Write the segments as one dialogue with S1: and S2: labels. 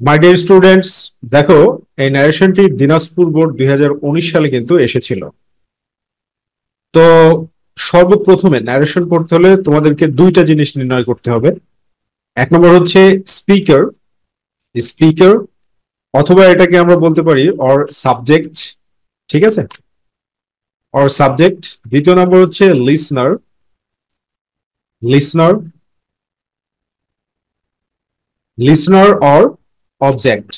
S1: মাই dear students, দেখো এই ন্যারেশনটি Dinajpur board 2019 সালে কিন্তু এসেছিল। তো সর্বপ্রথমে ন্যারেশন করতে হলে তোমাদেরকে দুইটা জিনিস নির্ণয় করতে হবে। এক নম্বর হচ্ছে স্পিকার স্পিকার অথবা এটাকে আমরা বলতে পারি অর সাবজেক্ট। ঠিক আছে, অর সাবজেক্ট। দ্বিতীয় নম্বর হচ্ছে listener listener listener or object.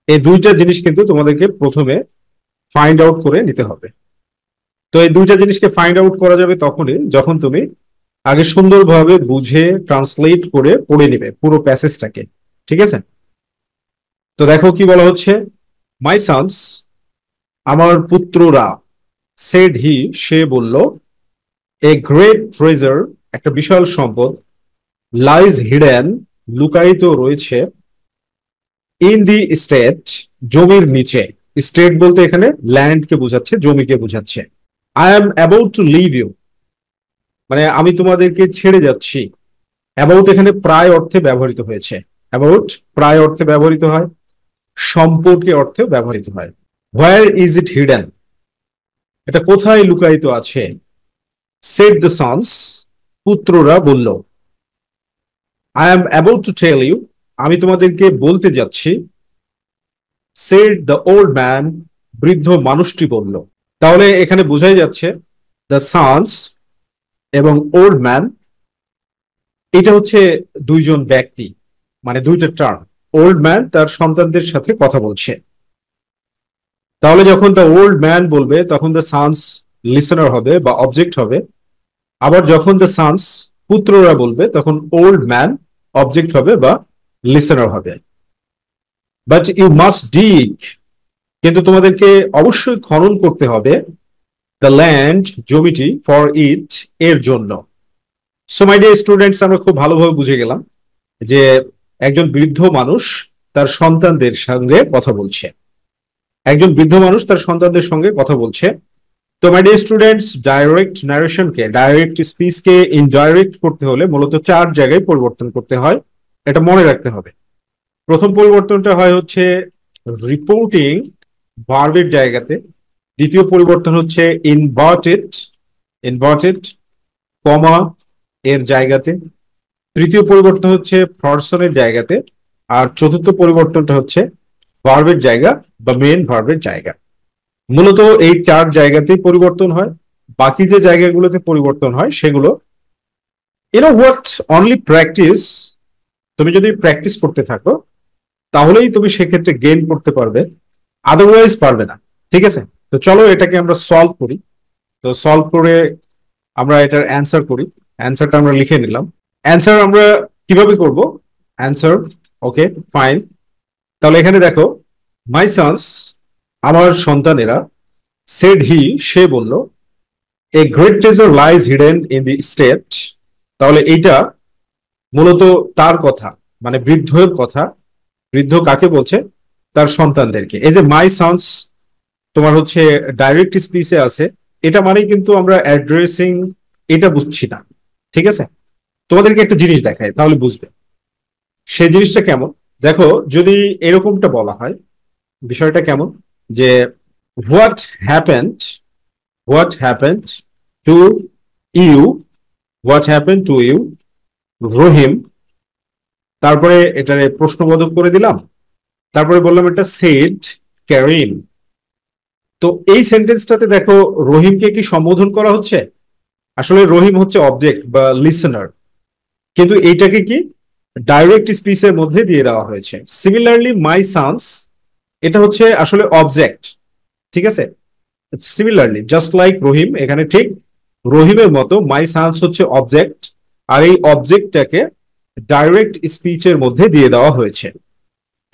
S1: এই দুইটা জিনিস কিন্তু তোমাদেরকে প্রথমে ফাইন্ড আউট করে নিতে হবে। তো এই দুইটা জিনিসকে ফাইন্ড আউট করা যাবে তখনই যখন তুমি আগে সুন্দরভাবে বুঝে ট্রান্সলেট করে পড়ে নিবে পুরো প্যাসেজটাকে। ঠিক আছে, তো দেখো কি বলা হচ্ছে। মাই সন্স, আমার পুত্ররা, সেড হি, সে বলল, এ গ্রেট ট্রেজার, একটা বিশাল সম্পদ, লাইজ হিডেন, লুকায়িত রয়েছে, ইন দি স্টেট, জমির নিচে। স্টেট বলতে এখানে ল্যান্ডকে বোঝাচ্ছে, জমিকে বোঝাচ্ছে। I am about to leave you, মানে আমি তোমাদেরকে ছেড়ে যাচ্ছি। অ্যাবাউট এখানে প্রায় অর্থে ব্যবহৃত হয়েছে। অ্যাবাউট প্রায় অর্থে ব্যবহৃত হয়, সম্পর্কে অর্থে ব্যবহৃত হয়। হোয়ার ইজ ইট হিডেন, এটা কোথায় লুকায়িত আছে। সেড দ্য সন্স, পুত্ররা বলল। I am about to tell you, আমি তোমাদেরকে বলতে যাচ্ছি। সেড দ্য ওল্ড ম্যান, বৃদ্ধ মানুষটি বলল। তাহলে এখানে বোঝাই যাচ্ছে দ্য সন্স এবং ওল্ড ম্যান এটা হচ্ছে দুইজন ব্যক্তি, মানে দুইটা টার্ম। ওল্ড ম্যান তার সন্তানদের সাথে কথা বলছে। তাহলে যখন দ্য ওল্ড ম্যান বলবে তখন দ্য সানস লিসনার হবে বা অবজেক্ট হবে। আবার যখন দ্য সানস পুত্ররা বলবে তখন ওল্ড ম্যান অবজেক্ট হবে বা লিসনার হবে। বাট ইউ মাস্ট ডিগ, কিন্তু তোমাদেরকে অবশ্যই খনন করতে হবে, দ্য ল্যান্ড, জমিটি, ফর ইট, এর জন্য। সো মাই ডিয়ার স্টুডেন্টস, আমরা খুব ভালোভাবে বুঝে গেলাম যে একজন বৃদ্ধ মানুষ তার সন্তানদের সঙ্গে কথা বলছে। একজন বৃদ্ধ মানুষ তার সন্তানদের সঙ্গে কথা বলছে। তো মাই ডিয়ার স্টুডেন্টস, ডাইরেক্ট ন্যারেশনকে, ডাইরেক্ট স্পিচকে ইনডাইরেক্ট করতে হলে মূলত 4 জায়গায় পরিবর্তন করতে হয়, এটা মনে রাখতে হবে। প্রথম পরিবর্তনটা হয় হচ্ছে রিপোর্টিং ভার্বের জায়গাতে। দ্বিতীয় পরিবর্তন হচ্ছে ইনভার্টেড ইনভার্টেড কমা এর জায়গাতে। তৃতীয় পরিবর্তন হচ্ছে পার্সনের জায়গাতে। আর চতুর্থ পরিবর্তনটা হচ্ছে ভার্বের জায়গা বা মেন ভার্বের জায়গা। মূলত এই 4 জায়গাতেই পরিবর্তন হয়। বাকি যে জায়গাগুলোতে পরিবর্তন হয় সেগুলো হোয়াট অনলি প্র্যাকটিস, তুমি যদি প্র্যাকটিস করতে থাকো তাহলেই তুমি সেক্ষেত্রে গেইন করতে পারবে, আদারওয়াইজ পারবে না। ঠিক আছে, তো চলো এটাকে আমরা সলভ করি। তো সলভ করে আমরা এটার অ্যান্সার করি। অ্যান্সারটা আমরা লিখে নিলাম। অ্যান্সার আমরা কিভাবে করব, অ্যান্সার, ওকে ফাইন। তাহলে এখানে দেখো, মাই সন্স, আমার সন্তানেরা, সেড হি, সে বলল, a great treasure lies hidden in the state. তাহলে এইটা মূলত তার কথা, মানে বৃদ্ধের কথা। বৃদ্ধ কাকে বলছে, তার সন্তানদেরকে। এই যে মাই সন্স তোমার হচ্ছে ডাইরেক্ট স্পিচে আছে, এটা মানেই কিন্তু আমরা অ্যাড্রেসিং এটা বুঝছি না। ঠিক আছে, তোমাদেরকে একটা জিনিস দেখায় তাহলে বুঝবে সেই জিনিসটা কেমন। দেখো, যদি এরকমটা বলা হয়, বিষয়টা কেমন, যে what happened what happened to you what happened to you Rahim. তারপরে এটারে প্রশ্নবোধক করে দিলাম। তারপরে বললাম এটা সেড ক্যারিম। তো এই সেন্টেন্সটাতে দেখো রহিমকে কি সম্বোধন করা হচ্ছে। আসলে রহিম হচ্ছে অবজেক্ট বা লিসনার, কিন্তু এইটাকে কি ডাইরেক্ট স্পিচের মধ্যে দিয়ে দেওয়া হয়েছে। সিমিলারলি মাই সানস, এটা হচ্ছে আসলে অবজেক্ট। ঠিক আছে, সিমিলারলি জাস্ট লাইক রহিম, এখানে ঠিক রহিমের মতো মাই সানস হচ্ছে অবজেক্ট, আর এই অবজেক্টটাকে ডাইরেক্ট স্পিচের মধ্যে দিয়ে দেওয়া হয়েছে।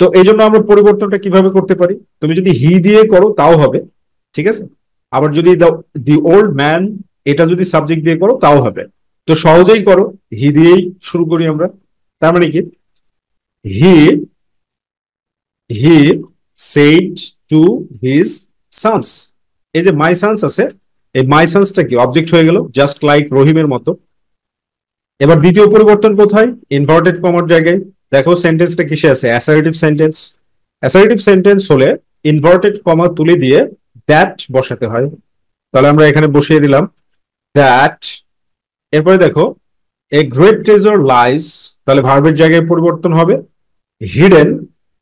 S1: তো এই জন্য আমরা পরিবর্তনটা কিভাবে করতে পারি, তুমি যদি হি দিয়ে করো তাও হবে। ঠিক আছে, আবার যদি দি ওল্ড ম্যান এটা যদি সাবজেক্ট দিয়ে করো তাও হবে। তো সহজেই করো, হি দিয়েই শুরু করি আমরা। তার মানে কি, he he said to his sons. এই যে মাই সন্স আছে, এই মাই সন্সটা কি অবজেক্ট হয়ে গেল, জাস্ট লাইক রহিমের মতো। এবার দ্বিতীয় পরিবর্তন কোথায়, ইনভার্টেড কমার জায়গায়। দেখো সেন্টেন্সটা কিসে আছে, অ্যাসার্টিভ সেন্টেন্স। অ্যাসার্টিভ সেন্টেন্স হলে ইনভার্টেড কমা তুলে দিয়ে দ্যাট বসাতে হয়। তাহলে আমরা এখানে বসিয়ে দিলাম দ্যাট। এরপরে দেখো এ গ্রেট ট্রেজার লাইজ, তাহলে ভার্বের জায়গায় পরিবর্তন হবে হিডেন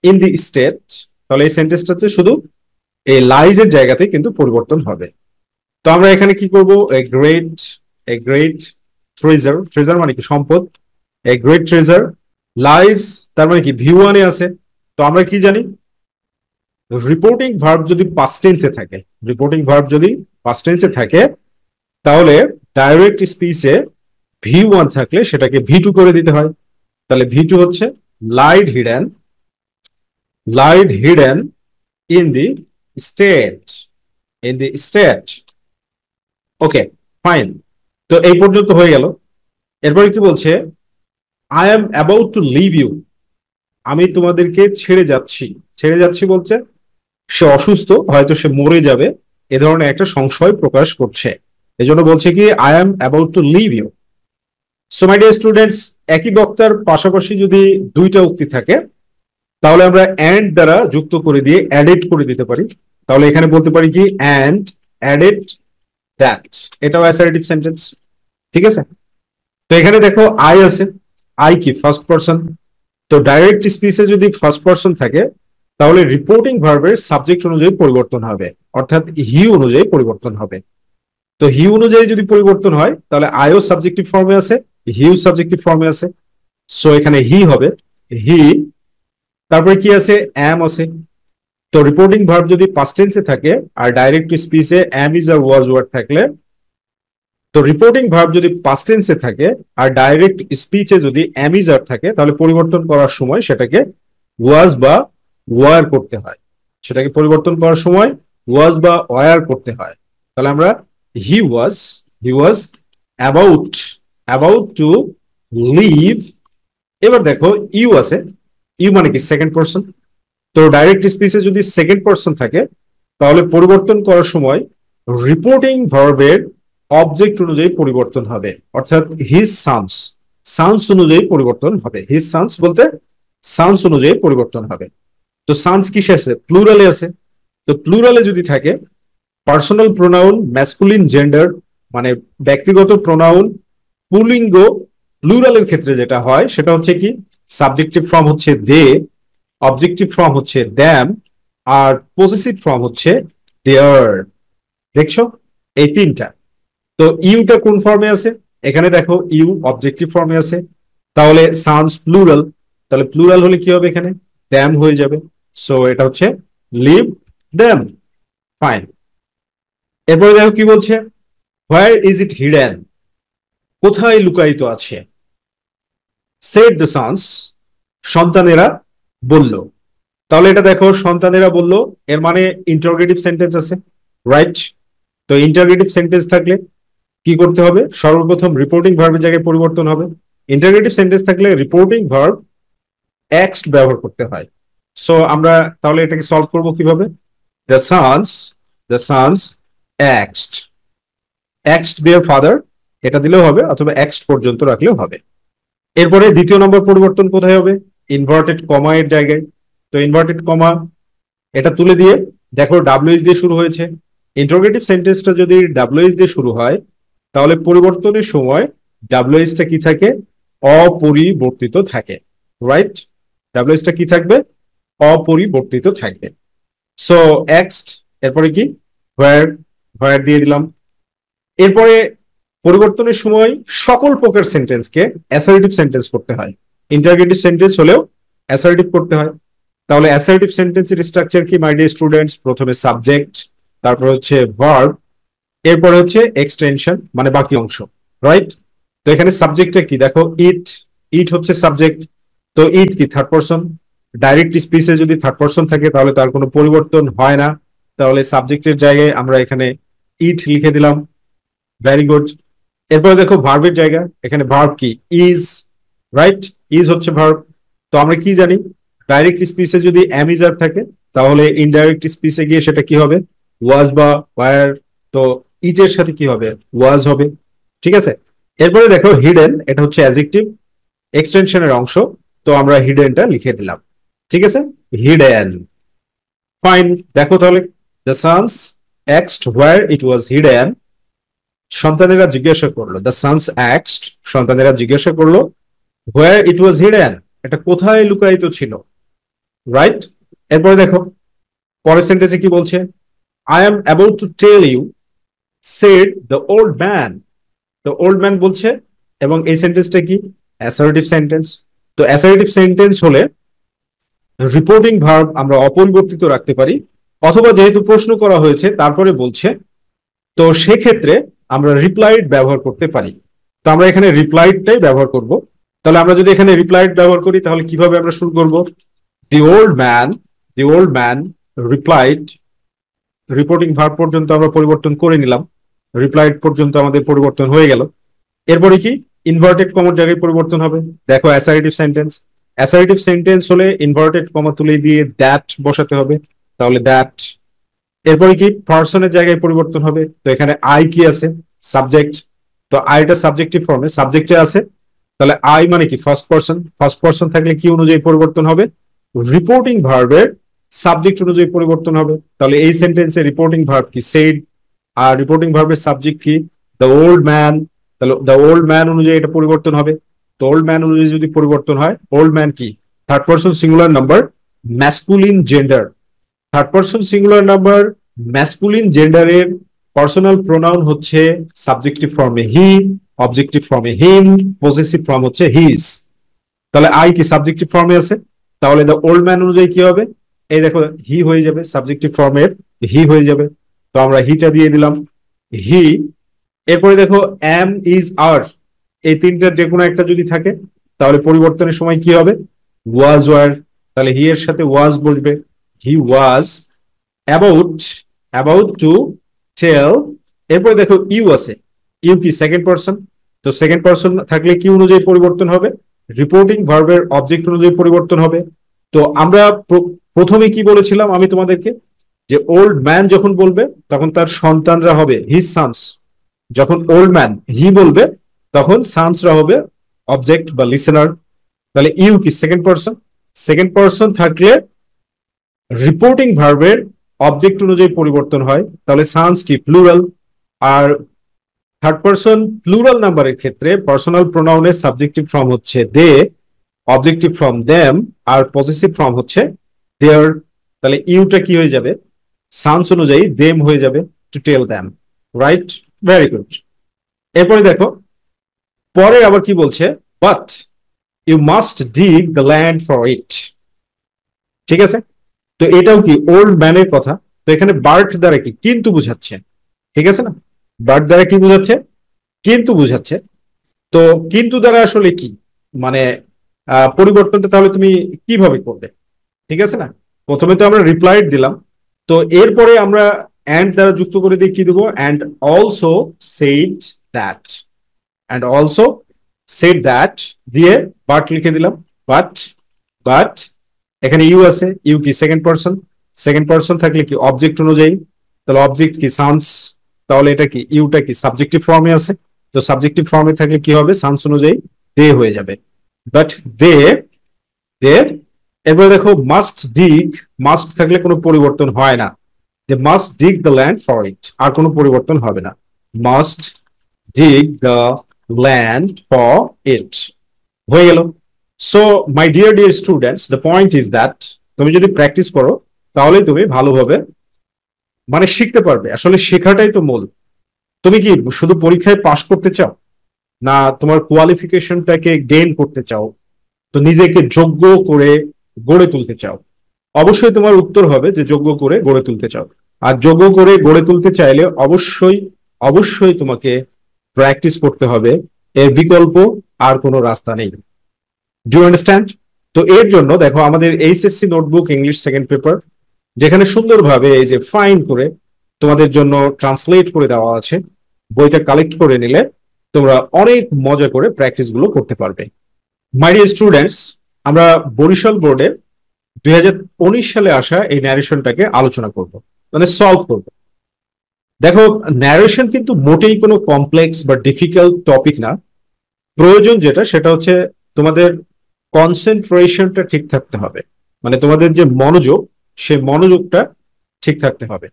S1: ইন দি স্টেট। তাহলে এই সেন্টেন্সটাতে শুধু এই লাইজ এর জায়গাতে কিন্তু পরিবর্তন হবে। তো আমরা এখানে কি করব, এ গ্রেট ট্রেজার, ট্রেজার মানে কি সম্পদ, এ গ্রেট ট্রেজার লাইজ তার মানে কি ভি ওয়ানে আছে। তো আমরা কি জানি, রিপোর্টিং ভার্ব যদি পাস্ট টেন্সে থাকে, রিপোর্টিং ভার্ব যদি পাস্ট টেন্সে থাকে তাহলে ডাইরেক্ট স্পিচে ভি ওয়ান থাকলে সেটাকে ভি টু করে দিতে হয়। তাহলে ভি টু হচ্ছে lied hidden in the state, in the state. Okay fine, তো এই পর্যন্ত হয়ে গেল। এরপরে কি বলছে, I am about to leave you, আমি তোমাদেরকে ছেড়ে যাচ্ছি। ছেড়ে যাচ্ছি বলছে সে অসুস্থ, হয়তো সে মরে যাবে, এ ধরনের একটা সংশয় প্রকাশ করছে, এজন্য বলছে কি I am about to leave you. So my dear students, একই বক্তার পাশাপাশি যদি দুইটা উক্তি থাকে তাহলে আমরা অ্যান্ড দ্বারা যুক্ত করে দিয়ে অ্যাডেড করে দিতে পারি। তাহলে এখানে বলতে পারি কি অ্যান্ড অ্যাডেড দ্যাট, এটাও অ্যাসার্টিভ সেন্টেন্স। ঠিক আছে, তো এখানে দেখো আই আছে, আই কি ফার্স্ট পারসন। তো ডাইরেক্ট স্পিচে যদি ফার্স্ট পারসন থাকে তাহলে রিপোর্টিং ভার্বের সাবজেক্ট অনুযায়ী পরিবর্তন হবে, অর্থাৎ হি অনুযায়ী পরিবর্তন হবে। তো হি অনুযায়ী যদি পরিবর্তন হয় তাহলে আইও সাবজেক্টিভ ফর্মে আছে, হিউ সাবজেক্টিভ ফর্মে আছে। সো এখানে হি হবে হি। তারপরে কি আছে, অ্যাম আছে। তো রিপোর্টিং ভার্ব যদি পাস্ট টেন্সে থাকে আর ডাইরেক্ট স্পিচে am is are was word থাকলে, তো রিপোর্টিং ভার্ব যদি পাস্ট টেন্সে থাকে আর ডাইরেক্ট স্পিচে যদি অ্যাম ইজ আর থাকে তাহলে পরিবর্তন করার সময় সেটাকে ওয়াজ বা ওয়ার করতে হয়, সেটাকে পরিবর্তন করার সময় ওয়াজ বা ওয়ার করতে হয়। তাহলে আমরা হি ওয়াজ অ্যাবাউট টু লিভ। এবার দেখো ইউ আছে, ইউ মানে কি সেকেন্ড পারসন। তো ডাইরেক্ট স্পিচে যদি সেকেন্ড পারসন থাকে তাহলে পরিবর্তন করার সময় রিপোর্টিং ভার্বের অবজেক্ট অনুযায়ী পরিবর্তন হবে, অর্থাৎ হিজ সাউন্ডস, সাউন্ডস অনুযায়ী পরিবর্তন হবে। হিজ সাউন্ডস বলতে সাউন্ডস অনুযায়ী পরিবর্তন হবে। তো সাউন্ডস কিসে আছে, প্লুরালে আছে। তো প্লুরালে যদি থাকে পার্সোনাল প্রোনাউন ম্যাসকুলিন জেন্ডার মানে ব্যক্তিগত প্রোনাউন পুলিঙ্গ, প্লুরালের ক্ষেত্রে যেটা হয় সেটা হচ্ছে কি সাবজেক্টিভ ফর্ম হচ্ছে দে, অবজেক্টিভ ফর্ম হচ্ছে দ্যাম, আর পজিটিভ ফর্ম হচ্ছে দেয়ার। দেখছো এই তিনটা। তো ইউটা কোন ফর্মে আছে, এখানে দেখো ইউ অবজেক্টিভ ফর্মে আছে। তাহলে সাউন্ডস প্লুরাল, তাহলে প্লুরাল হলে কি হবে, এখানে দ্যাম হয়ে যাবে। সো এটা হচ্ছে লিভ দ্যাম। ফাইন, এরপরে দেখো কি বলছে, হোয়ার ইজ ইট হিডেন, কোথায় লুকায়িত আছে। সেড দ্য সন্স, সন্তানেরা বলল। তাহলে এটা দেখো সন্তানেরা বলল, এর মানে ইন্টারোগেটিভ সেন্টেন্স আছে, রাইট। তো ইন্টারোগেটিভ সেন্টেন্স থাকলে কি করতে হবে, সর্বপ্রথম রিপোর্টিং ভার্বের জায়গায় পরিবর্তন হবে। ইন্টারোগেটিভ সেন্টেন্স থাকলে রিপোর্টিং ভার্ব এক্সড ব্যবহার করতে হয়। সো আমরা তাহলে এটাকে সলভ করব কিভাবে, দ্য সানস এক্সড, এক্সড দেয়ার ফাদার এটা দিলেও হবে, অথবা এক্সড পর্যন্ত রাখলেও হবে। এরপরে দ্বিতীয় নম্বর পরিবর্তন কোথায় হবে, ইনভার্টেড কমা এর জায়গায়। তো ইনভার্টেড কমা এটা তুলে দিয়ে দেখো ডাব্লিউএস দিয়ে শুরু হয়েছে। ইন্টারোগেটিভ সেন্টেন্সটা যদি ডাব্লিউএস দিয়ে শুরু হয় তাহলে পরিবর্তনের সময় ডাব্লিউএসটা কি থাকে, অপরিবর্তিত থাকে, রাইট। ডাব্লিউএসটা কি থাকবে, অপরিবর্তিত থাকবে। সো এক্সড, এরপরে কি হোয়ার, হোয়ার দিয়ে দিলাম। এরপরে পরিবর্তনের সময় সকল প্রকার সেন্টেন্সকে অ্যাসার্টিভ সেন্টেন্স করতে হয়, ইন্টারোগেটিভ সেন্টেন্স হলেও অ্যাসার্টিভ করতে হয়। তাহলে অ্যাসার্টিভ সেন্টেন্সের স্ট্রাকচার কি মাই ডিয়ার স্টুডেন্টস, প্রথমে সাবজেক্ট, তারপর হচ্ছে ভার্ব, এরপরে হচ্ছে এক্সটেনশন মানে বাকি অংশ, রাইট। তো এখানে সাবজেক্টটা কি দেখো, ইট, ইট হচ্ছে সাবজেক্ট। তো ইট কি থার্ড পারসন, ডাইরেক্ট স্পিচে যদি থার্ড পারসন থাকে তাহলে তার কোনো পরিবর্তন হয় না। তাহলে সাবজেক্টের জায়গায় আমরা এখানে ইট লিখে দিলাম, ভেরি গুড। এরপরে দেখো ভার্বের জায়গা, এখানে ভার্ব কি ইজ, রাইট, ইজ হচ্ছে ভার্ব। তো আমরা কি জানি, ডাইরেক্ট স্পিচে যদি এম ইজ আর থাকে তাহলে ইনডাইরেক্ট স্পিচে গিয়ে সেটা কি হবে, ওয়াজ বা ওয়ার। তো ইটের সাথে কি হবে, ওয়াজ হবে, ঠিক আছে। এরপরে দেখো হিডেন, এটা হচ্ছে অ্যাডজেক্টিভ, এক্সটেনশনের অংশ। তো আমরা হিডেনটা লিখে দিলাম, ঠিক আছে, হিডেন। ফাইন, দেখো তাহলে the sons asked where it was hidden, সন্তানেরা জিজ্ঞাসা করলো, দ্য সানস asked, সন্তানেরা জিজ্ঞাসা করলো, where it was hidden, এটা কোথায় লুকায়িত ছিল, রাইট। এরপরে দেখো পরের সেন্টেন্সে কি বলছে, I am about to tell you, said the old man, তো ওল্ড ম্যান বলছে, এবং এই সেন্টেন্সটা কি, অ্যাসার্টিভ সেন্টেন্স। তো অ্যাসার্টিভ সেন্টেন্স হলে রিপোর্টিং ভার্ব আমরা অপরিবর্তিত রাখতে পারি, অথবা যেহেতু প্রশ্ন করা হয়েছে তারপরে বলছে, তো সেক্ষেত্রে আমরা রিপ্লাইড ব্যবহার করতে পারি। তো আমরা এখানে রিপ্লাইডটাই ব্যবহার করব। তাহলে আমরা যদি এখানে রিপ্লাইড ব্যবহার করি তাহলে কিভাবে আমরা শুরু করব, the old man replied, reporting verb পর্যন্ত আমরা পরিবর্তন করে নিলাম, রিপ্লাইড পর্যন্ত আমাদের পরিবর্তন হয়ে গেল। এরপরে কি, ইনভার্টেড কমার জায়গায় পরিবর্তন হবে। দেখো অ্যাসার্টিভ সেন্টেন্স হলে ইনভার্টেড কমা তুলে দিয়ে দ্যাট বসাতে হবে, তাহলে দ্যাট। এরপরে কি, পার্সনের জায়গায় পরিবর্তন হবে। তো এখানে আই কি আছে, সাবজেক্ট, তো আইটা সাবজেক্টিভ ফর্মে, সাবজেক্টে আছে, তাহলে আই মানে কি ফার্স্ট পার্সন থাকলে কি অনুযায়ী পরিবর্তন হবে, রিপোর্টিং ভার্বের সাবজেক্ট অনুযায়ী পরিবর্তন হবে। তাহলে এই সেন্টেন্সে রিপোর্টিং ভার্ব কি, সেড, আর রিপোর্টিং ভার্বের সাবজেক্ট কি, দ্য ওল্ড ম্যান, তাহলে দ্য ওল্ড ম্যান অনুযায়ী এটা পরিবর্তন হবে। তো ওল্ড ম্যান অনুযায়ী যদি পরিবর্তন হয়, ওল্ড ম্যান কি, third person singular number, masculine gender, third person singular number masculine জেন্ডারের পার্সোনাল প্রোনাউন হচ্ছে সাবজেক্টিভ ফর্মে হি, অবজেক্টিভ ফর্মে হিম, পজেসিভ ফর্ম হচ্ছে হিজ। তাহলে আই কি সাবজেক্টিভ ফর্মে আছে, তাহলে দ্য ওল্ড ম্যান অনুযায়ী কি হবে, এই দেখো হি হয়ে যাবে, সাবজেক্টিভ ফর্মের হি হয়ে যাবে, তো আমরা হিটা দিয়ে দিলাম, হি। এরপরে দেখো এম, ইজ, আর, এই তিনটার যে কোনো একটা যদি থাকে তাহলে পরিবর্তনের সময় কি হবে, ওয়াজ, ওয়ার, তাহলে হি এর সাথে ওয়াজ বসবে, হি ওয়াজ অ্যাবাউট টু টেল। এরপরে দেখো ইউ আছে, ইউ কি সেকেন্ড পার্সন, তো সেকেন্ড পার্সন থাকলে কি অনুযায়ী পরিবর্তন হবে, রিপোর্টিং ভার্বের অবজেক্ট অনুযায়ী পরিবর্তন হবে। তো আমরা প্রথমে কি বলেছিলাম আমি তোমাদেরকে, যে ওল্ড ম্যান যখন বলবে তখন তার সন্তানরা হবে হিজ সানস, যখন ওল্ড ম্যান হি বলবে তখন সানসরা হবে অবজেক্ট বা লিসেনার। তাহলে ইউ কি সেকেন্ড পার্সন থাকলে রিপোর্টিং ভার্বের অবজেক্ট অনুযায়ী পরিবর্তন হয়, তাহলে সানস কি প্লুরাল। আর থার্ড পার্সন প্লুরাল নাম্বারের ক্ষেত্রে পার্সোনাল প্রোনাউনের সাবজেক্টিভ ফর্ম হচ্ছে দে, অবজেক্টিভ ফর্ম দেম, আর পজেসিভ ফর্ম হচ্ছে দেয়ার। তাহলে ইউটা কি হয়ে যাবে, সাউন্ডস অনুযায়ী দেম হয়ে যাবে, to tell them, right, very good. এরপরে দেখো পরে আবার কি বলছে, but you must dig the land for it, ঠিক আছে। তো এটাও কি ওল্ড ম্যানের কথা, তো এখানে বার্ট দ্বারা কি কিন্তু বুঝাচ্ছে, ঠিক আছে না, বার্ট দ্বারা কি বুঝাচ্ছে, কিন্তু বুঝাচ্ছে। তো কিন্তু দ্বারা আসলে কি মানে পরিবর্তনটা তাহলে তুমি কিভাবে করবে, ঠিক আছে না, প্রথমে তো আমরা রিপ্লাইড দিলাম, তো এরপরে আমরা অ্যান্ড দ্বারা যুক্ত করে দিয়ে কি দেবো, and also said that, and also said that দিয়ে বাট লিখে দিলাম, বাট এখানে ইউ আছে, ইউ কি সেকেন্ড পার্সন থাকলে কি অবজেক্ট অনুযায়ী, তাহলে অবজেক্ট কি সাউন্ডস, তাহলে এটা কি ইউটা কি সাবজেক্টিভ ফর্মে আছে, তো সাবজেক্টিভ ফর্মে থাকলে কি হবে, সাউন্ডস অনুযায়ী দে হয়ে যাবে, বাট দে। এরপরে দেখো মাস্ট থাকলে কোনো পরিবর্তন হয় না, they must dig the land for it, আর কোনো পরিবর্তন হবে না, must dig the land for it হয়ে গেল। So my dear students, the point is that তুমি যদি প্র্যাকটিস করো তাহলে তুমি ভালোভাবে মানে শিখতে পারবে, আসলে শেখাটাই তো মূল। তুমি কি শুধু পরীক্ষায় পাশ করতে চাও, না তোমার কোয়ালিফিকেশনটাকে গেইন করতে চাও, তো নিজেকে যোগ্য করে গড়ে তুলতে চাও? অবশ্যই তোমার উত্তর হবে যে যোগ্য করে গড়ে তুলতে চাও। আর যোগ্য করে গড়ে তুলতে চাইলে অবশ্যই তোমাকে প্র্যাকটিস করতে হবে, এর বিকল্প আর কোনো রাস্তা নেই। Do you understand? তো এর জন্য দেখো আমাদের HSC notebook English second paper, যেখানে সুন্দরভাবে এই যে ফাইন করে তোমাদের জন্য ট্রান্সলেট করে দেওয়া আছে, বইটা কালেক্ট করে নিলে তোমরা অনেক মজা করে প্র্যাকটিস গুলো করতে পারবে। মাই ডিয়ার স্টুডেন্টস, আমরা বরিশাল বোর্ডে 2019 সালে আসা এই ন্যারেশনটাকে আলোচনা করব, মানে সলভ করব। দেখো ন্যারেশন কিন্তু মোটেই কোনো কমপ্লেক্স বা ডিফিকাল্ট টপিক না, প্রয়োজন যেটা সেটা হচ্ছে তোমাদের কনসেন্ট্রেশনটা ঠিক থাকতে হবে, মানে তোমাদের যে মনোযোগ, সে মনোযোগটা ঠিক থাকতে হবে।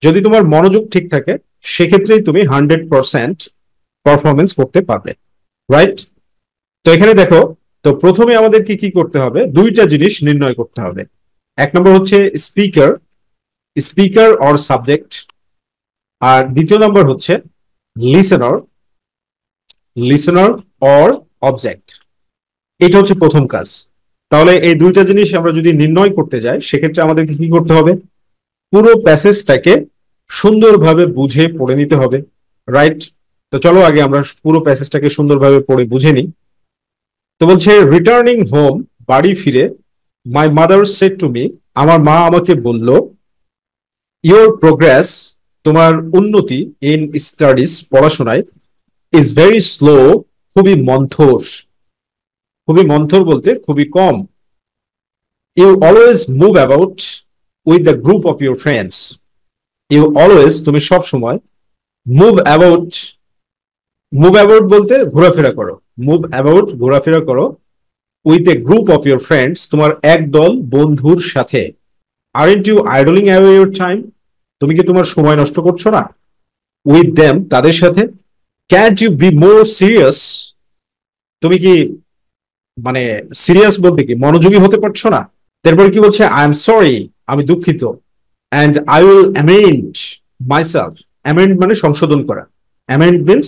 S1: যদি তোমার মনোযোগ ঠিক থাকে সেক্ষেত্রেই তুমি 100% পারফরমেন্স করতে পারবে, রাইট? তো এখানে দেখো, তো প্রথমে আমাদের কি কি করতে হবে, দুইটা জিনিস নির্ণয় করতে হবে। এক নম্বর হচ্ছে স্পিকার, স্পিকার অর সাবজেক্ট, আর দ্বিতীয় নম্বর হচ্ছে লিসেনার, লিসেনার অর অবজেক্ট। এটা হচ্ছে প্রথম কাজ। তাহলে এই দুইটা জিনিস আমরা যদি নির্ণয় করতে যাই সেক্ষেত্রে আমাদেরকে কি করতে হবে, পুরো প্যাসেজটাকে সুন্দরভাবে বুঝে পড়ে নিতে হবে, রাইট? তো চলো আগে আমরা পুরো প্যাসেজটাকে সুন্দরভাবে পড়ে বুঝে নিই। তো বলছে রিটার্নিং হোম, বাড়ি ফিরে, my mother said to me, আমার মা আমাকে বলল, ইওর প্রোগ্রেস, তোমার উন্নতি, ইন স্টাডিজ, পড়াশোনায়, ইজ ভেরি স্লো, খুবই মন্থর। খুবই মন্থর বলতে খুবই কম। You always move about with the group of your friends, you always, তুমি সব সময়, মুভ অ্যাবাউট, মুভ অ্যাবাউট বলতে ঘোরাফেরা করো, মুভ অ্যাবাউট ঘোরাফেরা করো, with a group of your friends, তোমার একদল বন্ধুর সাথে। Aren't you idling away your time, তুমি কি তোমার সময় নষ্ট করছো না? উইথ দেম, তাদের সাথে। Can't you be more serious, তুমি কি মানে সিরিয়াস বলতে কি মনোযোগী হতে পারছো না? তারপরে কি বলছে, আই এম সরি, আমি দুঃখিত, and I will amend myself, amend মানে সংশোধন করা, অ্যামেন্ড মিনস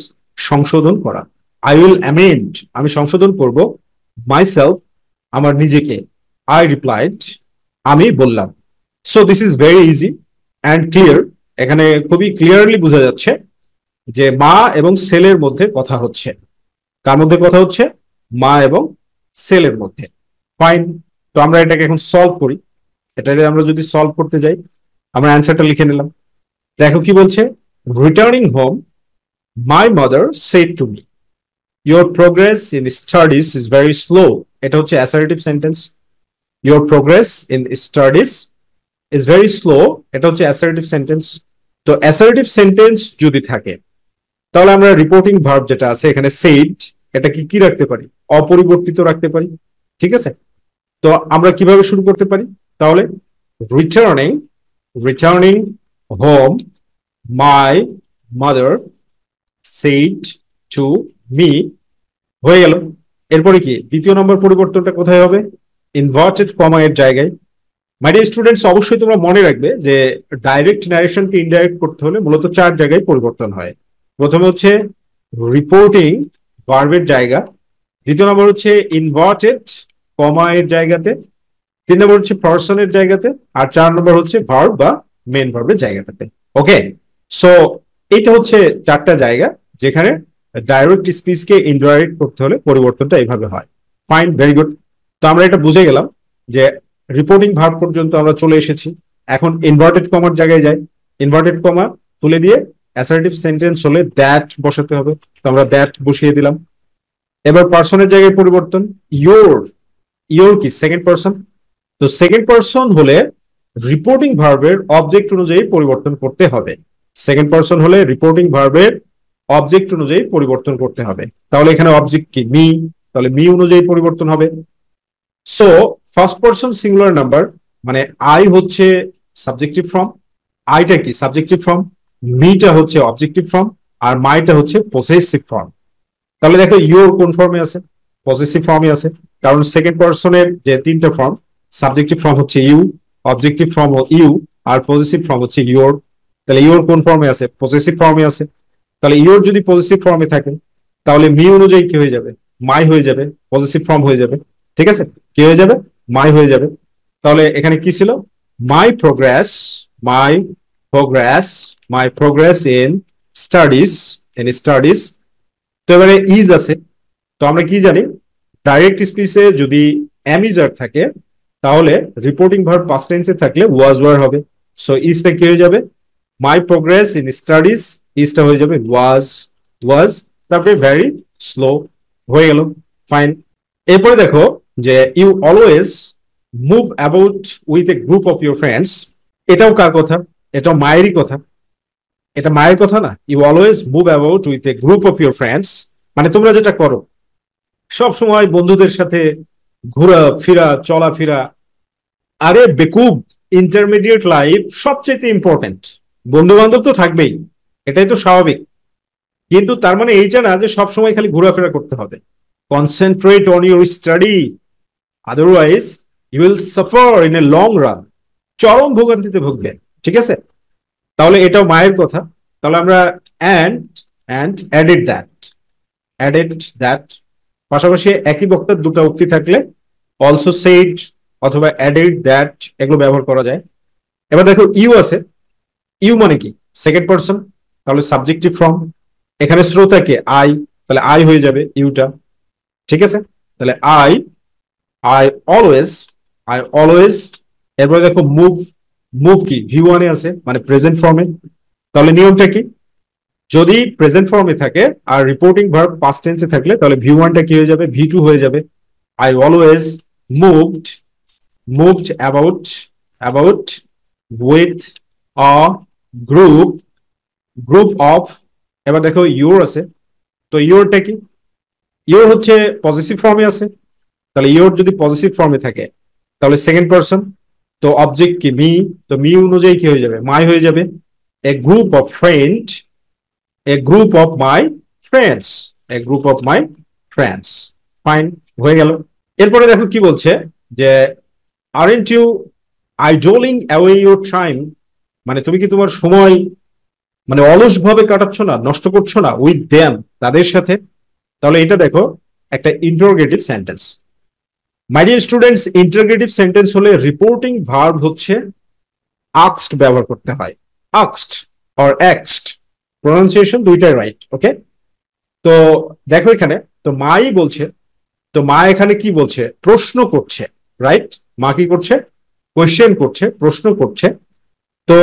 S1: সংশোধন করা, আই উইল অ্যামেন্ড, আমি সংশোধন করব, মাইসেলফ, আমার নিজেকে, আই রিপ্লাইড, আমি বললাম। So this is very easy and clear, এখানে খুবই ক্লিয়ারলি বোঝা যাচ্ছে যে মা এবং সেলের মধ্যে কথা হচ্ছে। কার মধ্যে কথা হচ্ছে? মা এবং সেলের মধ্যে। ফাইন, তো আমরা এটাকে এখন সলভ করি। এটাকে আমরা যদি সলভ করতে যাই, আমরা অ্যান্সারটা লিখে নিলাম। দেখো কি বলছে, returning home, my mother said to me, your progress in studies is very slow, এটা হচ্ছে assertive sentence. Your progress in studies is very slow, এটা হচ্ছে অ্যাসার্টিভ সেন্টেন্স। তো অ্যাসার্টিভ সেন্টেন্স যদি থাকে তাহলে আমরা রিপোর্টিং ভার্ব যেটা আছে এখানে সেড, এটা কি রাখতে পারি? অপরিবর্তিত রাখতে পারি, ঠিক আছে? তো আমরা কিভাবে শুরু করতে পারি তাহলে, returning, returning home, my mother said to me, হয়ে গেল। এরপরে কি দ্বিতীয় নম্বর পরিবর্তনটা কোথায় হবে? ইনভার্টেড কমা এর জায়গায়। মাই ডিয়ার স্টুডেন্টস, অবশ্যই তোমরা মনে রাখবে যে ডাইরেক্ট ন্যারেশনকে ইনডাইরেক্ট করতে হলে মূলত 4 জায়গায় পরিবর্তন হয়। প্রথমে হচ্ছে রিপোর্টিং ভার্বের জায়গা, দ্বিতীয় নম্বর হচ্ছে ইনভার্টেড কমা এর জায়গাতে, 3 নম্বর হচ্ছে পার্সনের জায়গাতে, আর 4 নম্বর হচ্ছে ভার্ব বা মেন ভার্বের জায়গাটাতে। ওকে, সো এটা হচ্ছে 4টা জায়গা যেখানে ডাইরেক্ট স্পিচকে ইনডাইরেক্ট করতে হলে পরিবর্তনটা এইভাবে হয়। Fine, very good. তো আমরা এটা বুঝে গেলাম যে রিপোর্টিং ভার্ব পর্যন্ত আমরা চলে এসেছি। এখন ইনভার্টেড কমার জায়গায় যাই, ইনভার্টেড কমা তুলে দিয়ে অ্যাসার্টিভ সেন্টেন্স হলে দ্যাট বসাতে হবে, তো আমরা দ্যাট বসিয়ে দিলাম। এবার পার্সনের জায়গায় পরিবর্তন, ইয়োর, ইয়োর কি সেকেন্ড পার্সন, তো সেকেন্ড পার্সন হলে রিপোর্টিং ভার্বের অবজেক্ট অনুযায়ী পরিবর্তন করতে হবে। সেকেন্ড পার্সন হলে রিপোর্টিং ভার্বের অবজেক্ট অনুযায়ী পরিবর্তন করতে হবে। তাহলে এখানে অবজেক্ট কি? মি, তাহলে মি অনুযায়ী পরিবর্তন হবে। So first person singular number মানে আই হচ্ছে সাবজেক্টিভ ফর্ম, আইটা কি সাবজেক্টিভ ফর্ম, মিটা হচ্ছে অবজেক্টিভ ফর্ম, আর মাইটা হচ্ছে পসেসিভ ফর্ম। তাহলে দেখো ইউর কোন ফর্মে আছে? পসেসিভ ফর্মে আছে, কারণ সেকেন্ড পার্সনের যে 3টা ফর্ম, সাবজেক্টিভ ফর্ম হচ্ছে ইউ, অবজেক্টিভ ফর্ম ইউ, আর পজিটিভ ফর্ম হচ্ছে ইউর। তাহলে ইউর কোন ফর্মে আছে? পজিটিভ ফর্মে আছে। তাহলে ইউর যদি পজিটিভ ফর্মে থাকে তাহলে মি অনুযায়ী কি হয়ে যাবে? মাই হয়ে যাবে, পজিটিভ ফর্ম হয়ে যাবে, ঠিক আছে? কি হয়ে যাবে? মাই হয়ে যাবে। তাহলে এখানে কি ছিল? My progress, my progress, my progress in studies, in studies. তো এবারে ইজ আছে, তো আমরা কি জানি ডাইরেক্ট স্পিচে যদি অ্যামিজার থাকে তাহলে রিপোর্টিং ভার্ব পাস্ট টেন্সে থাকলে ওয়াজ ওয়ার হবে। সো ইজটা কি হয়ে যাবে? মাই প্রোগ্রেস ইন স্টাডিজ, ইজটা হয়ে যাবে ওয়াজ, ওয়াজ, তারপরে ভেরি স্লো, হয়ে গেল। ফাইন। এরপরে দেখো যে you always move about with a group of your friends, এটাও কার কথা? এটাও মায়েরই কথা, এটা মায়ের কথা না? You always move about with a group of your friends মানে তোমরা যেটা করো সব সময় বন্ধুদের সাথে ঘোরা ফিরা চলাফেরা। আরে বেকুব, ইন্টারমিডিয়েট লাইফ সবচেয়ে ইম্পর্টেন্ট। বন্ধু বান্ধব তো থাকবেই, এটাই তো স্বাভাবিক। কিন্তু তার মানে এইটা না যে সবসময় খালি ঘোরাফেরা করতে হবে। Concentrate on your study, otherwise you will suffer in a long run. চরম ভোগান্তিতে ভুগবেন। ঠিক আছে, তাহলে এটাও মায়ের কথা। তাহলে আমরা and added that, added that পাশাপাশি একই বক্তার দুটো উক্তি থাকলে অলসো সেইড অথবা অ্যাডেড দ্যাট এগুলো ব্যবহার করা যায়। এবার দেখো ইউ আছে, ইউ মানে কি? সেকেন্ড পারসন, তাহলে সাবজেক্টিভ ফর্ম। এখানে শ্রোতাকে আই, তাহলে আই হয়ে যাবে ইউটা। ঠিক আছে, তাহলে I, I always, I always. এরপরে দেখো মুভ, মুভ কি ভি ওয়ানে আছে মানে প্রেজেন্ট ফর্মে। তাহলে নিয়মটা কি? যদি প্রেজেন্ট ফর্মে থাকে আর রিপোর্টিং ভার্ব পাস্ট টেন্সে থাকলে তাহলে ভি ওয়ানটা কি হয়ে যাবে? ভি টু হয়ে যাবে। I always moved, moved about, about with a group, group of. এবার দেখো ইউর আছে, তো ইউরটা কি? ইউর হচ্ছে পজিটিভ ফর্মে আছে, তাহলে ইউর যদি পজিটিভ ফর্মে থাকে তাহলে সেকেন্ড পারসন। তো অবজেক্ট কি? মি, তো মি অনুযায়ী কি হয়ে যাবে? মাই হয়ে যাবে। A group of friend, a group of my friends, a group of my friends. Fine, হয়ে গেল। এরপরে দেখো কি বলছে যে aren't you idling away your time, মানে তুমি কি তোমার সময় মানে অলস ভাবে কাটাচ্ছ না, নষ্ট করছো না উইথ দেম, তাদের সাথে। তাহলে এটা দেখো একটা interrogative sentence. My dear students, interrogative sentence হলে রিপোর্টিং ভার্ব হচ্ছে আক্সড ব্যবহার করতে হয়। আক্সড অর এক্সড, প্রোনাউন্সিয়েশন দুইটাই রাইট। ওকে, তো দেখো এখানে তো মাই বলছে, তো মা এখানে কি বলছে? প্রশ্ন করছে, রাইট? মা কি করছে? কোয়েশ্চেন করছে, প্রশ্ন করছে। তো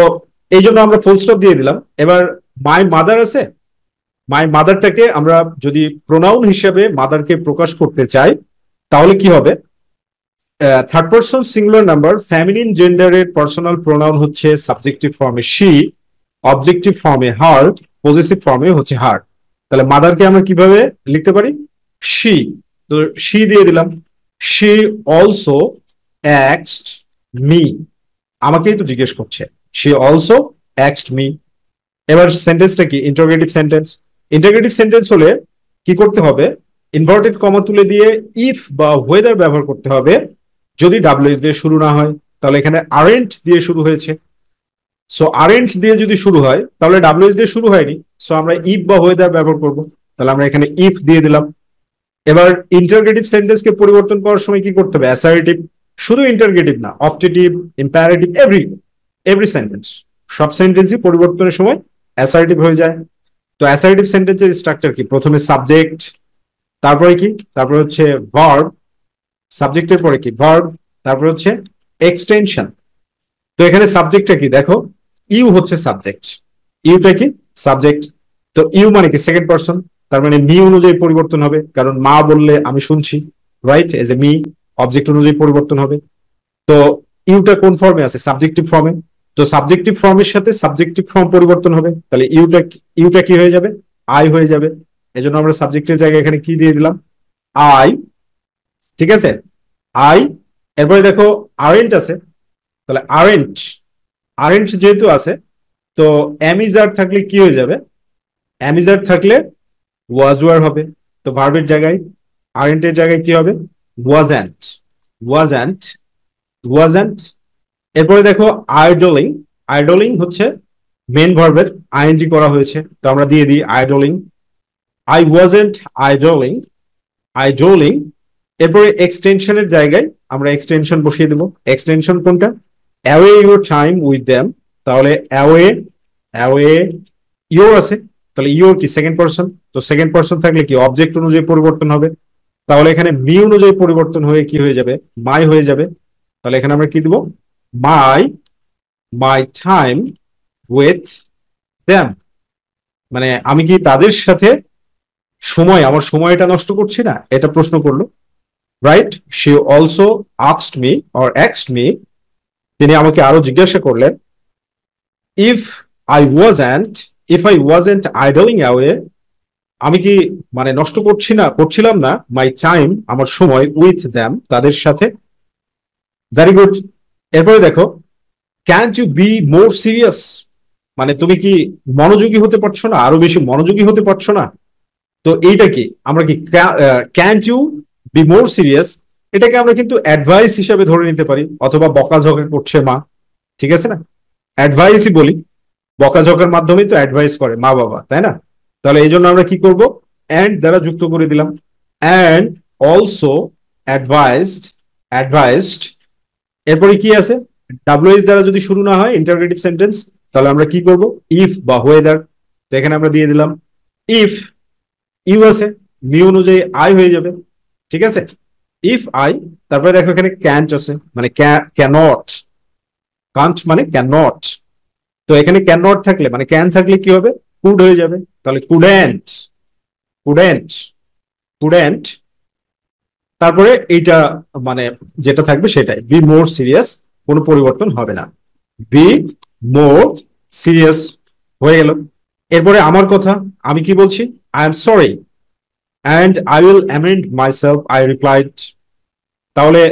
S1: এই জন্য আমরা ফুল স্টপ দিয়ে দিলাম। এবার মাই মাদার আছে, মাই মাদারটাকে আমরা যদি প্রোনাউন হিসেবে মাদারকে প্রকাশ করতে চাই তাহলে কি হবে? Third person singular number feminine জেন্ডারের পার্সোনাল প্রোনাউন হচ্ছে সাবজেক্টিভ ফর্মে শি, অবজেক্টিভ ফর্মে হার, পজিটিভ ফর্মে হচ্ছে হার। তাহলে মাদারকে আমরা কিভাবে লিখতে পারি? শি, তো শি দিয়ে দিলাম। শি অলসো অ্যাক্সড মি, আমাকেই তো জিজ্ঞেস করছে। শি অলসো অ্যাক্সড মি। এবার সেন্টেন্সটা কি? Interrogative sentence. ইন্টারোগেটিভ সেন্টেন্স হলে কি করতে হবে? ইনভার্টেড কমা তুলে দিয়ে ইফ বা ওয়েদার ব্যবহার করতে হবে। যদি ডাব্লিউএস দিয়ে শুরু না হয়, তাহলে এখানে আরেন্ট দিয়ে শুরু হয়েছে, সো আরেন্ট দিয়ে যদি শুরু হয় তাহলে ডাব্লিউএস দিয়ে শুরু হয়নি, সো আমরা ইফ বা ওয়েদার ব্যবহার করব। তাহলে আমরা এখানে ইফ দিয়ে দিলাম। এবার ইন্টারোগেটিভ সেন্টেন্সকে পরিবর্তন করার সময় কি করতে হবে? অ্যাসার্টিভ, শুধু ইন্টারোগেটিভ না, objective, imperative, every every sentence, সব সেন্টেন্সই পরিবর্তনের সময় অ্যাসার্টিভ হয়ে যায়। তো অ্যাসার্টিভ সেন্টেন্সের স্ট্রাকচার কি? প্রথমে সাবজেক্ট, তারপরে কি? তারপরে হচ্ছে ভার্ব, সাবজেক্টের পরে কি? ভার্ব, তারপরে হচ্ছে এক্সটেনশন। তো এখানে সাবজেক্টটা কি? দেখো ইউ হচ্ছে সাবজেক্ট, ইউটা কি? সাবজেক্ট। তো ইউ মানে কি? সেকেন্ড পারসন, তার মানে মি অনুযায়ী পরিবর্তন হবে, কারণ মা বললে আমি শুনছি, right? As a me, object অনুযায়ী পরিবর্তন হবে। তো ইউটা কোন ফর্মে আছে? সাবজেক্টিভ ফর্মে। তো সাবজেক্টিভ ফর্মের সাথে সাবজেক্টিভ ফর্ম পরিবর্তন হবে, তাহলে ইউটা, ইউটা কি হয়ে যাবে? আই হয়ে যাবে। এজন্য আমরা সাবজেক্টের জায়গায় এখানে কি দিয়ে দিলাম? আই। ঠিক আছে, আই। এরপরে দেখো আরেন্ট আছে, তাহলে আরেন্ট, আরেন্ট যেহেতু আছে তো অ্যামিজার থাকলে কি হয়ে যাবে? অ্যামিজার থাকলে ওয়াজ ওয়ার হবে। তো ভার্বের জায়গায় আরেন্টের জায়গায় কি হবে? Wasn't, wasn't, wasn't. এরপরে দেখো আইডলিং, আইডলিং হচ্ছে মেন ভার্বের আইএনজি করা হয়েছে, তো আমরা দিয়ে দিই আইডলিং। I wasn't আইডলিং, আইডলিং। এরপরে এক্সটেনশনের জায়গায় আমরা এক্সটেনশন বসিয়ে দেবো। এক্সটেনশন কোনটা? Away your time with them, তাহলে অ্যাওয়ে, অ্যাওয়ে ইউর আছে, তাহলে ইউর কি? Second person. তো সেকেন্ড পারসন থাকলে কি? অবজেক্ট অনুযায়ী পরিবর্তন হবে, তাহলে এখানে মি অনুযায়ী পরিবর্তন হয়ে কি হয়ে যাবে? মাই হয়ে যাবে। তাহলে এখানে আমরা কি দিব? মাই, মাই টাইম উইথ দেম, মানে আমি কি তাদের সাথে সময়, আমার সময়টা নষ্ট করছি না, এটা প্রশ্ন করলো, right? She also asked me or asked me, তিনি আমাকে আরো জিজ্ঞাসা করলেন, if I wasn't, if I wasn't idling away আমি কি মানে নষ্ট করছিলাম না মাই টাইম, আমার সময়, উইথ দ্যাম, তাদের সাথে। Very good. এরপরে দেখো, can't you be more serious, মানে তুমি কি মনোযোগী হতে পারছো না, আরো বেশি মনোযোগী হতে পারছো না। তো এইটা কি আমরা কি can't you be more serious, এটাকে আমরা কিন্তু অ্যাডভাইস হিসাবে ধরে নিতে পারি, অথবা বকাঝকা করছে মা, ঠিক আছে না, অ্যাডভাইসই বলি, বকাঝকার মাধ্যমেই তো অ্যাডভাইস করে মা বাবা, তাই না? তাহলে এই জন্য আমরা কি করব, অ্যান্ড দ্বারা যুক্ত করে দিলাম, অ্যান্ড অলসো অ্যাডভাইসড, অ্যাডভাইসড। এরপরে কি আছে, ডাব্লিউএইচ দ্বারা যদি শুরু না হয় ইন্টারোগেটিভ সেন্টেন্স, তাহলে আমরা কি করব, ইফ বা হোয়েদার। তো এখানে আমরা দিয়ে দিলাম ইফ, ইউ আছে, মি অনুযায়ী আই হয়ে যাবে, ঠিক আছে, ইফ আই। তারপরে দেখো এখানে ক্যান্ট আছে, মানে ক্যানট, কান্ট মানে ক্যানট। তো এখানে ক্যান নট থাকলে মানে ক্যান থাকলে কি হবে, কুড হয়ে যাবে, তাহলে কুডেন্ট, কুডেন্ট, কুডেন্ট। তারপরে এইটা মানে যেটা থাকবে সেটাই, বি মোর সিরিয়াস, কোনো পরিবর্তন হবে না, বি মোর সিরিয়াস হয়ে গেল। এরপরে আমার কথা, আমি কি বলছি, I am sorry and I will amend myself, I replied. তাহলে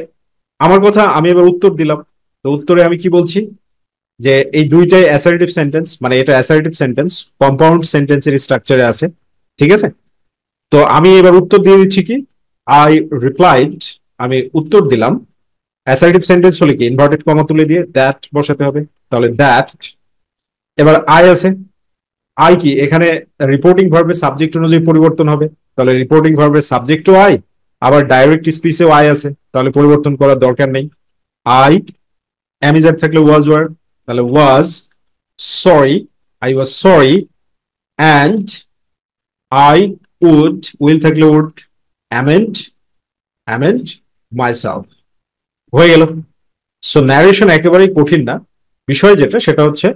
S1: আমার কথা আমি এবার উত্তর দিলাম, তো উত্তরে আমি কি বলছি, যে এই দুইটাই অ্যাসার্টিভ সেন্টেন্স, মানে এটা অ্যাসার্টিভ সেন্টেন্স, কম্পাউন্ড সেন্টেন্সের স্ট্রাকচারে আছে, ঠিক আছে। তো আমি এবার উত্তর দিয়ে দিচ্ছি কি, আই রিপ্লাইড, আমি উত্তর দিলাম। অ্যাসার্টিভ সেন্টেন্স হলে কি ইনভার্টেড কমা তুলে দিয়ে দ্যাট বসাতে হবে, তাহলে দ্যাট। এবার আই আছে, আই কি এখানে রিপোর্টিং ভার্বের সাবজেক্ট অনুযায়ী পরিবর্তন হবে, তাহলে রিপোর্টিং ভার্বের সাবজেক্টও আই, আবার ডাইরেক্ট স্পিচেও আই আছে, তাহলে পরিবর্তন করার দরকার নেই। আই, অ্যামিজার থাকলে ওয়াজ ওয়ার, তাহলে was sorry, I was sorry and I would, will থাকলে উড, অ্যামেন্ড, অ্যামেন্ড মাইসেলফ হয়ে গেল। সো ন্যারেশন একেবারেই কঠিন না, বিষয় যেটা সেটা হচ্ছে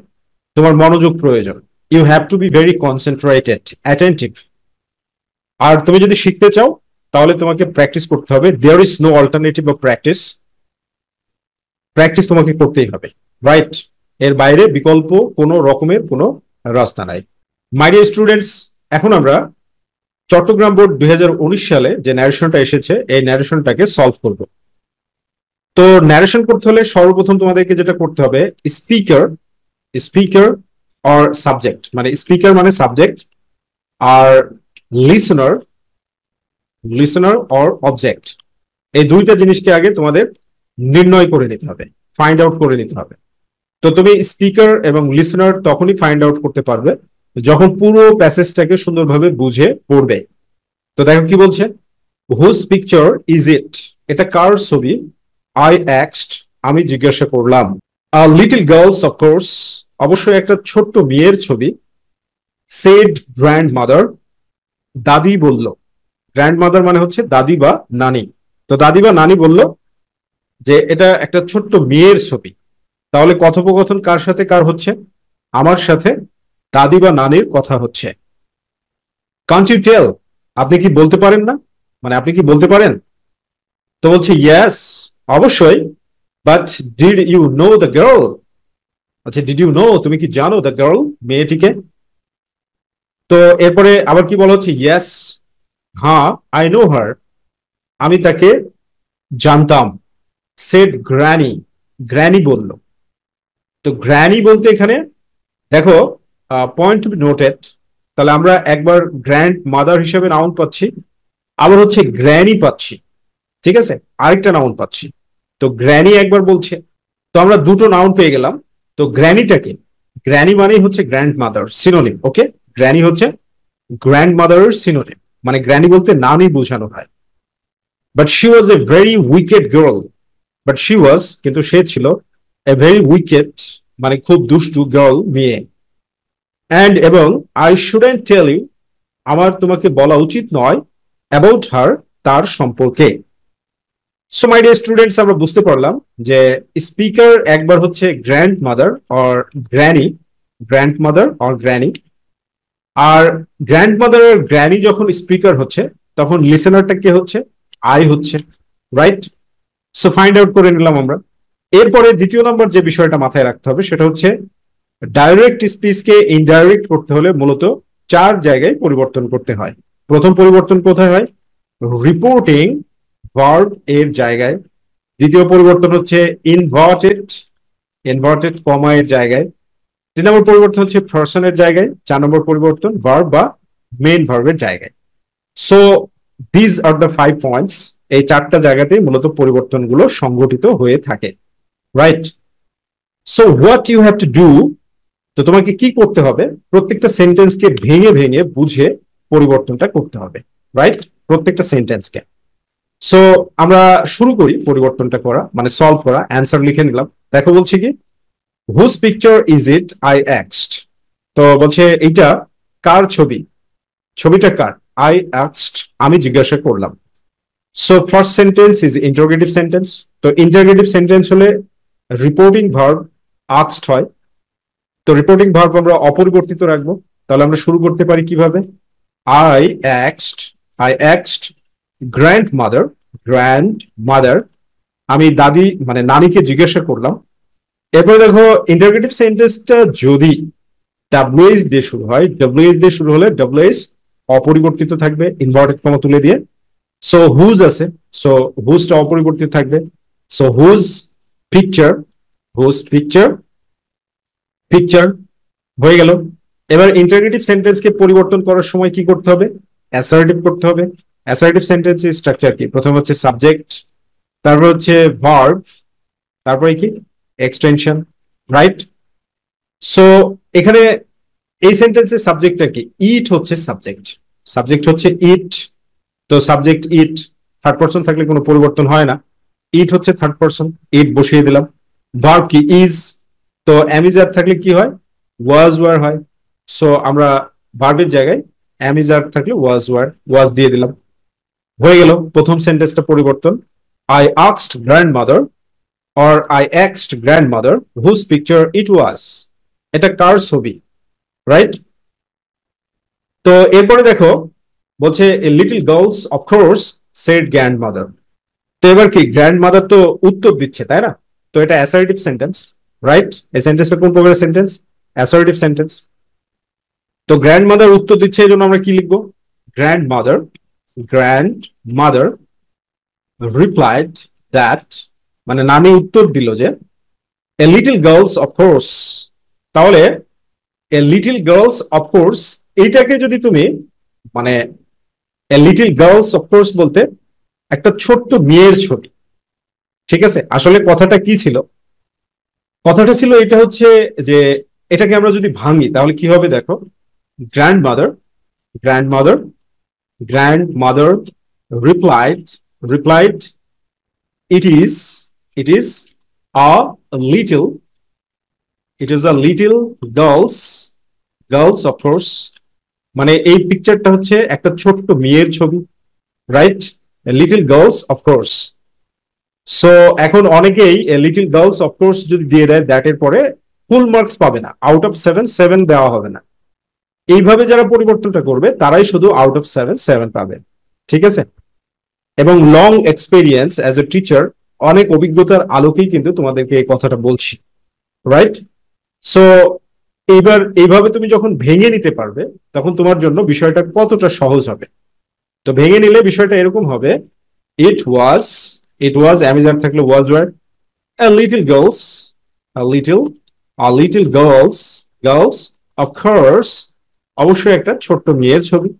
S1: তোমার মনোযোগ প্রয়োজন, you have to be very concentrated, attentive. আর তুমি যদি শিখতে চাও তাহলে তোমাকে প্র্যাকটিস করতে হবে, there is no alternative of practice, practice তোমাকে করতেই হবে, রাইট? এর বাইরে বিকল্প কোনো রকমের কোনো রাস্তা নাই। মাই ডিয়ার স্টুডেন্টস, এখন আমরা চট্টগ্রাম বোর্ড 2019 সালে যে ন্যারেশনটা এসেছে এই ন্যারেশনটাকে সলভ করব। তো ন্যারেশন করতে হলে সর্বপ্রথম তোমাদেরকে যেটা করতে হবে, স্পিকার, স্পিকার অর সাবজেক্ট, মানে স্পিকার মানে সাবজেক্ট, আর লিসনার, লিসনার অর অবজেক্ট, এই দুইটা জিনিসকে আগে তোমাদের নির্ণয় করে নিতে হবে, ফাইন্ড আউট করে নিতে হবে। তো তুমি স্পিকার এবং লিসনার তখনই ফাইন্ড আউট করতে পারবে যখন পুরো প্যাসেজটাকে সুন্দরভাবে বুঝে পড়বে। তো দেখো কি বলছে, হুজ পিকচার ইজ ইট, এটা কার ছবি, আই অ্যাক্সড, আমি জিজ্ঞাসা করলাম, আ লিটল গার্লস অফকোর্স, অবশ্যই একটা ছোট্ট মেয়ের ছবি, সেড গ্র্যান্ড মাদার, দাদি বলল, গ্র্যান্ড মাদার মানে হচ্ছে দাদি বা নানি, তো দাদি বা নানি বলল যে এটা একটা ছোট্ট মেয়ের ছবি। তাহলে কথোপকথন কার সাথে কার হচ্ছে, আমার সাথে দাদি বা নানির কথা হচ্ছে। কান্ট ইউ টেল, আপনি কি বলতে পারেন না, মানে আপনি কি বলতে পারেন। তো বলছে ইয়েস, অবশ্যই, but did you know the girl, আচ্ছা ডিড ইউ নো, তুমি কি জানো দ্য গার্ল, মেয়েটিকে। তো এরপরে আবার কি বলা হচ্ছে, ইয়েস, হ্যাঁ, আই নো হার, আমি তাকে জানতাম, সেড গ্র্যানি, গ্র্যানি বলল। তো গ্র্যানি বলতে এখানে দেখো পয়েন্ট টু বি নোটেড, তাহলে আমরা একবার গ্র্যান্ড মাদার হিসেবে নাউন পাচ্ছি, আবার হচ্ছে গ্র্যানি পাচ্ছি, ঠিক আছে, আরেকটা নাউন পাচ্ছি। তো গ্র্যানি একবার বলছে, তো আমরা দুটো নাউন পেয়ে গেলাম। তো গ্র্যানিটাকে, গ্র্যানি মানেই হচ্ছে গ্র্যান্ড মাদার, সিনোনিম, ওকে, গ্র্যানি হচ্ছে গ্র্যান্ড মাদারের সিনোনিম, মানে গ্র্যানি বলতে নানি বোঝানো হয়। But she was a very wicked girl, but she ওয়াজ কিন্তু সে ছিল, এ ভেরি উইকেড মানে খুব দুষ্টু, গার্ল মেয়ে, অ্যান্ড এবং আই শুডেন্ট টেল ইউ, আমার তোমাকে বলা উচিত নয়, অ্যাবাউট হার, তার সম্পর্কে। সো মাই ডিয়ার স্টুডেন্টস, আমরা বুঝতে পারলাম যে স্পিকার একবার হচ্ছে grandmother or granny, grandmother or granny, আর গ্র্যান্ড মাদার আর গ্র্যানি যখন স্পিকার হচ্ছে তখন লিসেনারটা কে হচ্ছে, আই হচ্ছে, রাইট? সো ফাইন্ড আউট করে নিলাম আমরা। এরপরে দ্বিতীয় নম্বর যে বিষয়টা মাথায় রাখতে হবে সেটা হচ্ছে ডাইরেক্ট স্পিচকে ইনডাইরেক্ট করতে হলে মূলত চার জায়গায় পরিবর্তন করতে হয়। প্রথম পরিবর্তন কোথায় হয়? রিপোর্টিং ভার্ব এর জায়গায়। দ্বিতীয় পরিবর্তন হচ্ছে ইনভার্টেড কমা এর জায়গায়। 3 নম্বর পরিবর্তন হচ্ছে পার্সনের জায়গায়। 4 নম্বর পরিবর্তন ভার্ব বা মেইন ভার্বের জায়গায়। So these are the 5 points. এই চারটা জায়গাতেই মূলত পরিবর্তনগুলো সংঘটিত হয়ে থাকে, right? So what you have to do, তো তোমাকে কি করতে হবে? প্রত্যেকটা সেন্টেন্সকে ভেঙে ভেঙে বুঝে পরিবর্তনটা করতে হবে, রাইট? প্রত্যেকটা সেন্টেন্সকে। সো আমরা শুরু করি পরিবর্তনটা করা, মানে সলভ করা। অ্যান্সার লিখে নিলাম। দেখো বলছি কি, whose picture is it I asked. তো বলছে এইটা কার ছবি, ছবিটা কার? আই আস্কড, আমি জিজ্ঞাসা করলাম। So first sentence is interrogative sentence. তো ইন্টারোগেটিভ সেন্টেন্স হলে রিপোর্টিং ভার্ব আস্কড হয়। তো রিপোর্টিং ভার্ব আমরা অপরিবর্তিত রাখবো। তাহলে আমরা শুরু করতে পারি কিভাবে? আই আস্কড গ্র্যান্ড মাদার, আমি দাদি মানে নানিকে জিজ্ঞাসা করলাম। এরপরে দেখো ইন্টারোগেটিভ সেন্টেন্সটা যদি ডাব্লিউএস দিয়ে শুরু হয়, ডাব্লিউএস দিয়ে শুরু হলে ডাব্লিউএস অপরিবর্তিত থাকবে ইনভার্টেড কমা তুলে দিয়ে। সো হুজ আছে, সো হুজটা অপরিবর্তিত থাকবে। সো পিকচার হুজ পিকচার হয়ে গেল। এবার ইন্টারোগেটিভ সেন্টেন্সকে পরিবর্তন করার সময় কি করতে হবে? অ্যাসার্টিভ করতে হবে। অ্যাসার্টিভ সেন্টেন্সের স্ট্রাকচার কি? প্রথমে হচ্ছে সাবজেক্ট, তারপর হচ্ছে ভার্ব, তারপরে কি এক্সটেনশন, রাইট? সো এখানে এই সেন্টেন্সের সাবজেক্টটা কি? ইট হচ্ছে সাবজেক্ট, সাবজেক্ট হচ্ছে ইট। তো সাবজেক্ট ইট, থার্ড পারসন থাকলে কোনো পরিবর্তন হয় না। ইট হচ্ছে থার্ড পারসন, ইট বসিয়ে দিলাম। ভার্ব কি? ইজ। তো অ্যামিজার থাকলে কি হয়? ওয়াজ ওয়ার হয়। সো আমরা ভার্বের জায়গায় অ্যামিজার থাকলে ওয়াজ দিয়ে দিলাম। হয়ে গেল প্রথম সেন্টেন্সটা পরিবর্তন। I asked grandmother or I asked grandmother whose picture it was. এটা কার ছবি, রাইট? তো এরপরে দেখো বলছে little girls of course said grandmother. তো এবার কি, গ্র্যান্ডমাদার তো উত্তর দিচ্ছে, তাই না? তো এটা অ্যাসার্টিভ সেন্টেন্স, রাইট? এই সেন্টেন্সটা কোন প্রকারের সেন্টেন্স? Assertive sentence. তো গ্র্যান্ডমাদার উত্তর দিচ্ছে, এই জন্য আমরা কি লিখবো? গ্র্যান্ডমাদার রিপ্লাইড দ্যাট, মানে নানি উত্তর দিল যে এ লিটল গার্লস অফকোর্স। তাহলে এ লিটল গার্লস অফকোর্স এইটাকে যদি তুমি মানে এ লিটল গার্লস অফকোর্স বলতে একটা ছোট্ট মেয়ের ছবি, ঠিক আছে? আসলে কথাটা কি ছিল? কথাটা ছিল এটা হচ্ছে যে এটাকে আমরা যদি ভাঙি তাহলে কি হবে দেখো, grandmother grandmother grandmother replied it is a little girls of course, মানে এই পিকচারটা হচ্ছে একটা ছোট্ট মেয়ের ছবি, right? Little girls of course. So এখন অনেকেই লিটল গার্লস অফ কোর্স যদি দিয়ে দেয় দ্যাট এর পরে ফুল মার্কস পাবে না, আউট অফ 7 দেওয়া হবে না। এইভাবে যারা পরিবর্তনটা করবে তারাই শুধু আউট অফ 7 পাবে, ঠিক আছে? এবং long experience as a teacher, অনেক অভিজ্ঞতার আলোকেই কিন্তু তোমাদেরকে এই কথাটা বলছি, রাইট? সো এইভাবে তুমি যখন ভেঙে নিতে পারবে তখন তোমার জন্য বিষয়টা কতটা সহজ হবে। তো ভেঙে নিলে বিষয়টা এরকম হবে, ইট ওয়াজ অ্যামিজার থাকলে was war, a little girls a little girls of course, অবশ্যই একটা ছোট্ট মেয়ের ছবি।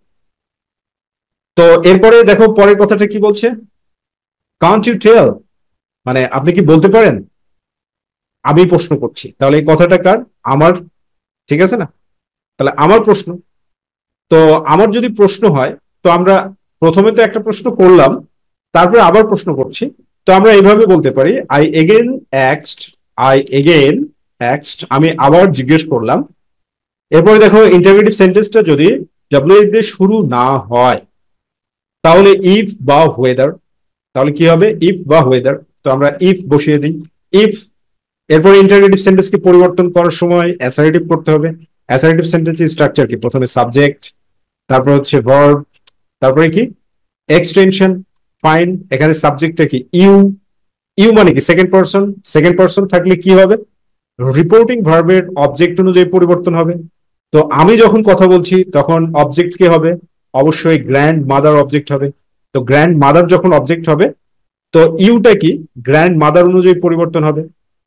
S1: তো এরপরে দেখো পরের কথাটা কি বলছে, can't you tell, মানে আপনি কি বলতে পারেন? আমি প্রশ্ন করছি, তাহলে এই কথাটা কার? আমার, ঠিক আছে না? তাহলে আমার প্রশ্ন। তো আমার যদি প্রশ্ন হয় তো আমরা প্রথমে তো একটা প্রশ্ন করলাম, তারপরে আবার প্রশ্ন করছি। তো আমরা এইভাবে বলতে পারি আই এগেইন অ্যাক্সড, আমি আবার জিজ্ঞেস করলাম। এরপরে দেখো ইন্টারোগেটিভ সেন্টেন্সটা যদি ডাব্লিউএস দিয়ে শুরু না হয় তাহলে ইফ বা ওয়েদার, তাহলে কি হবে? ইফ বা ওয়েদার। তো আমরা ইফ বসিয়ে দিই, ইফ। এরপরে ইন্টারোগেটিভ সেন্টেন্সকে পরিবর্তন করার সময় অ্যাসার্টিভ করতে হবে। অ্যাসার্টিভ সেন্টেন্সের স্ট্রাকচার কি? প্রথমে সাবজেক্ট, তারপর হচ্ছে ভার্ব, তারপরে কি এক্সটেনশন। ফাইন, এখানে সাবজেক্টটা কি? ইউ মানে কি? সেকেন্ড পারসন থাকলে কি হবে? রিপোর্টিং ভার্বের অবজেক্ট অনুযায়ী পরিবর্তন হবে। তো আমি যখন কথা বলছি তখন অবজেক্ট কি হবে? অবশ্যই গ্র্যান্ড মাদার অবজেক্ট হবে। তো গ্র্যান্ড মাদার যখন অবজেক্ট হবে, তো ইউটা কি গ্র্যান্ড মাদার অনুযায়ী পরিবর্তন হবে।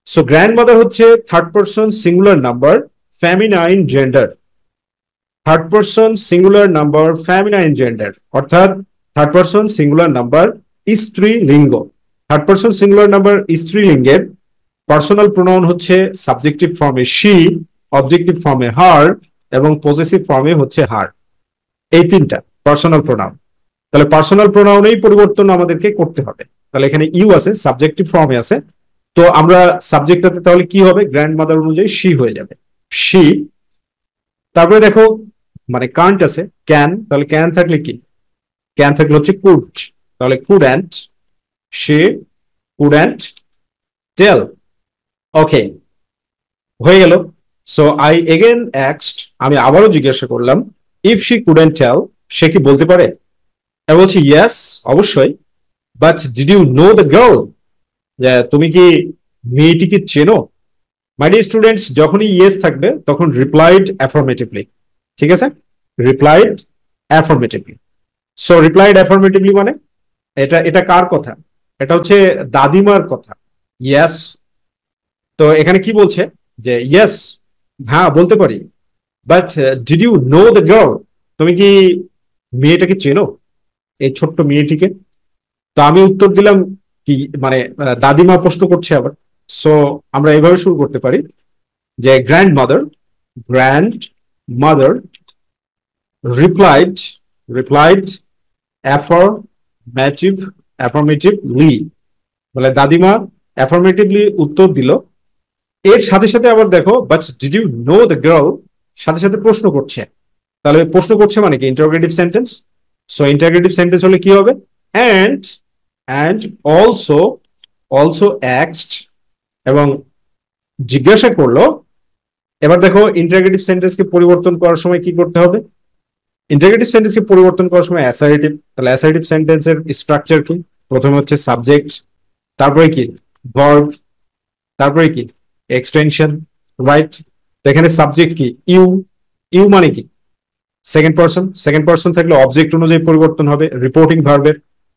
S1: সো গ্র্যান্ড মাদার হচ্ছে third person singular number, feminine gender. Third person singular number, feminine gender, অর্থাৎ থার্ড পারসন সিঙ্গুলার নাম্বার স্ত্রীলিঙ্গ। থার্ড পারসন সিঙ্গুলার নাম্বার স্ত্রীলিঙ্গের পার্সোনাল প্রোনাউন হচ্ছে সাবজেক্টিভ ফর্মে শি, অবজেক্টিভ ফর্মে হার এবং পজেসিভ ফর্মে হচ্ছে হার। এই তিনটা পার্সোনাল প্রোনাউন। তাহলে পার্সোনাল প্রোনাউনেই পরিবর্তন আমাদেরকে করতে হবে। তাহলে এখানে ইউ আছে, সাবজেক্টিভ ফর্মে আছে। তো আমরা সাবজেক্টটাতে তাহলে কি হবে? গ্র্যান্ড মাদার অনুযায়ী শি হয়ে যাবে, শি। তারপরে দেখো মানে কান্ট আছে, ক্যান। তাহলে ক্যান থাকলে কি? ক্যান থাকলে হচ্ছে কুড। তাহলে কুডন্ট, শি কুডন্ট টেল। ওকে, হয়ে গেল। সো আই এগেন অ্যাস্কড, আমি আবারও জিজ্ঞাসা করলাম, ইফ শি কুডন্ট টেল, সে কি বলতে পারে? আমি বলছি ইয়েস, অবশ্যই। But did you know the girl, তুমি কি মেয়েটিকে চেনো? মাই ডিয়ার স্টুডেন্টস, যখনই ইয়েস থাকবে তখন রিপ্লাইড অ্যাফার্মেটিভলি। ঠিক আছে, replied affirmatively. So replied affirmatively মানে এটা এটা কার কথা? এটা হচ্ছে দাদিমার কথা। ইয়েস। তো এখানে কি বলছে যে ইয়েস, হ্যাঁ বলতে পারি। But did you know the girl, তুমি কি মেয়েটাকে চেনো, এই ছোট্ট মেয়েটিকে? তো আমি উত্তর দিলাম কি, মানে দাদিমা প্রশ্ন করছে আবার। সো আমরা এইভাবে শুরু করতে পারি যে গ্র্যান্ড মাদার রিপ্লাইড, রিপ্লাইড অ্যাফার্মেটিভলি, বলে দাদিমা অ্যাফার্মেটিভলি উত্তর দিল। এর সাথে সাথে আবার দেখো, but did you know the girl, সাথে সাথে প্রশ্ন করছে। তাহলে প্রশ্ন করছে মানে কি? Interrogative sentence. So interrogative sentence হলে কি হবে? অ্যান্ড অলসো, অলসো অ্যাস্কড, এবং জিজ্ঞাসা করলো। এবার দেখো ইন্টারোগেটিভ সেন্টেন্সকে পরিবর্তন করার সময় কি করতে হবে? ইন্টারোগেটিভ সেন্টেন্সকে পরিবর্তন করার সময় অ্যাসার্টিভ। তাহলে অ্যাসার্টিভ সেন্টেন্সের স্ট্রাকচার কি? প্রথমে হচ্ছে সাবজেক্ট, তারপরে কি ভার্ব, তারপরে কি এক্সটেনশন, রাইট? তো এখানে সাবজেক্ট কি? ইউ। ইউ মানে কি? Second person. সেকেন্ড পারসন থাকলে অবজেক্ট অনুযায়ী পরিবর্তন হবে রিপোর্টিং ভার্বের।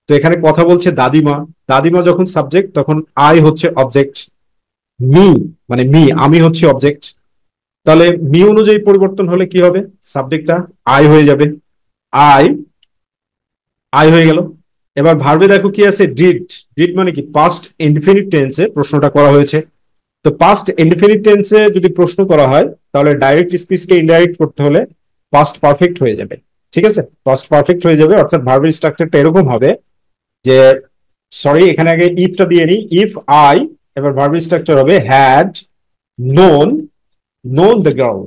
S1: তো এখানে কথা বলছে দাদিমা, দাদিমা যখন সাবজেক্ট তখন আই হচ্ছে অবজেক্ট। মি মানে মি, আমি হচ্ছে অবজেক্ট। তাহলে মি অনুযায়ী পরিবর্তন হলে কি হবে? সাবজেক্টটা আই হয়ে যাবে, আই, আই হয়ে গেল। এবার ভার্বে দেখো কি আছে? ডিড। ডিড মানে কি? পাস্ট ইনডিফিনিট টেন্সে প্রশ্নটা করা হয়েছে। তো পাস্ট ইনডিফিনিট টেন্সে যদি প্রশ্ন করা হয় তাহলে ডাইরেক্ট স্পিচকে ইনডাইরেক্ট করতে হলে পাস্ট পারফেক্ট হয়ে যাবে। ঠিক আছে, পাস্ট পারফেক্ট হয়ে যাবে। অর্থাৎ ভার্বের স্ট্রাকচারটা এরকম হবে যে, সরি এখানে আগে ইফটা দিয়ে নিই, ইফ আই, এবার ভার্বের স্ট্রাকচার হবে had known, known the girl,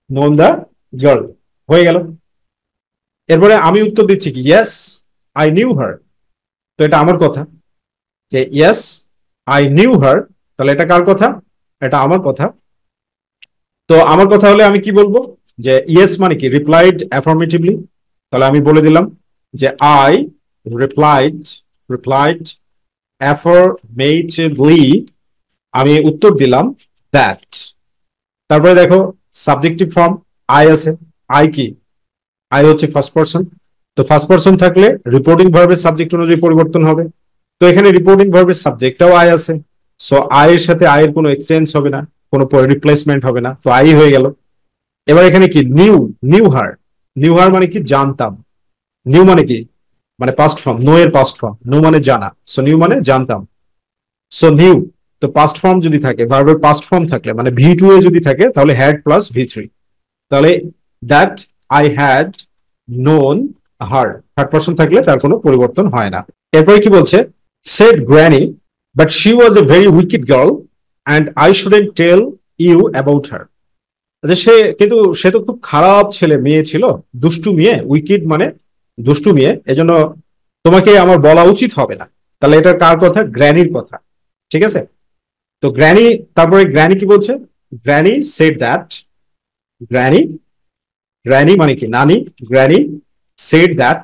S1: known the girl. হয়ে গেল। এরপরে আমি উত্তর দিচ্ছি কি? ইয়েস আই নিউ হার। তো এটা আমার কথা, যে ইয়েস আই নিউ হার। তাহলে এটা কার কথা? এটা আমার কথা। তো আমার কথা হলে আমি কি বলবো? যে ইয়েস মানে কি? রিপ্লাইড অ্যাফার্মেটিভলি। তাহলে আমি বলে দিলাম যে আই রিপ্লাইড, রিপ্লাইড অ্যাফার্মেটিভলি, আমি উত্তর দিলাম দ্যাট। তারপরে দেখো সাবজেক্টিভ ফর্ম আই আছে। আই কি? আই হচ্ছে ফার্স্ট পারসন। তো ফার্স্ট পারসন থাকলে রিপোর্টিং ভার্বের সাবজেক্ট অনুযায়ী পরিবর্তন হবে। তো এখানে রিপোর্টিং ভার্বের সাবজেক্টটাও আই আছে। সো আই এর সাথে আই এর কোনো এক্সচেঞ্জ হবে না, কোনো রিপ্লেসমেন্ট হবে না। তো আই হয়ে গেল। এবার এখানে কি? নিউ, নিউ হার। নিউ হার মানে কি? জানতাম। নিউ মানে কি? মানে পাস্ট ফর্ম, নো এর পাস্ট ফর্ম। নো মানে জানা, সো নিউ মানে জানতাম। So new. তো পাস্ট ফর্ম যদি থাকে, ভার্বের পাস্ট ফর্ম থাকলে মানে ভি টু এ যদি থাকে তাহলে হ্যাড প্লাস ভি থ্রি। তাহলে that I had known her, third person থাকলে তার কোনো পরিবর্তন হয় না। এরপরে কি বলছে? Said granny but she was a very wicked girl and I shouldn't tell you about her. সে তো খুব খারাপ ছেলে, মেয়ে ছিল, দুষ্টু মেয়ে। উইকেড মানে দুষ্টু মেয়ে, এজন্য তোমাকে আমার বলা উচিত হবে না। তাহলে এটা কার কথা? গ্র্যানির কথা। ঠিক আছে। তো গ্র্যানি, তারপরে গ্র্যানি কি বলছে? Granny said that, granny, granny মানে কি? নানি। Granny said that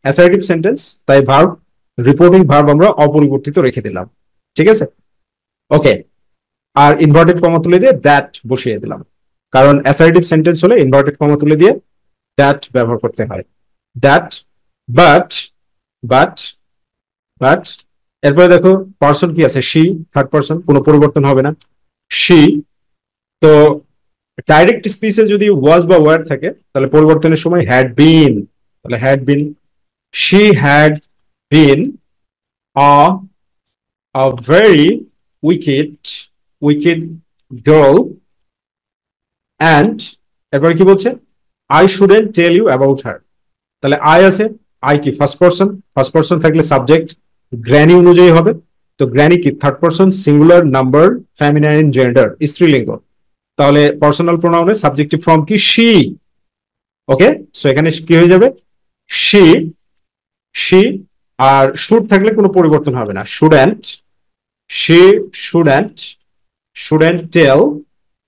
S1: assertive sentence, তাই ভার্ব, রিপোর্টিং ভার্ব আমরা অপরিবর্তিত রেখে দিলাম। ঠিক আছে, ওকে। আর ইনভার্টেড কমা তুলে দিয়ে দ্যাট বসিয়ে দিলাম। কারণ অ্যাসার্টিভ সেন্টেন্স হলে ইনভার্টেড কমা তুলে দিয়ে দ্যাট ব্যবহার করতে হয়। দ্যাট, বাট, বাট, বাট, এরপরে দেখো পার্সন কি আছে, শি, থার্ড পার্সন, কোনো পরিবর্তন হবে না, শি। তো ডাইরেক্ট স্পিচে যদি ওয়াজ বা ওয়ার থাকে তাহলে পরিবর্তনের সময় হ্যাড বিন, তাহলে had been, she had been a very wicked girl and এরপরে কি বলছে, I shouldn't tell you about her। তাহলে আই আছে, আই কি ফার্স্ট পার্সন থাকলে সাবজেক্ট গ্র্যানি অনুযায়ী হবে। তো গ্র্যানি কি third person singular number feminine gender স্ত্রীলিঙ্গ, তাহলে পার্সোনাল প্রোনাউনে সাবজেক্টিভ ফর্ম কি শি। ওকে, সো এখানে কি হয়ে যাবে শি, শি। আর শুড থাকলে কোনো পরিবর্তন হবে না, শুডেন্ট, শি শুডেন্ট টেল।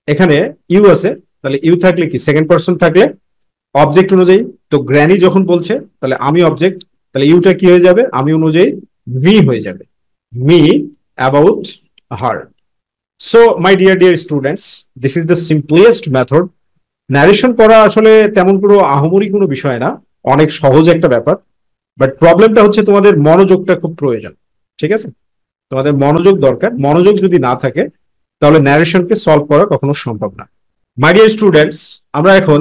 S1: এখানে ইউ আছে, তাহলে ইউ থাকলে কি সেকেন্ড পার্সন থাকলে অবজেক্ট অনুযায়ী, তো গ্র্যানি যখন বলছে তাহলে আমি অবজেক্ট, তাহলে ইউটা কি হয়ে যাবে আমি অনুযায়ী মি হয়ে যাবে, me about her. So my dear students, this is the simplest method. Narration করা আসলে তেমন কোনো আহামরি কোনো বিষয় না, অনেক সহজ একটা ব্যাপার। বাট প্রবলেমটা হচ্ছে তোমাদের মনোযোগটা খুব প্রয়োজন, ঠিক আছে? তোমাদের মনোযোগ দরকার, মনোযোগ যদি না থাকে তাহলে ন্যারেশনকে সলভ করা কখনো সম্ভব না। মাই ডিয়ার স্টুডেন্টস, আমরা এখন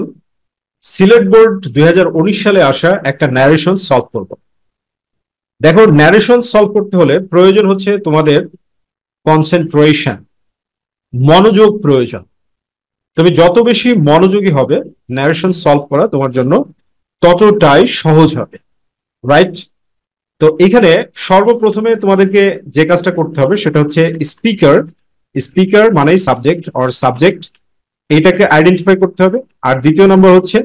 S1: সিলেট বোর্ড 2019 সালে আসা একটা ন্যারেশন সলভ করব। দেখো, ন্যারেশন সলভ করতে হলে প্রয়োজন হচ্ছে তোমাদের কনসেন্ট্রেশন, মনোযোগ প্রয়োজন। তুমি যত বেশি মনোযোগী হবে ন্যারেশন সলভ করা তোমার জন্য ততটাই সহজ হবে, রাইট? তো এখানে সর্বপ্রথমে তোমাদেরকে যে কাজটা করতে হবে সেটা হচ্ছে স্পিকার, স্পিকার মানে সাবজেক্ট অর সাবজেক্ট, এইটাকে আইডেন্টিফাই করতে হবে। আর দ্বিতীয় নম্বর হচ্ছে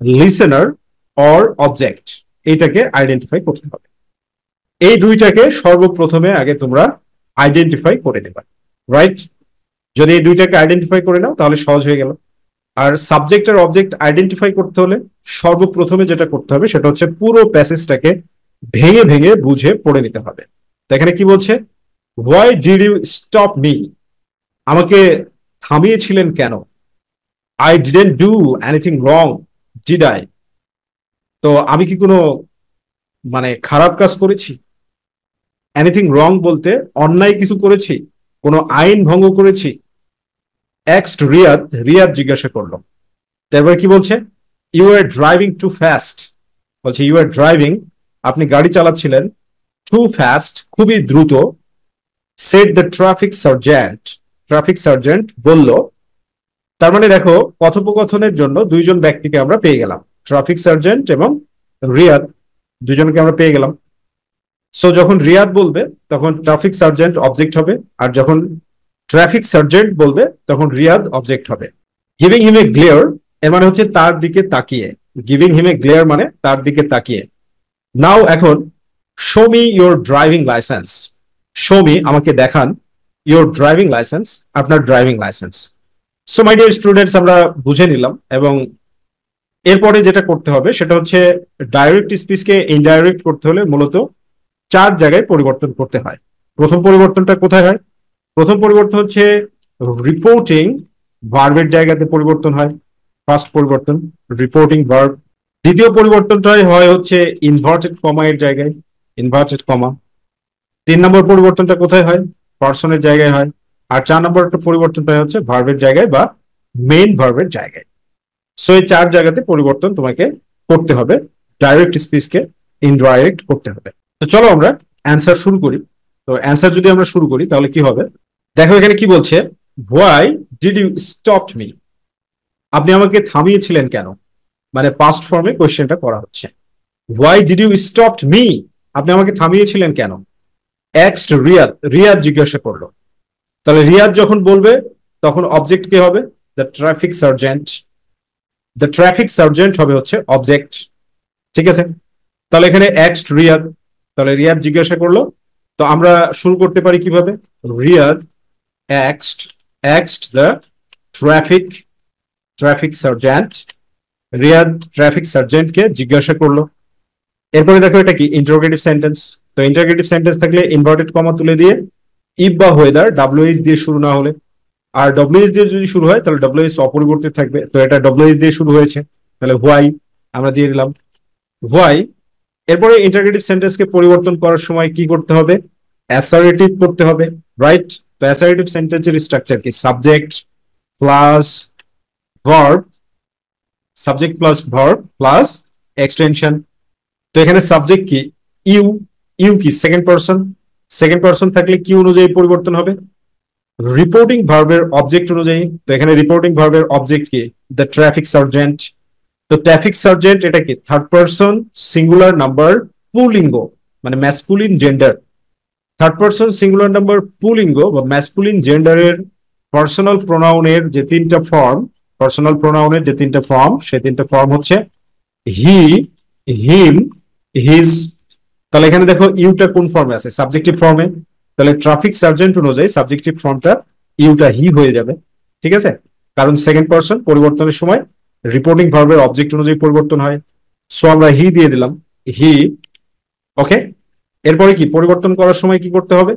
S1: লিসেনার অর অবজেক্ট, এইটাকে আইডেন্টিফাই করতে হবে। এই দুইটাকে সর্বপ্রথমে আগে তোমরা আইডেন্টিফাই করে নেবা, রাইট? যদি এই দুইটাকে আইডেন্টিফাই করে নাও তাহলে সহজ হয়ে গেল। আর সাবজেক্ট আর অবজেক্ট আইডেন্টিফাই করতে হলে সর্বপ্রথমে যেটা করতে হবে সেটা হচ্ছে পুরো প্যাসেজটাকে ভেঙে ভেঙে বুঝে পড়ে নিতে হবে। তো এখানে কি বলছে, why did you stop me, আমাকে থামিয়েছিলেন কেন? I didn't do anything wrong, did I, তো আমি কি কোনো খারাপ কাজ করেছি? এনিথিং রং বলতে অন্যায় কিছু করেছি, কোনো আইন ভঙ্গ করেছি? এক্সড রিয়াদ, রিয়াদ জিজ্ঞাসা করলো। তারপরে কি বলছে, you are driving too fast, বলছে ইউ আর ড্রাইভিং, আপনি গাড়ি চালাচ্ছিলেন, টু ফাস্ট, খুবই দ্রুত, said the traffic sergeant, traffic sergeant বলল। তার মানে দেখো, কথোপকথনের জন্য দুইজন ব্যক্তিকে আমরা পেয়ে গেলাম, ট্রাফিক সার্জেন্ট এবং রিয়াদ, দুজনকে আমরা পেয়ে গেলাম। সো যখন রিয়াদ বলবে তখন ট্রাফিক সার্জেন্ট অবজেক্ট হবে, আর যখন ট্রাফিক সার্জেন্ট বলবে তখন রিয়াদ অবজেক্ট হবে। গিভিং হিম এ গ্লেয়ার, এর মানে হচ্ছে তার দিকে তাকিয়ে, গিভিং হিম এ গ্লেয়ার মানে তার দিকে তাকিয়ে। নাও এখন show me your driving licence, show me আমাকে দেখান, ইউর ড্রাইভিং লাইসেন্স আপনার driving licence. So my dear students, আমরা বুঝে নিলাম, এবং এরপরে যেটা করতে হবে সেটা হচ্ছে ডাইরেক্ট স্পিচকে ইনডাইরেক্ট করতে হলে মূলত 4 জায়গায় পরিবর্তন করতে হয়। প্রথম পরিবর্তনটা কোথায় হয়? প্রথম পরিবর্তন হচ্ছে রিপোর্টিং ভার্বের জায়গাতে পরিবর্তন হয়, ফার্স্ট পরিবর্তন রিপোর্টিং ভার্ব। দ্বিতীয় পরিবর্তনটাই হয় হচ্ছে ইনভার্টেড কমা এর জায়গায়, ইনভার্টেড কমা। 3 নম্বর পরিবর্তনটা কোথায় হয়? পার্সনের জায়গায় হয়। আর 4 নম্বর পরিবর্তনটা হচ্ছে ভার্বের জায়গায় বা মেইন ভার্বের জায়গায়। সো এই 4 জায়গাতে পরিবর্তন তোমাকে করতে হবে, ডাইরেক্ট স্পিচকে ইনডাইরেক্ট করতে হবে। তো চলো আমরা অ্যান্সার শুরু করি। তো অ্যান্সার যদি আমরা শুরু করি তাহলে কি হবে, দেখো এখানে কি বলছে, why did you stop me, আপনি আমাকে থামিয়েছিলেন কেন, মানে পাস্ট ফর্মে কোশ্চেনটা করা হচ্ছে। Why did you stop me, আপনি আমাকে থামিয়েছিলেন কেন? এক্সড রিয়াদ, রিয়াদ জিজ্ঞাসা করলো। তাহলে রিয়াদ যখন বলবে তখন অবজেক্ট কি হবে? The traffic sergeant, the traffic sergeant হবে হচ্ছে অবজেক্ট, ঠিক আছে? তাহলে এখানে এক্সড রিয়াদ, তাহলে রিয়াদ জিজ্ঞাসা করলো। তো আমরা শুরু করতে পারি কিভাবে, রিয়াদ এক্সড the traffic, traffic sergeant, Riyad traffic সার্জেন্টকে জিজ্ঞাসা করলো। এরপরে দেখো এটা কি ইন্টারোগেটিভ সেন্টেন্স। তো ইন্টারোগেটিভ সেন্টেন্স থাকলে ইনভার্টেড কমা তুলে দিয়ে ইফ বা ওয়েদার, WH দিয়ে শুরু না হলে, আর ডব্লিউএস দিয়ে যদি শুরু হয় তাহলে ডব্লিউএস অপরিবর্তিত থাকবে। তো এটা ডব্লিউএস দিয়ে শুরু হয়েছে, তাহলে হোয়াই আমরা দিয়ে দিলাম হোয়াই। এরপরে ইন্টারগেটিভ সেন্টেন্সকে পরিবর্তন করার সময় কি করতে হবে? অ্যাসার্টিভ করতে হবে, রাইট? তো অ্যাসার্টিভ সেন্টেন্সের স্ট্রাকচার কি? Subject plus verb, subject plus verb plus extension. তো এখানে সাবজেক্ট কি? ইউ। ইউ কি? Second person. সেকেন্ড পারসন থাকলে কি অনুযায়ী পরিবর্তন হবে? রিপোর্টিং ভার্বের অবজেক্ট অনুযায়ী। তো এখানে রিপোর্টিং ভার্বের অবজেক্ট কি? The traffic sergeant. তো ট্রাফিক সার্জেন্ট এটা কি? থার্ড পারসন সিঙ্গুলার নাম্বার পুলিঙ্গ, মানে masculine gender. Third person singular number পুলিঙ্গ বা ম্যাসকুলিন জেন্ডারের পার্সোনাল প্রোনাউনের যে তিনটা ফর্ম, পার্সোনাল প্রোনাউনের যে তিনটা ফর্ম, সেই তিনটা ফর্ম হচ্ছে হি, হিম, হিজ। তাহলে এখানে দেখো ইউটা কোন ফর্মে আছে? সাবজেক্টিভ ফর্মে। তাহলে ট্রাফিক সার্জেন্ট অনুযায়ী সাবজেক্টিভ ফর্মটা ইউটা হি হয়ে যাবে, ঠিক আছে? কারণ সেকেন্ড পারসন পরিবর্তনের সময় রিপোর্টিং ভার্বের অবজেক্ট অনুযায়ী পরিবর্তন হয়। সো আমরা হি দিয়ে দিলাম, হি। ওকে, এরপরে কি পরিবর্তন করার সময় কি করতে হবে?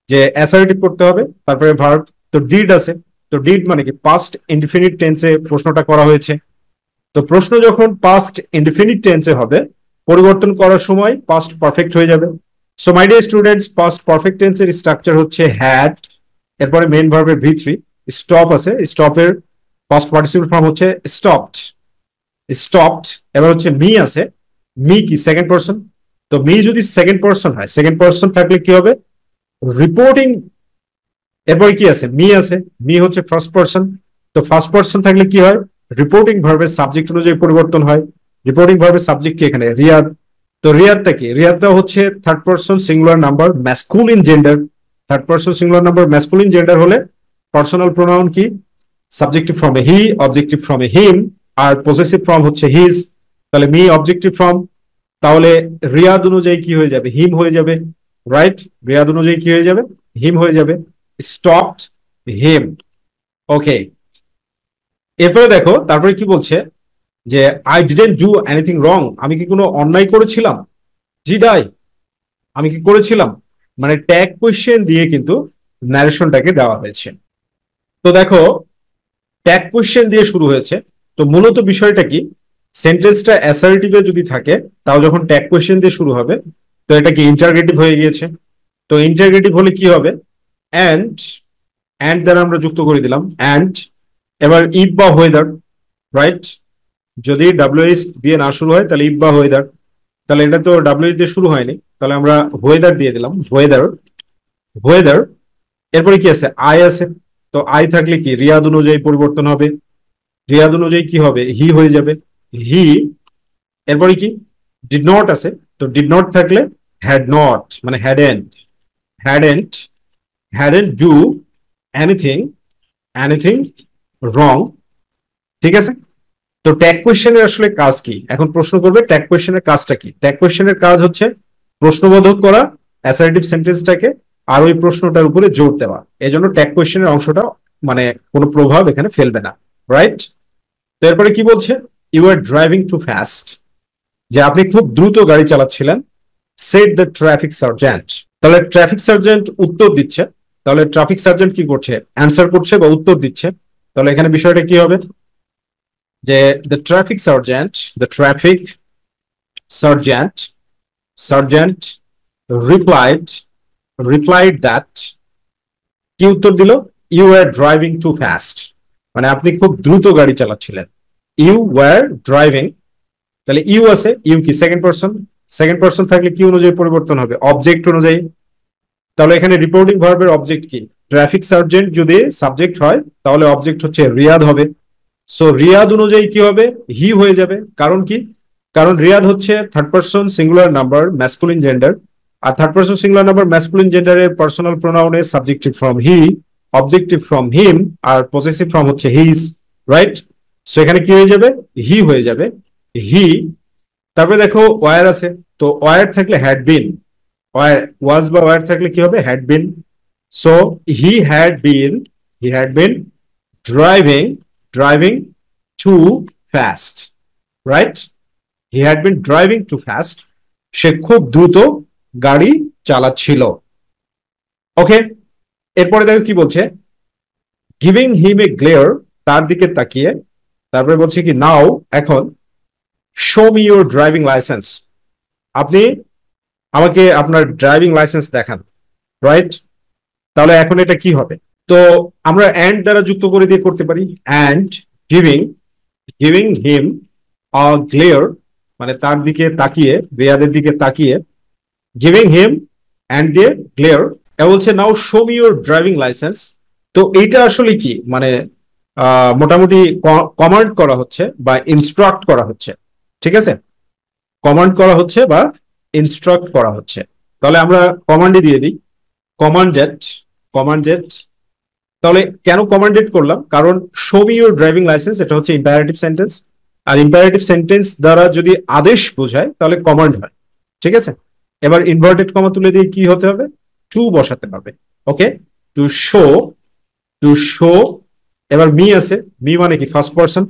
S1: যে অ্যাসার্টিভ করতে হবে, তারপরে ভার্ব। তো ডিড আছে, তো ডিড মানে কি? পাস্ট ইনডিফিনিট টেন্সে প্রশ্নটা করা হয়েছে। তো প্রশ্ন যখন পাস্ট ইনডিফিনিট টেন্সে হবে, পরিবর্তন করার সময় পাস্ট পারফেক্ট হয়ে যাবে। So my dear students, past perfect টেন্সের স্ট্রাকচার হচ্ছে হ্যাড, এরপরে মেইন ভার্বের ভি3, স্টপ আছে, স্টপের পাস্ট পার্টিসিপল ফর্ম হচ্ছে স্টপড, স্টপড। এবার হচ্ছে মি আছে, মি কি? Second person. তো মি যদি সেকেন্ড পারসন হয়, সেকেন্ড পারসন থাকলে কি হবে? রিপোর্টিং। এরপরে কি আছে? মি আছে, মি হচ্ছে ফার্স্ট পারসন। তো ফার্স্ট পারসন থাকলে কি হয়? রিপোর্টিং ভার্বের সাবজেক্ট অনুযায়ী পরিবর্তন হয়। রিপোর্টিং ভার্বের সাবজেক্ট কি এখানে? রিয়াদ। তো রিয়াদটা কি? রিয়াদটা হচ্ছে third person singular number masculine gender. Third person singular number masculine gender হলে পার্সোনাল প্রোনাউন কি? সাবজেক্টিভ ফর্মে হি, অবজেক্টিভ ফর্মে হিম, আর পজেসিভ ফর্ম হচ্ছে হিজ। তাহলে মি অবজেক্টিভ ফর্ম, তাহলে রিয়াদ অনুযায়ী কি হয়ে যাবে? হিম হয়ে যাবে, রাইট? রিয়াদ অনুযায়ী কি হয়ে যাবে? হিম হয়ে যাবে। স্টপড হিম। ওকে, এরপরে দেখো তারপরে কি বলছে যে আই ডিডন্ট ডু এনিথিং রং। আমি কি কোনো অন্যায় করেছিলাম? ডিড আই, আমি কি করেছিলাম? মানে ট্যাগ কোয়েশ্চেন দিয়ে কিন্তু ন্যারেশনটাকে দেওয়া হয়েছে। তো দেখো ট্যাগ কোয়েশ্চেন দিয়ে শুরু হয়েছে। তো মূলত বিষয়টা কি? সেন্টেন্সটা অ্যাসার্টিভে যদি থাকে, তাও যখন ট্যাগ কোয়েশ্চেন দিয়ে শুরু হবে, তো এটা কি ইন্টারগেটিভ হয়ে গিয়েছে। তো ইন্টারগেটিভ হলে কি হবে? অ্যান্ড, অ্যান্ড দ্বারা আমরা যুক্ত করে দিলাম অ্যান্ড। এবার ইফ বা ওয়েদার, রাইট? যদি ডাব্লিউএস দিয়ে না শুরু হয় তাহলে ইফ বা ওয়েদার। তাহলে এটা তো ডাব্লিউএস দিয়ে শুরু হয়নি, তাহলে আমরা ওয়েদার দিয়ে দিলাম, ওয়েদার, ওয়েদার। এরপরে কি আছে? আই আছে। তো আই থাকলে কি? রিয়াদ অনুযায়ী পরিবর্তন হবে। রিয়াদ অনুযায়ী কি হবে? হি হয়ে যাবে, হি। এরপরে কি? ডিড নট আছে। তো ডিড নট থাকলে হ্যাড নট, মানে hadn't, hadn't, hadn't do anything, anything wrong, ঠিক আছে? তো ট্যাগ কোয়েশ্চেনের আসলে কাজ কি? এখন প্রশ্ন করবে ট্যাগ কোয়েশ্চেনের কাজটা কি? ট্যাগ কোয়েশ্চেনের কাজ হচ্ছে প্রশ্নবোধক করা অ্যাসার্টিভ সেন্টেন্সটাকে, আর ওই প্রশ্নটার উপরে জোর দেওয়া। এই জন্য ট্যাগ কোয়েশ্চেনের অংশটা মানে কোনো প্রভাব এখানে ফেলবে না, রাইট? তো এরপরে কি বলছে? You are driving too fast, যে আপনি খুব দ্রুত গাড়ি চালাচ্ছিলেন। Said the traffic sergeant. তাহলে ট্রাফিক সার্জেন্ট উত্তর দিচ্ছে। তাহলে ট্রাফিক সার্জেন্ট কি করছে? অ্যান্সার করছে বা উত্তর দিচ্ছে। তাহলে এখানে বিষয়টা কি হবে? যে the traffic sergeant, the traffic sergeant, sergeant replied, replied that. কি উত্তর দিল? You are driving too fast, মানে আপনি খুব দ্রুত গাড়ি চালাচ্ছিলেন। ইউ ওয়ার ড্রাইভিং, তাহলে ইউ আছে, ইউ কি? Second person. সেকেন্ড পারসন থাকলে কি অনুযায়ী পরিবর্তন হবে? অবজেক্ট অনুযায়ী। তাহলে এখানে রিপোর্টিং ভার্বের অবজেক্ট কি? ট্রাফিক সার্জেন্ট যদি সাবজেক্ট হয় তাহলে অবজেক্ট হচ্ছে রিয়াদ হবে। সো রিয়াদ অনুযায়ী কি হবে? হি হয়ে যাবে। কারণ কি? কারণ রিয়াদ হচ্ছে third person singular number masculine gender, আর third person singular number masculine জেন্ডারের পার্সোনাল প্রোনাউনের subjective form he, objective form him, আর পজেসিভ ফর্ম হচ্ছে হিজ, রাইট? সো এখানে কি হয়ে যাবে? হি হয়ে যাবে, হি। তারপরে দেখো ওয়ার আছে। তো ওয়ার থাকলে হ্যাড বিন, ওয়ার, ওয়াজ বা ওয়ার থাকলে কি হবে? Had been. So he had been, he had been driving, driving too fast, right? He had been driving too fast, সে খুব দ্রুত গাড়ি চালাচ্ছিল। ওকে, এরপরে দেখো কি বলছে? গিভিং হিম এ গ্লেয়ার, তার দিকে তাকিয়ে, তারপরে বলছে কি নাও, এখন, show me your driving licence, আপনি আমাকে আপনার ড্রাইভিং লাইসেন্স দেখান, রাইট? তাহলে এখন এটা কি হবে? তো আমরা অ্যান্ড দ্বারা যুক্ত করে দিয়ে করতে পারি, and giving giving him a glare, মানে তার দিকে তাকিয়ে, গ্লেয়ারের দিকে তাকিয়ে, গিভিং হিম অ্যান্ড দিয়ে গ্লেয়ার, এ বলছে now show me your driving licence. তো এইটা আসলে কি, মানে মোটামুটি কমান্ড করা হচ্ছে বা ইনস্ট্রাক্ট করা হচ্ছে, ঠিক আছে? কমান্ড করা হচ্ছে বা ইনস্ট্রাক্ট করা হচ্ছে। তাহলে আমরা কমান্ডই দিয়ে দিই, কমান্ডেড, কমান্ডেড। তাহলে কেন কমান্ডেড করলাম? কারণ show me your driving licence এটা হচ্ছে ইম্পারেটিভ সেন্টেন্স, আর ইম্পারেটিভ সেন্টেন্স দ্বারা যদি আদেশ বোঝায় তাহলে কমান্ড হয়, ঠিক আছে? এবার ইনভার্টেড কমা তুলে দিয়ে কি হতে হবে? টু বসাতে হবে। ওকে, টু শো, টু শো। এবার মি আছে, মি মানে কি ফার্স্ট পারসন,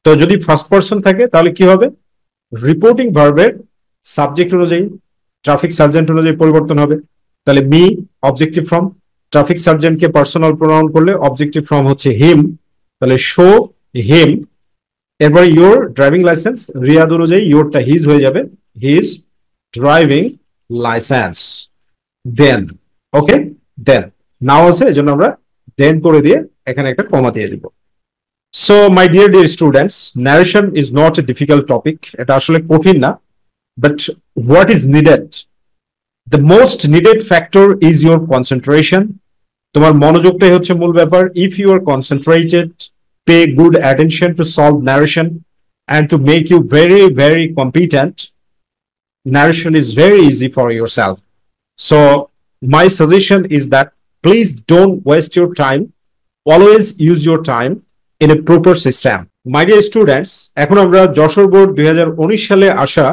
S1: তো যদি ফার্স্ট পারসন থাকে তাহলে কি হবে? রিপোর্টিং ভার্বের সাবজেক্ট অনুযায়ী, ট্রাফিক সার্জেন্ট অনুযায়ী পরিবর্তন হবে। তাহলে মি অবজেক্টিভ ফর্ম, ট্রাফিক সার্জেন্টকে পার্সোনাল প্রোনাউন করলে অবজেক্টিভ ফর্ম হচ্ছে হিম, তাহলে শো হিম। এরপরে ইউর ড্রাইভিং লাইসেন্স, রিয়াদ অনুযায়ী ইউরটা হিজ হয়ে যাবে, হিজ ড্রাইভিং লাইসেন্স। দেন, ওকে, দেন নাও আছে, এই জন্য আমরা দেন করে দিয়ে এখানে একটা কমা দিয়ে দিব। So my dear students, narration is not a difficult topic, এটা আসলে কঠিন না, but what is needed, the most needed factor is your concentration. তোমার মনোযোগটাই হচ্ছে মূল ব্যাপার। If you are concentrated, pay good attention to solve narration and to make you very, very competent, narration is very easy for yourself. So my suggestion is that please don't waste your time. Always use your time in a proper system. My dear students, এখন আমরা Jessore board 2019 সালে আসা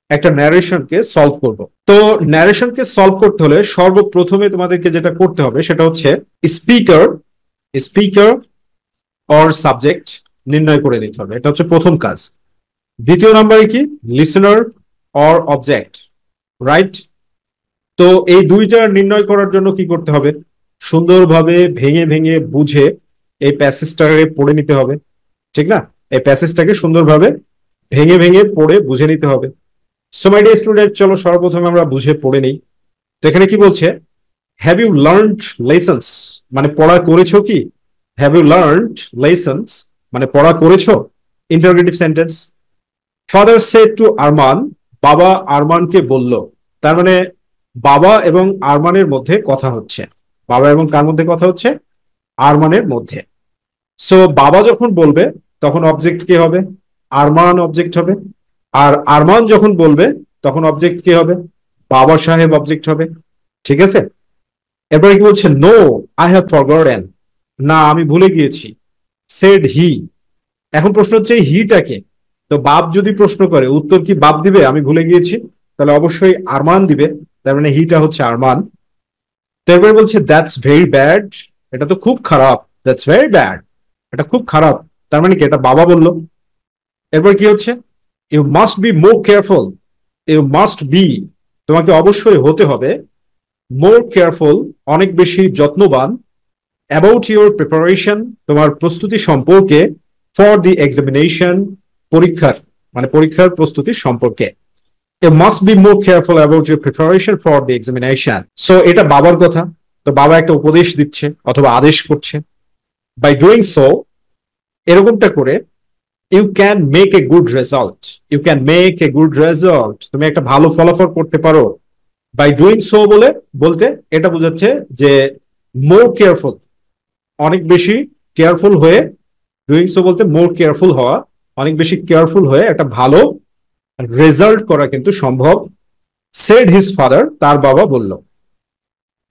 S1: একটা ন্যারেশনকে solve করব। তো ন্যারেশনকে solve করতে হলে সর্বপ্রথমে তোমাদেরকে যেটা করতে হবে সেটা হচ্ছে স্পিকার, স্পিকার অর সাবজেক্ট নির্ণয় করে নিতে হবে, এটা হচ্ছে প্রথম কাজ। দ্বিতীয় নম্বরে কি, লিসেনার অর অবজেক্ট, রাইট? তো এই দুইটা নির্ণয় করার জন্য কি করতে হবে? সুন্দরভাবে ভেঙে ভেঙে বুঝে এই প্যাসেজটাকে পড়ে নিতে হবে, ঠিক না? এই প্যাসেজটাকে সুন্দরভাবে ভেঙে ভেঙে পড়ে বুঝে নিতে হবে। সো মাই ডিয়ার স্টুডেন্ট, চলো সর্বপ্রথমে আমরা বুঝে পড়ে নিই। তো এখানে কি বলছে? হ্যাভ ইউ লার্নড লেসন্স, মানে পড়া করেছো কি? হ্যাভ ইউ লার্নড লেসন্স মানে পড়া করেছো, interrogative sentence. Father said to Arman, বাবা আরমানকে বলল, তার মানে বাবা এবং আরমানের মধ্যে কথা হচ্ছে। বাবা এবং কার মধ্যে কথা হচ্ছে? আরমানের মধ্যে। সো বাবা যখন বলবে তখন অবজেক্ট কে হবে? আরমান অবজেক্ট হবে। আর আরমান যখন বলবে তখন অবজেক্ট কে হবে? বাবা সাহেব অবজেক্ট হবে, ঠিক আছে? এরপরে কি বলছে? নো আই হ্যাভ ফরগটেন, না আমি ভুলে গিয়েছি। সেড হি, এখন প্রশ্ন হচ্ছে হিটাকে, তো বাপ যদি প্রশ্ন করে উত্তর কি বাপ দিবে আমি ভুলে গিয়েছি? তাহলে অবশ্যই আরমান দিবে, তার মানে হিটা হচ্ছে আরমান। তারপরে বলছে দ্যাটস ভেরি ব্যাড, এটা তো খুব খারাপ, দ্যাটস ভেরি ব্যাড, এটা খুব খারাপ, তার মানে কি এটা বাবা বললো। এরপর কি হচ্ছে? You must be more careful, you must be তোমাকে অবশ্যই হতে হবে, মোর কেয়ারফুল অনেক বেশি যত্নবান, অ্যাবাউট ইউর প্রিপারেশন তোমার প্রস্তুতি সম্পর্কে, ফর দি এক্সামিনেশন পরীক্ষার, মানে পরীক্ষার প্রস্তুতি সম্পর্কে। You must be more careful about your preparation for the examination. So এটা বাবার কথা, তো বাবা একটা উপদেশ দিচ্ছে অথবা আদেশ করছে। By doing so, এরকমটা করে, you can make a good result. You can make a good result. তুমি একটা ভালো ফলাফল করতে পারো। By doing so বলতে এটা বোঝাচ্ছে যে more careful, অনেক বেশি কেয়ারফুল হয়ে, ডুইং সো বলতে মোর কেয়ারফুল হওয়া, অনেক বেশি কেয়ারফুল হয়ে একটা ভালো রেজাল্ট করা কিন্তু সম্ভব। সেড হিজ ফাদার, তার বাবা বলল।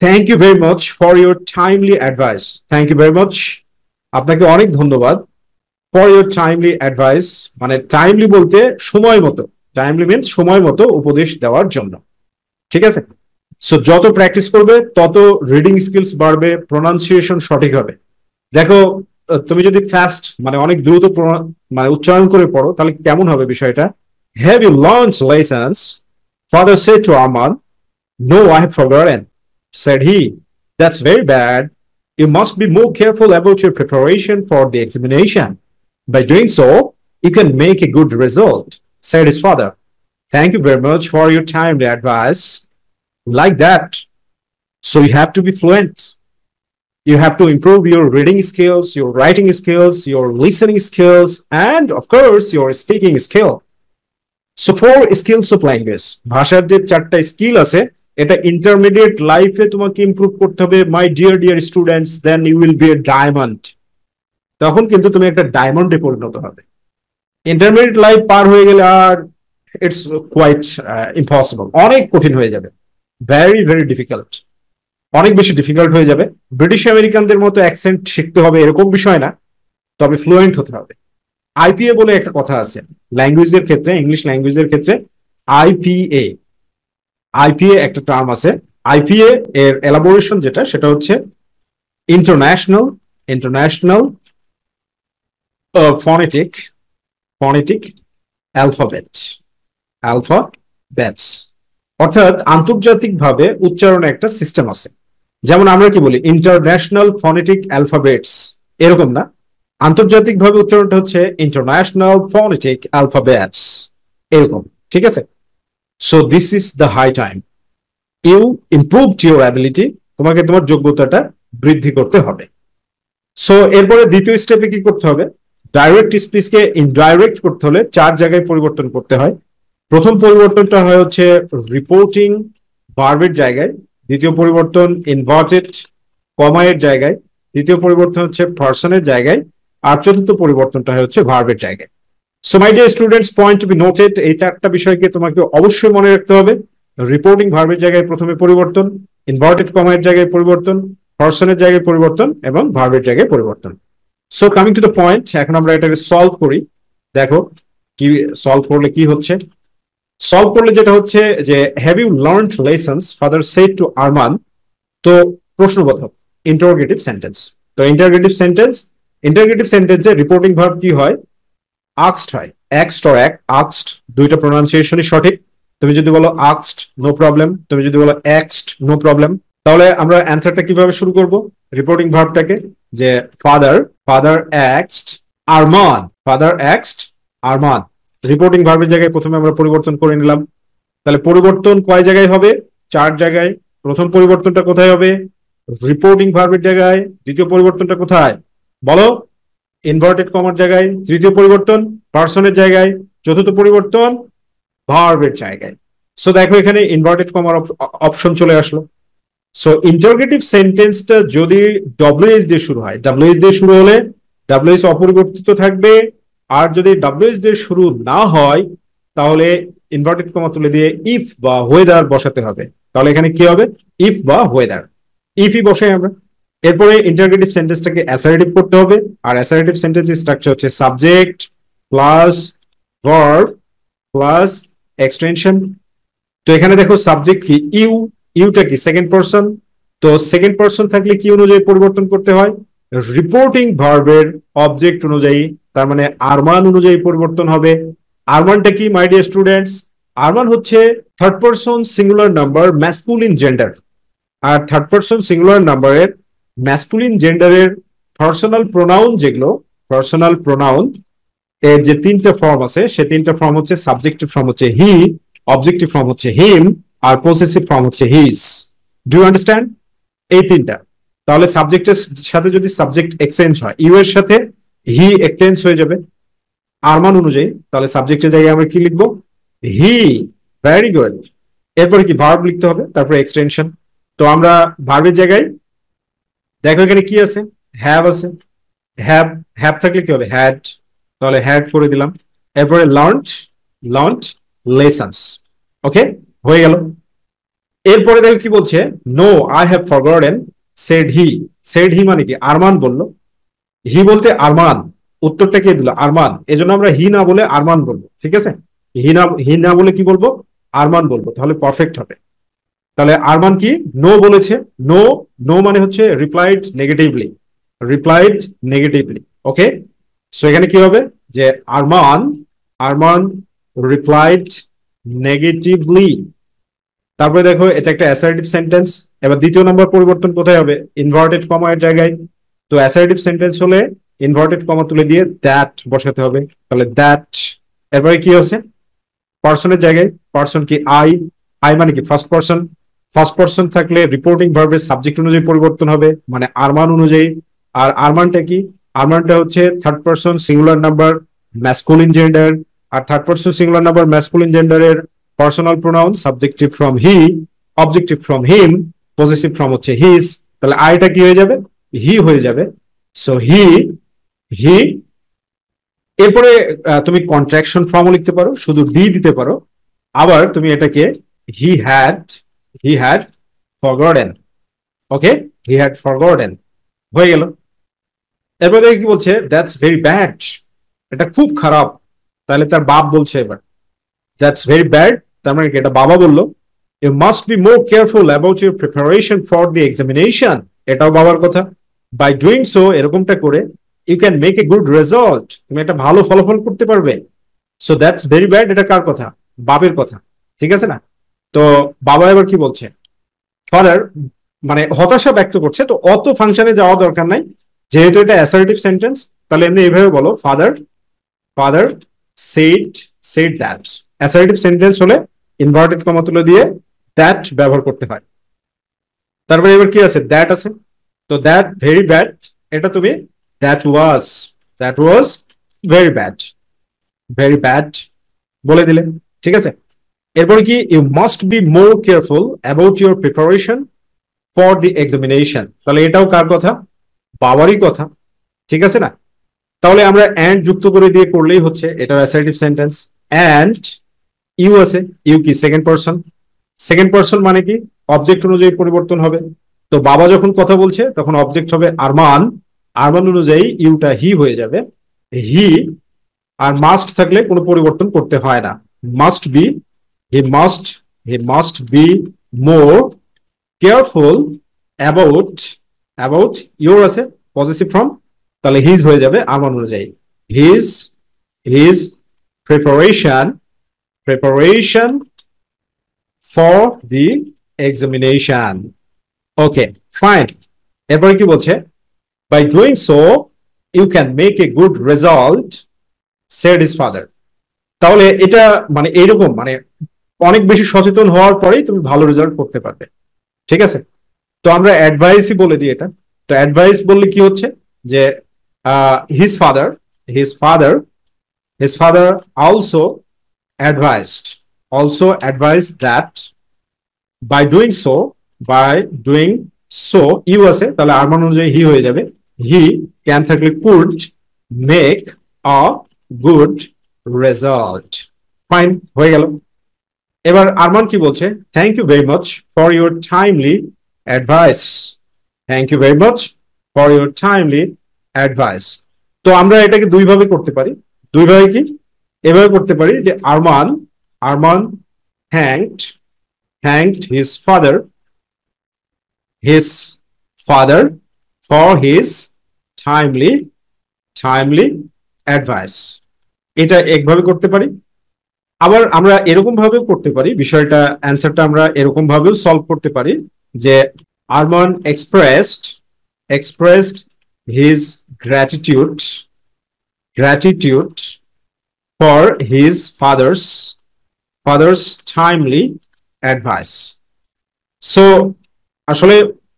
S1: Thank you very much for your timely advice, thank you very much, আপনাকে অনেক ধন্যবাদ। ফর ইউর টাইমলি অ্যাডভাইস মানে টাইমলি বলতে সময় মতো, টাইমলি মিনস সময় মতো উপদেশ দেওয়ার জন্য, ঠিক আছে? সো যত প্র্যাকটিস করবে তত রিডিং স্কিলস বাড়বে, প্রোনাউন্সিয়েশন সঠিক হবে। দেখো তুমি যদি ফাস্ট মানে অনেক দ্রুত মানে উচ্চারণ করে পড়ো তাহলে কেমন হবে বিষয়টা? Have you learned lessons? Father said to Arman, no, I have forgotten. Said he, that's very bad. You must be more careful about your preparation for the examination. By doing so, you can make a good result, said his father. Thank you very much for your timely advice. Like that. So you have to be fluent. You have to improve your reading skills, your writing skills, your listening skills, and of course, your speaking skill. So 4 skills of language. ভাষার যে 4টা skill আছে এটা intermediate লাইফে তোমাকে improve করতে হবে my dear students, then you will be a diamond. তখন কিন্তু তুমি একটা ডায়মন্ডে পরিণত হবে। ইন্টারমিডিয়েট লাইফ পার হয়ে গেলে আর ইটস কোয়াইট ইম্পসিবল, অনেক কঠিন হয়ে যাবে, ভেরি ভেরি ডিফিকাল্ট, অনেক বেশি ডিফিকাল্ট হয়ে যাবে। ব্রিটিশ আমেরিকানদের মতো অ্যাকসেন্ট শিখতে হবে এরকম বিষয় না, তবে ফ্লুয়েন্ট হতে হবে। আইপিএ বলে একটা কথা আছে ল্যাঙ্গুয়েজের ক্ষেত্রে, ইংলিশ ল্যাঙ্গুয়েজের ক্ষেত্রে আইপিএ, আইপিএ একটা টার্ম আছে। আইপিএ এর এলাবোরেশন যেটা সেটা হচ্ছে international international phonetic phonetic alphabet, alphabets, অর্থাৎ আন্তর্জাতিকভাবে উচ্চারণে একটা সিস্টেম আছে। যেমন আমরা কি বলি ইন্টারন্যাশনাল ফনেটিক অ্যালফাবেটস, এরকম না, আন্তর্জাতিকভাবে উচ্চারণটা হচ্ছে ইন্টারন্যাশনাল ফনেটিক অ্যালফাবেটস, এরকম, ঠিক আছে? So this is the high time you improved your ability, তোমাকে তোমার যোগ্যতাটা বৃদ্ধি করতে হবে। সো এরপরে দ্বিতীয় স্টেপে কি করতে হবে, ডাইরেক্ট স্পিচকে ইনডাইরেক্ট করতে হলে 4 জায়গায় পরিবর্তন করতে হয়। প্রথম পরিবর্তনটা হয় হচ্ছে রিপোর্টিং ভার্বের জায়গায়, দ্বিতীয় পরিবর্তন ইনভার্টেড কমায়ের জায়গায়, তৃতীয় পরিবর্তন হচ্ছে পার্সনের জায়গায়, আর চতুর্থ পরিবর্তনটা হচ্ছে ভার্বের জায়গায়। So my dear students, point to be noted, এই 4টা বিষয়কে তোমাকে অবশ্যই মনে রাখতে হবে। রিপোর্টিং ভার্বের জায়গায় প্রথমে পরিবর্তন, ইনভার্টেড কমায়ের জায়গায় পরিবর্তন, পার্সনের জায়গায় পরিবর্তন এবং ভার্বের জায়গায় পরিবর্তন। So coming to the point, এখন আমরা এটাকে সলভ করি। দেখো কি সলভ করলে কি হচ্ছে। সলভ করলে যেটা হচ্ছে যে have you learned lessons father said to Arman, তো প্রশ্নবোধক ইন্টারোগেটিভ সেন্টেন্স। তো ইন্টারোগেটিভ সেন্টেন্সে রিপোর্টিং ভার্ব কি হয়, আক্সড হয়, এক্সড অর আক্সড, দুইটা প্রোনাউন্সিয়েশনই সঠিক। তুমি যদি বলো আক্সড নো প্রবলেম, তুমি যদি বলো এক্সড নো প্রবলেম। তাহলে আমরা অ্যান্সারটা কিভাবে শুরু করব রিপোর্টিং ভার্বটাকে, যে father এক্সড Arman, father এক্সড Arman. Reporting ভার্বের জায়গায় প্রথমে আমরা পরিবর্তন করে নিলাম। তাহলে পরিবর্তন কয় জায়গায় হবে, 4 জায়গায়। প্রথম পরিবর্তনটা কোথায় হবে, রিপোর্টিং ভার্বের জায়গায়। দ্বিতীয় পরিবর্তনটা কোথায় বলো, ইনভার্টেড কমার জায়গায়। তৃতীয় পরিবর্তন পার্সনের জায়গায়। চতুর্থ পরিবর্তন ভার্বের জায়গায়। সো দেখো এখানে ইনভার্টেড কমার অপশন চলে আসলো। সো ইন্টারোগেটিভ সেন্টেন্সটা যদি ডব্লিউএস দিয়ে শুরু হয়, ডব্লিউএস দিয়ে শুরু হলে ডব্লিউএস অপরিবর্তিত থাকবে, আর যদি ডব্লিউএস দিয়ে শুরু না হয় তাহলে ইনভার্টেড কমা তুলে দিয়ে ইফ বা ওয়েদার বসাতে হবে। তাহলে এখানে কি হবে, ইফ বা ওয়েদার, ইফই বসাই আমরা। এরপরে ইন্টারোগেটিভ সেন্টেন্সটাকে অ্যাসারেটিভ করতে হবে, আর অ্যাসারেটিভ সেন্টেন্সের স্ট্রাকচার হচ্ছে subject plus verb plus extension. তো এখানে দেখো সাবজেক্ট কি, ইউটা কি সেকেন্ড পারসন, তো সেকেন্ড পারসন থাকলে কি অনুযায়ী পরিবর্তন করতে হয়, রিপোর্টিং ভার্বের অবজেক্ট অনুযায়ী, তার মানে আরমান অনুযায়ী পরিবর্তন হবে। আরমানটা কি মাই ডিয়ার স্টুডেন্টস, আরমান হচ্ছে third person singular number masculine gender, আর থার্ড পারসন সিঙ্গুলার নাম্বারের ম্যাসকুলিন জেন্ডারের পার্সোনাল প্রোনাউন, যেগুলো পার্সোনাল প্রোনাউন এর যে 3টা ফর্ম আছে, সে 3টা ফর্ম হচ্ছে সাবজেক্টিভ ফর্ম হচ্ছে হি, অবজেক্টিভ ফর্ম হচ্ছে হিম, আর পসেসিভ ফর্ম হচ্ছে হিজ। ডু ইউ আন্ডারস্ট্যান্ড এই 3টা? তাহলে সাবজেক্টের সাথে যদি সাবজেক্ট এক্সচেঞ্জ হয়, ইউ এর সাথে হি এক্সচেঞ্জ হয়ে যাবে আরমান অনুযায়ী, তাহলে সাবজেক্টের জায়গায় আমরা কি লিখবো, হি। Very good. এরপরে কি ভার্ব লিখতে হবে, তারপরে এক্সটেনশন। তো আমরা ভার্বের জায়গায় দেখো এখানে কি আছে, হ্যাভ আছে, হ্যাভ থাকলে কি হবে, হ্যাড, তাহলে হ্যাড করে দিলাম। এরপরে লার্নড লেসন্স, ওকে হয়ে গেল। এরপরে দেখো কি বলছে, no I have forgotten said he মানে কি, আরমান বললো, হি বলতে আরমান, উত্তরটা কে দিল, আরমান, এজন্য আমরা হি না বলে আরমান বলবো, ঠিক আছে? হি না বলে কি বলবো, আরমান বলবো, তাহলে পারফেক্ট হবে। তাহলে আরমান কি নো বলেছে, নো মানে হচ্ছে রিপ্লাইড নেগেটিভলি, ওকে। সো এখানে কি হবে, যে আরমান রিপ্লাইড নেগেটিভলি, তারপরে দেখো এটা একটা অ্যাসার্টিভ সেন্টেন্স। এবার দ্বিতীয় নম্বর পরিবর্তন কোথায় হবে? ইনভার্টেড কমা এর জায়গায়। তো অ্যাসার্টিভ সেন্টেন্স হলে ইনভার্টেড কমা তুলে দিয়ে দ্যাট বসাতে হবে, তাহলে দ্যাট। এরপরে কি আছে? পার্সনের জায়গায় পার্সন কি আই, আই মানে কি ফার্স্ট পার্সন। ফার্স্ট পার্সন থাকলে রিপোর্টিং ভার্বের সাবজেক্ট অনুযায়ী পরিবর্তন হবে, মানে আরমান অনুযায়ী। আর আরমানটা কি? আরমানটা হচ্ছে third person singular number masculine gender. আর third person singular number masculine জেন্ডারের personal pronoun, subjective form he, objective form him, possessive form হচ্ছে হিজ। তাহলে আইটা কি হয়ে যাবে? হি হয়ে যাবে। So he, he. এরপরে তুমি কন্ট্রাকশন ফর্মও লিখতে পারো, শুধু ডি দিতে পারো। আবার তুমি এটাকে he had, he had forgotten. Okay, he had forgotten হয়ে গেল। এরপরে দেখে কি বলছে? দ্যাটস ভেরি ব্যাড, এটা খুব খারাপ। তাহলে তার বাপ বলছে এবার দ্যাটস ভেরি ব্যাড, তার মানে কি? এটা বাবা বললো। You must be more careful about your preparation for the examination, এটাও বাবার কথা। বাই ডুইং সো, এরকমটা করে you can make a good result, তুমি একটা ভালো ফলাফল করতে পারবে। সো দ্যাটস ভেরি ব্যাড, এটা কার কথা? বাবের কথা, ঠিক আছে না? তো বাবা এবার কি বলছে? ফাদার মানে হতাশা ব্যক্ত করছে, তো অত ফাংশনে যাওয়া দরকার নাই, যেহেতু এটা অ্যাসার্টিভ সেন্টেন্স। তাহলে এমনি এইভাবে বলো, father, father said, said that. Assertive sentence হলে ইনভার্টেড কমা তুলে দিয়ে দ্যাট ব্যবহার করতে হয়। তারপরে এবার কি আছে? দ্যাট আছে। তো দ্যাট ভেরি ব্যাড, এটা তুমি that was, that was very bad, very bad বলে দিলে, ঠিক আছে? এরপরে কি? You must be more careful about your preparation for the examination, তাহলে এটাও কার কথা? বাবারই কথা, ঠিক আছে না? তাহলে আমরা অ্যান্ড যুক্ত করে দিয়ে করলেই হচ্ছে, এটা অ্যাসার্টিভ সেন্টেন্স। অ্যান্ড ইউ আছে, ইউ কি? Second person. সেকেন্ড পারসন মানে কি? অবজেক্ট অনুযায়ী পরিবর্তন হবে। তো বাবা যখন কথা বলছে তখন অবজেক্ট হবে আরমান, আরমান অনুযায়ী ইউটা হি হয়ে যাবে, হি। আর মাস্ট থাকলে কোনো পরিবর্তন করতে হয় না, must be, he must, he must be more careful about, about your আছে পজিটিভ ফর্ম, তাহলে হিজ হয়ে যাবে আরমান অনুযায়ী, his, his preparation, preparation for the examination. Okay, fine. এরপরে কি বলছে? By doing so you can make a good result said his father. তাহলে এটা মানে এইরকম, মানে অনেক বেশি সচেতন হওয়ার পরেই তুমি ভালো রেজাল্ট করতে পারবে, ঠিক আছে? তো আমরা অ্যাডভাইসই বলে দিই এটা। তো অ্যাডভাইস বললে কি হচ্ছে? যে his father, his father, his father also advised, also advise that by doing so, by doing so you আছে, তাহলে আরমান অনুযায়ী হি হয়ে যাবে, হি ক্যান থাকলে could make a good result. Fine, হয়ে গেল। এবার আরমান কি বলছে? Thank you very much for your timely advice, thank you very much for your timely advice. তো আমরা এটাকে দুইভাবে করতে পারি। দুইভাবে কি? এভাবে করতে পারি যে Arman, Arman thanked, thanked his father, his father for his timely, timely advice। এটা একভাবে করতে পারি। আবার আমরা এরকম ভাবেও করতে পারি, বিষয়টা অ্যান্সারটা আমরা এরকম ভাবেও সলভ করতে পারি যে Arman expressed, expressed his gratitude, gratitude for his father's, father's timely advice. So আসলে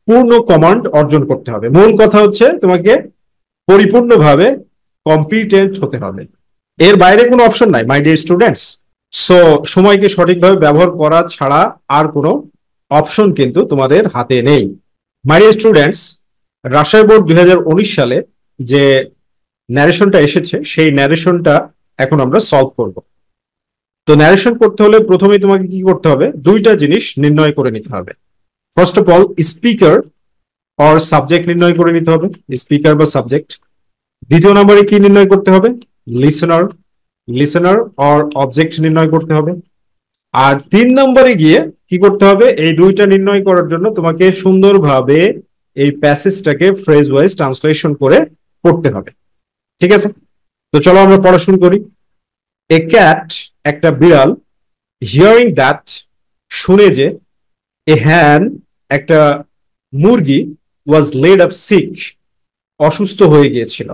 S1: পূর্ণ কমান্ড অর্জন করতে হবে। মূল কথা হচ্ছে তোমাকে পরিপূর্ণভাবে কম্পিটেন্ট হতে হবে, এর বাইরে কোনো অপশন নাই মাই ডিয়ার স্টুডেন্টস। সো সময়কে সঠিকভাবে ব্যবহার করা ছাড়া আর কোনো অপশন কিন্তু তোমাদের হাতে নেই। মাই ডিয়ার স্টুডেন্টস, রাজশাহী বোর্ড 2019 সালে যে ন্যারেশনটা এসেছে সেই ন্যারেশনটা এখন আমরা সলভ করব। তো ন্যারেশন করতে হলে প্রথমেই তোমাকে কি করতে হবে? দুইটা জিনিস নির্ণয় করে নিতে হবে। First of all speaker or subject নির্ণয় করে নিতে হবে, স্পিকার বা সাবজেক্ট। দ্বিতীয় নম্বরে কি নির্ণয় করতে হবে? লিসেনার, লিসেনার অর অবজেক্ট নির্ণয় করতে হবে। আর 3 নম্বরে গিয়ে কি করতে হবে? এই দুইটা নির্ণয় করার জন্য তোমাকে সুন্দরভাবে এই প্যাসেজটাকে ফ্রেজ ওয়াইজ ট্রান্সলেশন করে পড়তে হবে, ঠিক আছে? তো চলো আমরা পড়া শুরু করি। এ ক্যাট, একটা বিড়াল, হিয়ারিং দ্যাট, শুনে যে, এ হ্যান একটা মুরগি ওয়াজ লেড আপ সিক, অসুস্থ হয়ে গিয়েছিল।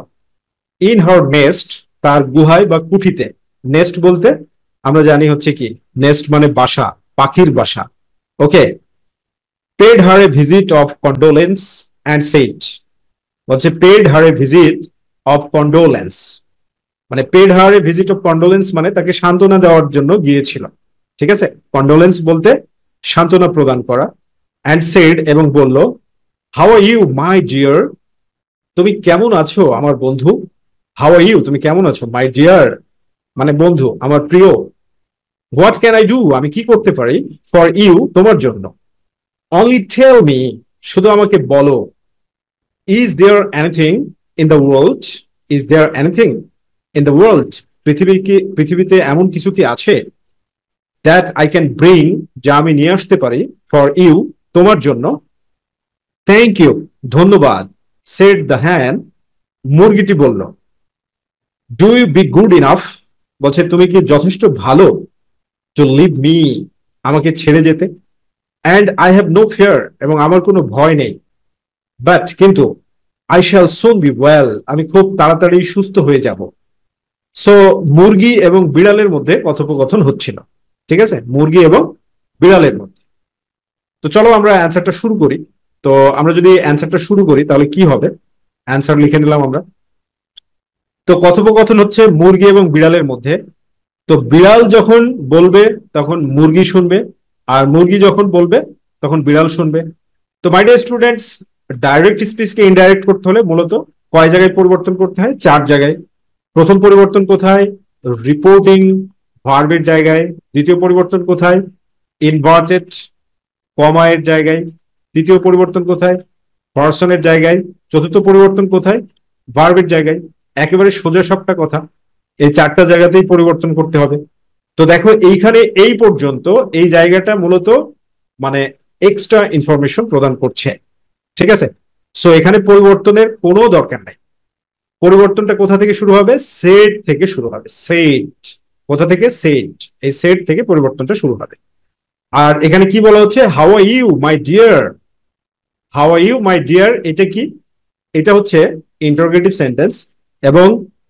S1: ইন হার নেস্ট, তার গুহায় বা কুঠিতে। নেস্ট বলতে আমরা জানি হচ্ছে কি, নেস্ট মানে বাসা, পাখির বাসা। Okay, paid her a visit of condolence and said, বলছে paid her a visit of condolence, মানে paid her a visit of condolence মানে তাকে সান্ত্বনা দেওয়ার জন্য গিয়েছিল। ঠিক আছে, কন্ডোলেন্স বলতে সান্ত্বনা প্রদান করা। অ্যান্ড সেড, এবং বলল, how are you my dear, তুমি কেমন আছো আমার বন্ধু। হাউ আর ইউ, তুমি কেমন আছো, মাই ডিয়ার মানে বন্ধু, আমার প্রিয়। হোয়াট ক্যান আই ডু, আমি কি করতে পারি, ফর ইউ, তোমার জন্য। অনলি টেল মি, শুধু আমাকে বলো। Is there anything in the world, is there anything in the world, পৃথিবীতে এমন কিছু কি আছে, দ্যাট আই ক্যান ব্রিং, যা আমি নিয়ে আসতে পারি, ফর ইউ, তোমার জন্য। থ্যাংক ইউ, ধন্যবাদ। সেড দ্য হ্যান, মুরগিটি বলল। Do you be good enough, বলছে তুমি কি যথেষ্ট ভালো, টু লিভ মি, আমাকে ছেড়ে যেতে। And I have no fear, এবং আমার কোনো ভয় নেই। বাট, কিন্তু, I shall soon be well, আমি খুব তাড়াতাড়ি সুস্থ হয়ে যাব। সো মুরগি এবং বিড়ালের মধ্যে কথোপকথন হচ্ছিল। ঠিক আছে, মুরগি এবং বিড়ালের মধ্যে। তো চলো আমরা অ্যান্সারটা শুরু করি। তো আমরা যদি অ্যান্সারটা শুরু করি তাহলে কি হবে, অ্যান্সার লিখে নিলাম আমরা। তো কথোপকথন হচ্ছে মুরগি এবং বিড়ালের মধ্যে। তো বিড়াল যখন বলবে তখন মুরগি শুনবে, আর মুরগি যখন বলবে তখন বিড়াল শুনবে। তো মাই ডিয়ার স্টুডেন্টস, ডাইরেক্ট স্পিচকে ইনডাইরেক্ট করতে হলে মূলত কয় জায়গায় পরিবর্তন করতে হয়, 4 জায়গায়। প্রথম পরিবর্তন কোথায়, রিপোর্টিং ভার্বের জায়গায়। দ্বিতীয় পরিবর্তন কোথায়, ইনভার্টেড কমা এর জায়গায়। তৃতীয় পরিবর্তন কোথায়, পার্সনের জায়গায়। চতুর্থ পরিবর্তন কোথায়, ভার্বের জায়গায়। একেবারে সোজা সাপটা কথা, এই 4টা জায়গাতেই পরিবর্তন করতে হবে। তো দেখো এইখানে এই পর্যন্ত এই জায়গাটা মূলত মানে এক্সট্রা ইনফরমেশন প্রদান করছে। ঠিক আছে, সো এখানে পরিবর্তনের কোনো দরকার নাই। পরিবর্তনটা কোথা থেকে শুরু হবে, সেট থেকে শুরু হবে। সেট কোথা থেকে, সেট, এই সেট থেকে পরিবর্তনটা শুরু হবে। আর এখানে কি বলা হচ্ছে, how are you my dear, how are you my dear, এটা কি, এটা হচ্ছে ইন্টারোগেটিভ সেন্টেন্স। এবং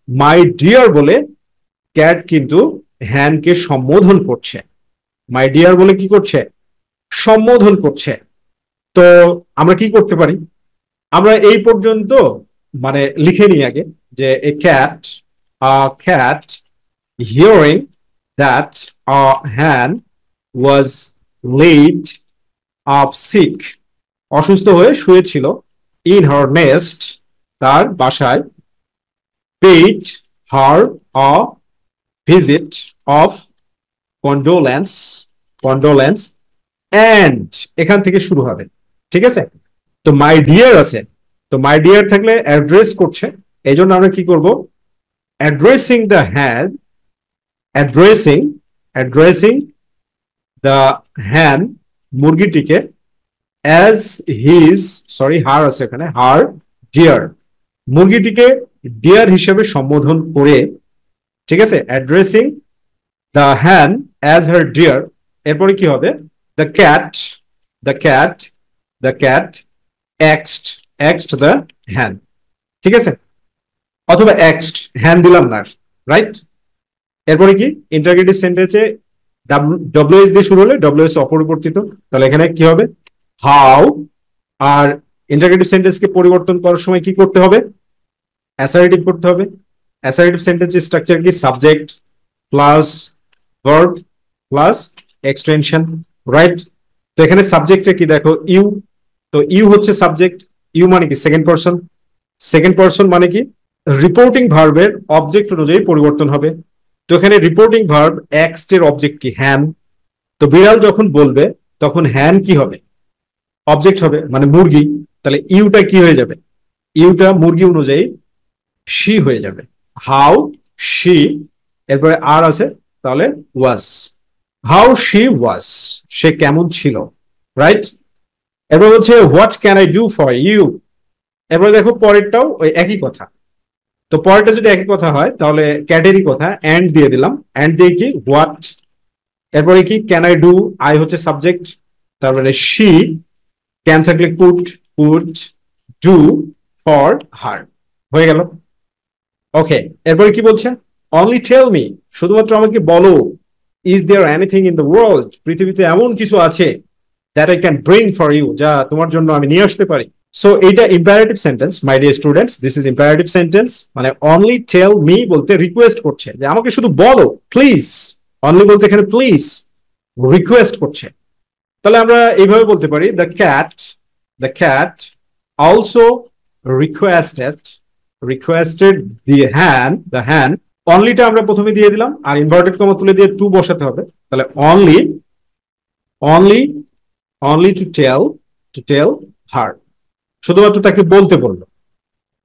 S1: মাই ডিয়ার বলে ক্যাট কিন্তু হ্যানকে সম্বোধন করছে। মাই ডিয়ার বলে কি করছে, সম্বোধন করছে। তো আমরা কি করতে পারি, আমরা এই পর্যন্ত মানে লিখে নিই আগে, যে এ ক্যাট হিয়ারিং দ্যাট আ হ্যান ওয়াজ লেড আপ সিক, অসুস্থ হয়ে শুয়েছিল, ইন হার নেস্ট, তার বাসায়, paid her a visit of condolence, condolence, and, এখান থেকে শুরু হবে। ঠিক আছে, তো মাই ডিয়ার আছে, তো মাই ডিয়ার থাকলে অ্যাড্রেস করছে, এই জন্য আমরা কি করব, অ্যাড্রেসিং দ্য হ্যান, অ্যাড্রেসিং, অ্যাড্রেসিং দ্য হ্যান, মুরগিটিকে, অ্যাজ হিজ, সরি হার আছে এখানে, হার ডিয়ার, মুরগিটিকে ডিয়ার হিসেবে সম্বোধন করে। ঠিক আছে, অ্যাড্রেসিং দ্য হ্যান অ্যাজ হার ডিয়ার। এরপরে কি হবে, the cat, the cat, the cat এক্সড, এক্সড the হ্যান। ঠিক আছে, অথবা এক্সড, হ্যান দিলাম না, রাইট। এরপরে কি, ইন্টারোগেটিভ সেন্টেন্সে ডব্লিউএস দিয়ে শুরু হলে ডব্লিউএস অপরিবর্তিত, তাহলে এখানে কি হবে, হাউ। আর ইন্টারোগেটিভ সেন্টেন্সকে পরিবর্তন করার সময় কি করতে হবে, অ্যাসার্টিভ করতে হবে। অ্যাসার্টিভ সেন্টেন্সের স্ট্রাকচার কি, subject plus verb plus extension, right. তো এখানে সাবজেক্টে কি দেখো, ইউ, তো ইউ হচ্ছে সাবজেক্ট। ইউ মানে কি, সেকেন্ড পারসন। সেকেন্ড পারসন মানে কি, রিপোর্টিং ভার্বের অবজেক্ট অনুযায়ী পরিবর্তন হবে। তো এখানে রিপোর্টিং ভার্ব এক্সড এর অবজেক্ট কি, হ্যান। তো বিড়াল যখন বলবে তখন হ্যান কি হবে, অবজেক্ট হবে, মানে মুরগি। তাহলে ইউটা কি হয়ে যাবে, ইউটা মুরগি অনুযায়ী শি হয়ে যাবে, হাউ শি। এরপরে আর আছে, তাহলে ওয়াজ, হাউ শি ওয়াজ, সে কেমন ছিল, রাইট। এরপর হচ্ছে what can I do for you. এরপরে দেখো পরেরটাও ওই একই কথা। তো পরেরটা যদি একই কথা হয় তাহলে ক্যাটেরই কথা, অ্যান্ড দিয়ে দিলাম, অ্যান্ড দিয়ে কি, হোয়াট। এরপরে কি, ক্যান আই ডু, আই হচ্ছে সাবজেক্ট, তার মানে she ক্যান থাকলে কুড ডু ফর হার, হয়ে গেল। ওকে, এরপরে কি বলছে, অনলি টেল মি, শুধুমাত্র আমাকে বলো, is there anything in the world, পৃথিবীতে এমন কিছু আছে that I can bring for you, যা তোমার জন্য আমি নিয়ে আসতে পারি। সো এইটা imperative sentence my dear students, this is imperative sentence, মানে অনলি টেল মি বলতে রিকোয়েস্ট করছে যে আমাকে শুধু বলো প্লিজ, অনলি বলতে এখানে প্লিজ রিকোয়েস্ট করছে। তাহলে আমরা এইভাবে বলতে পারি the cat also requested the hand, অনলিটা আমরা প্রথমে দিয়ে দিলাম আর ইনভার্টেড কমা তুলে দিয়ে টু বসাতে হবে, তাহলে অনলি টু টেল হার, শুধুমাত্র তাকে বলতে বললো।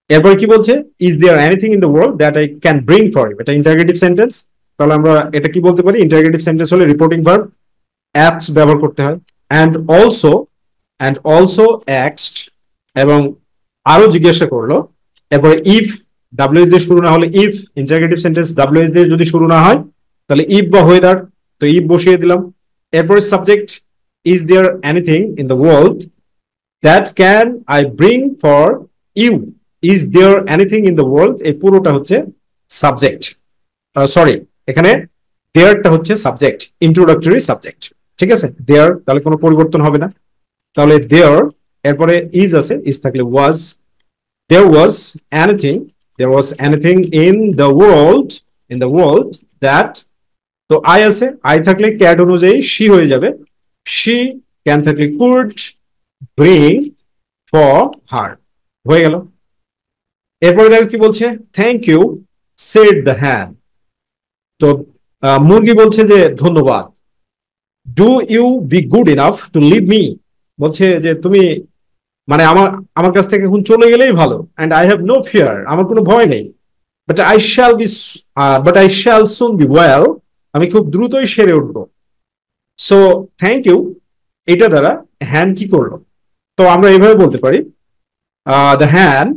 S1: এরপরে কি বলছে, is there anything in the world that I can bring for you, এটা ইন্টারগেটিভ সেন্টেন্স, তাহলে আমরা এটা কি বলতে পারি, ইন্টারগেটিভ সেন্টেন্স হলে রিপোর্টিং ভার্ব অ্যাস্কড ব্যবহার করতে হয়, অ্যান্ড অলসো অ্যাস্কড, এবং আরো জিজ্ঞাসা করলো। এরপরে ইফ ডাব্লিউএস দিয়ে শুরু না হলে, ইফ ইন্টারগেটিভ সেন্টেন্স ডাব্লিউএস দিয়ে যদি শুরু না হয় তাহলে ইফ বা ওয়েদার, তো ইফ বসিয়ে দিলাম। এরপরে subject, is there anything in the world that can I bring for you, is there anything in the world, এই পুরোটা হচ্ছে সাবজেক্ট, সরি এখানে দেয়ারটা হচ্ছে সাবজেক্ট, ইন্ট্রোডাক্টরি সাবজেক্ট, ঠিক আছে, দেয়ার, তাহলে কোনো পরিবর্তন হবে না। তাহলে দেয়ার, এরপরে ইজ আছে, ইজ থাকলে ওয়াজ, there was anything in the world that, তো আই আছে, আই থাকলে ক্যাট অনুযায়ী she হয়ে যাবে, she ক্যান থাকলে could bring for her, হয়ে গেল। এরপরে দেখো কি বলছে, thank you said the hen, তো মুরগি বলছে যে ধন্যবাদ। Do you be good enough to leave me, বলছে যে তুমি মানে আমার কাছ থেকে এখন চলে গেলেই ভালো, and I have no fear, আমার কোনো ভয় নেই, but I shall soon be well, আমি খুব দ্রুতই সেরে উঠবো। সো থ্যাংক ইউ, এটা দ্বারা হ্যান্ড কি করলো, তো আমরা এইভাবে বলতে পারি, the hand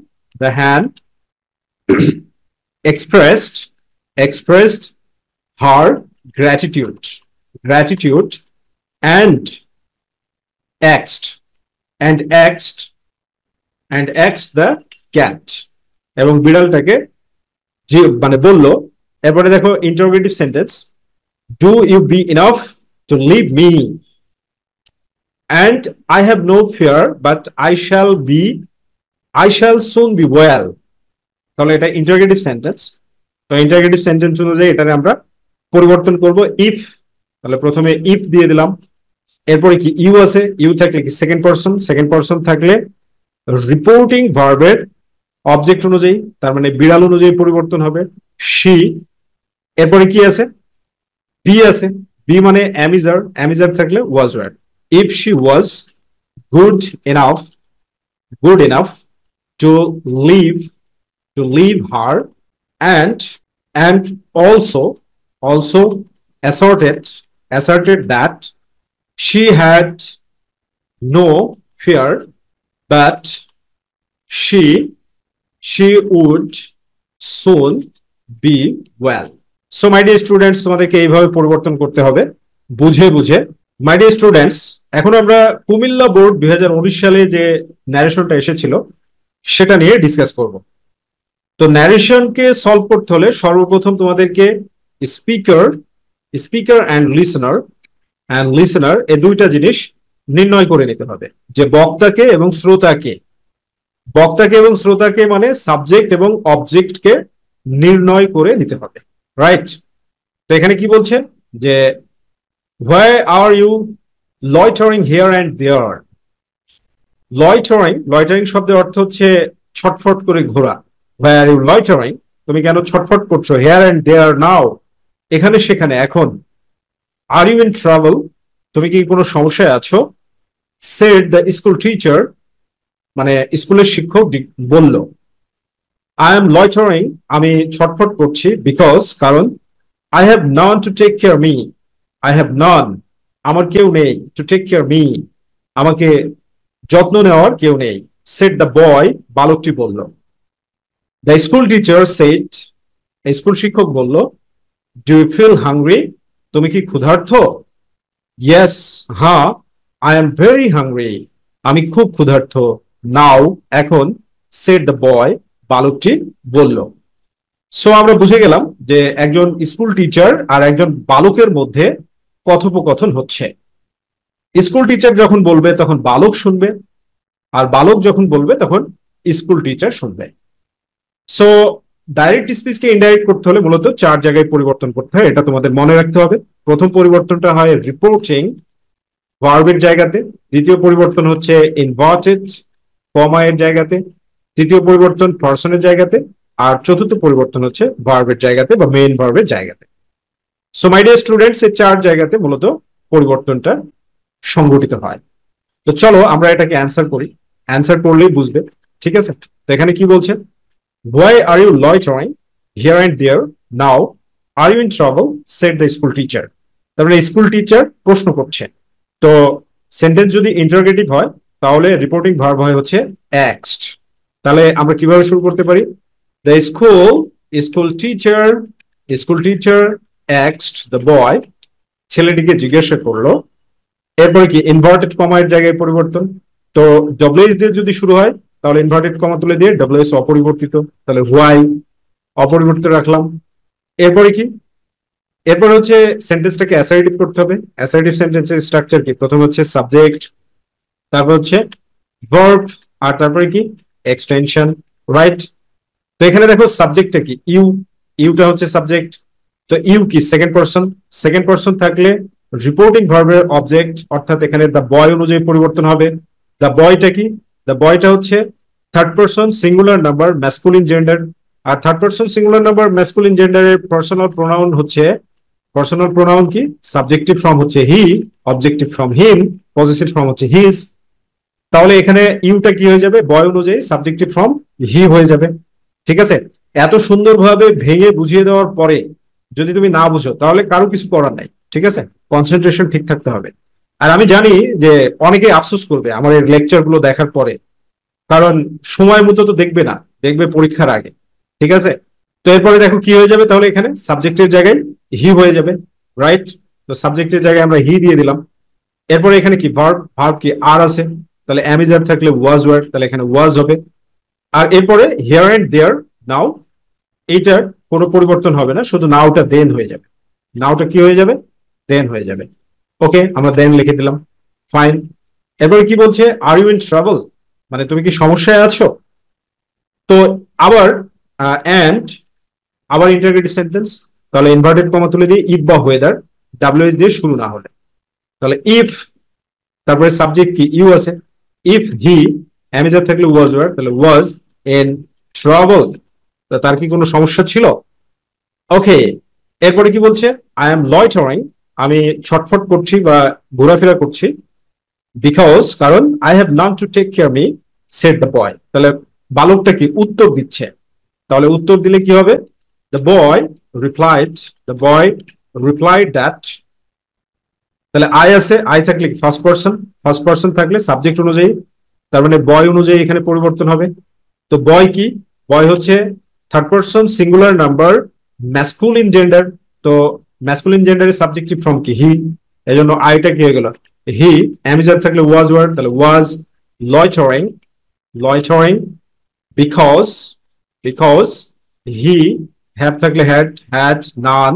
S1: expressed her gratitude and asked the cat, এবং বিড়ালটাকে যে মানে বলল। এরপরে দেখো interrogative sentence, do you be enough to leave me and I have no fear but I shall soon be well, তাহলে এটা ইন্টারোগেটিভ সেন্টেন্স। তো interrogative sentence অনুযায়ী এটাকে আমরা পরিবর্তন করব, ইফ, তাহলে প্রথমে ইফ দিয়ে দিলাম, এরপরে কি ইউ আছে, ইউ থাকলে কি সেকেন্ড পারসন থাকলে রিপোর্টিং ভার্বের অবজেক্ট অনুযায়ী, তার মানে বিড়াল অনুযায়ী পরিবর্তন হবে she। এরপরে কি আছে, বি আছে, বি মানে অ্যামিজার থাকলে was war, if she was good enough to leave her and also asserted that she had no fear but she would soon be well. So my dear students, তোমাদেরকে এইভাবে পরিবর্তন করতে হবে বুঝে। মাই dear students, এখন আমরা Comilla board 2019 সালে যে ন্যারেশনটা এসেছিল সেটা নিয়ে ডিসকাস করব। তো ন্যারেশনকে সলভ করতে হলে সর্বপ্রথম তোমাদেরকে স্পিকার অ্যান্ড লিসনার এই দুইটা জিনিস নির্ণয় করে নিতে হবে, যে বক্তাকে এবং শ্রোতাকে মানে সাবজেক্ট এবং অবজেক্টকে নির্ণয় করে নিতে হবে, রাইট। তো এখানে কি বলছে যে why are you loitering here and there, loitering শব্দের অর্থ হচ্ছে ছটফট করে ঘোরা, why are you loitering, তুমি কেন ছটফট করছো, here and there now, এখানে সেখানে এখন, are you in trouble, তুমি কি কোনো সমস্যায় আছো, said the school teacher, মানে স্কুলের শিক্ষক বলল, I am loitering, আমি ছটফট করছি, because কারণ I have none to take care me, I have none, আমার কেউ নেই, to take care me, আমাকে যত্ন নেওয়ার কেউ নেই, said the boy, বালকটি বলল। The school teacher said, school শিক্ষক বলল, do you feel hungry, তুমি কি ক্ষুধার্ত, yes, হ্যাঁ, আই এম ভেরি হাংরি, আমি খুব ক্ষুধার্ত। নাও, এখন, সেড দ্য বয়, বালকটি বলল। সো আমরা বুঝে গেলাম যে একজন স্কুল টিচার আর একজন বালকের মধ্যে কথোপকথন হচ্ছে। স্কুল টিচার যখন বলবে তখন বালক শুনবে, আর বালক যখন বলবে তখন স্কুল টিচার শুনবে। সো ডাইরেক্ট স্পিচকে ইনডাইরেক্ট করতে হলে মূলত 4 জায়গায় পরিবর্তন করতে হয়, এটা তোমাদের মনে রাখতে হবে। প্রথম পরিবর্তনটা হয় রিপোর্টিং ভার্বের জায়গাতে, দ্বিতীয় পরিবর্তন হচ্ছে ইনভার্টেড কমা এর জায়গাতে, তৃতীয় পরিবর্তন পার্সনের জায়গাতে, আর চতুর্থ পরিবর্তন হচ্ছে ভার্বের জায়গাতে বা মেইন ভার্বের জায়গাতে। সো মাই ডিয়ার স্টুডেন্টস, এই 4 জায়গাতে মূলত পরিবর্তনটা সংঘটিত হয়। তো চলো আমরা এটাকে অ্যান্সার করি, অ্যান্সার করলেই বুঝবে। ঠিক আছে, তো এখানে কি বলছে, why are you loitering here and there, now are you in trouble, said the school teacher। তার মানে স্কুল টিচার প্রশ্ন করছে। তো সেন্টেন্স যদি ইন্টারোগেটিভ হয় তাহলে রিপোর্টিং ভার্ব হয় হচ্ছে asked। তাহলে আমরা কিভাবে শুরু করতে পারি, the school teacher asked the boy, ছেলেটিকে জিজ্ঞাসা করলো। এরপরে কি ইনভার্টেড কমা এর জায়গায় পরিবর্তন। তো ডব্লিউএস দিয়ে যদি শুরু হয় তাহলে ইনভার্টেড কমা তুলে দিয়ে ডব্লিউএস অপরিবর্তিত, তাহলে হোয়াই অপরিবর্তিত রাখলাম। এরপরে কি, এরপর হচ্ছে সেন্টেন্সটাকে অ্যাসার্টিভ করতে হবে। অ্যাসার্টিভ সেন্টেন্সের স্ট্রাকচার কি, প্রথম হচ্ছে সাবজেক্ট, তারপর হচ্ছে ভার্ব, আর তারপরে কি এক্সটেনশন, রাইট। তো এখানে দেখো সাবজেক্টটা কি, ইউটা হচ্ছে সাবজেক্ট। তো ইউ কি সেকেন্ড পারসন থাকলে রিপোর্টিং ভার্বের অবজেক্ট, অর্থাৎ এখানে দ্য বয় অনুযায়ী পরিবর্তন হবে। দ্য বয়টা কি, দ্য বয়টা হচ্ছে third person singular number masculine gender, আর third person singular number masculine জেন্ডারের পার্সোনাল প্রোনাউন হচ্ছে, পার্সোনাল প্রোনাউন কি, সাবজেক্টিভ ফর্ম হচ্ছে he, objective form him, positive form হচ্ছে হিজ। তাহলে এখানে ইউটা কি হয়ে যাবে, বয় অনুযায়ী সাবজেক্টিভ ফর্ম হি হয়ে যাবে। ঠিক আছে, এত সুন্দরভাবে ভেঙে বুঝিয়ে দেওয়ার পরে যদি তুমি না বুঝো তাহলে কারো কিছু করার নাই। ঠিক আছে, কনসেন্ট্রেশন ঠিক থাকতে হবে। আর আমি জানি যে অনেকে আফসোস করবে আমার এই লেকচার গুলো দেখার পরে, কারণ সময় মতো তো দেখবে না, দেখবে পরীক্ষার আগে। ঠিক আছে, তো এরপরে দেখো কি হয়ে যাবে, তাহলে এখানে সাবজেক্টের জায়গায় হি হয়ে যাবে, রাইট। তো সাবজেক্টের জায়গায় আমরা হি দিয়ে দিলাম। এরপরে এখানে কি ভার্ব, ভার্ব কি আর আছে, তাহলে অ্যাম ইজ আর থাকলে ওয়াজ ওয়ার, তাহলে এখানে ওয়াজ হবে। আর এরপরে হিয়ার এন্ড দেয়ার, নাও, এইটার কোনো পরিবর্তন হবে না, শুধু নাওটা দেন হয়ে যাবে। নাওটা কি হয়ে যাবে, দেন হয়ে যাবে। ওকে, আমরা দেন লিখে দিলাম, ফাইন। এরপরে কি বলছে, আর ইউ ইন ট্রাবল, মানে তুমি কি সমস্যায় আছো। তো আবার এন্ড, আবার ইন্টারোগেটিভ সেন্টেন্স, তাহলে ইনভার্টেড কমা তুলে দিয়ে ইফ বা ওয়েদার, ডাব্লিউএস দিয়ে শুরু না হলে, তাহলে ইফ, তারপরে সাবজেক্ট কি ইউ আছে, ইফ হি, অ্যামিজার থাকলে ওয়াজ ওয়ার, তাহলে ওয়াজ ইন ট্রাবল, তার কি কোনো সমস্যা ছিল। ওকে, এরপরে কি বলছে, আই এম লয়টারিং, আমি ছটফট করছি বা ঘোরাফেরা করছি, বিকজ, কারণ, I have none to take care me, said the boy. তাহলে বালকটা কি উত্তর দিচ্ছে, তাহলে উত্তর দিলে কি হবে, the boy replied, the boy replied that. তাহলে আই আছে, আই থাকলে ফার্স্ট পার্সন থাকলে সাবজেক্ট অনুযায়ী, তার মানে বয় অনুযায়ী এখানে পরিবর্তন হবে। তো বয় কি, বয় হচ্ছে third person singular number masculine gender. তো ম্যাসকুলিন জেন্ডারের সাবজেক্টিভ ফর্ম কি হি, এই জন্য আইটা কি হয়ে গেল হি, অ্যামিজার থাকলে ওয়াজ ওয়ার, তাহলে was loitering, loitering because, because he, have থাকলে had none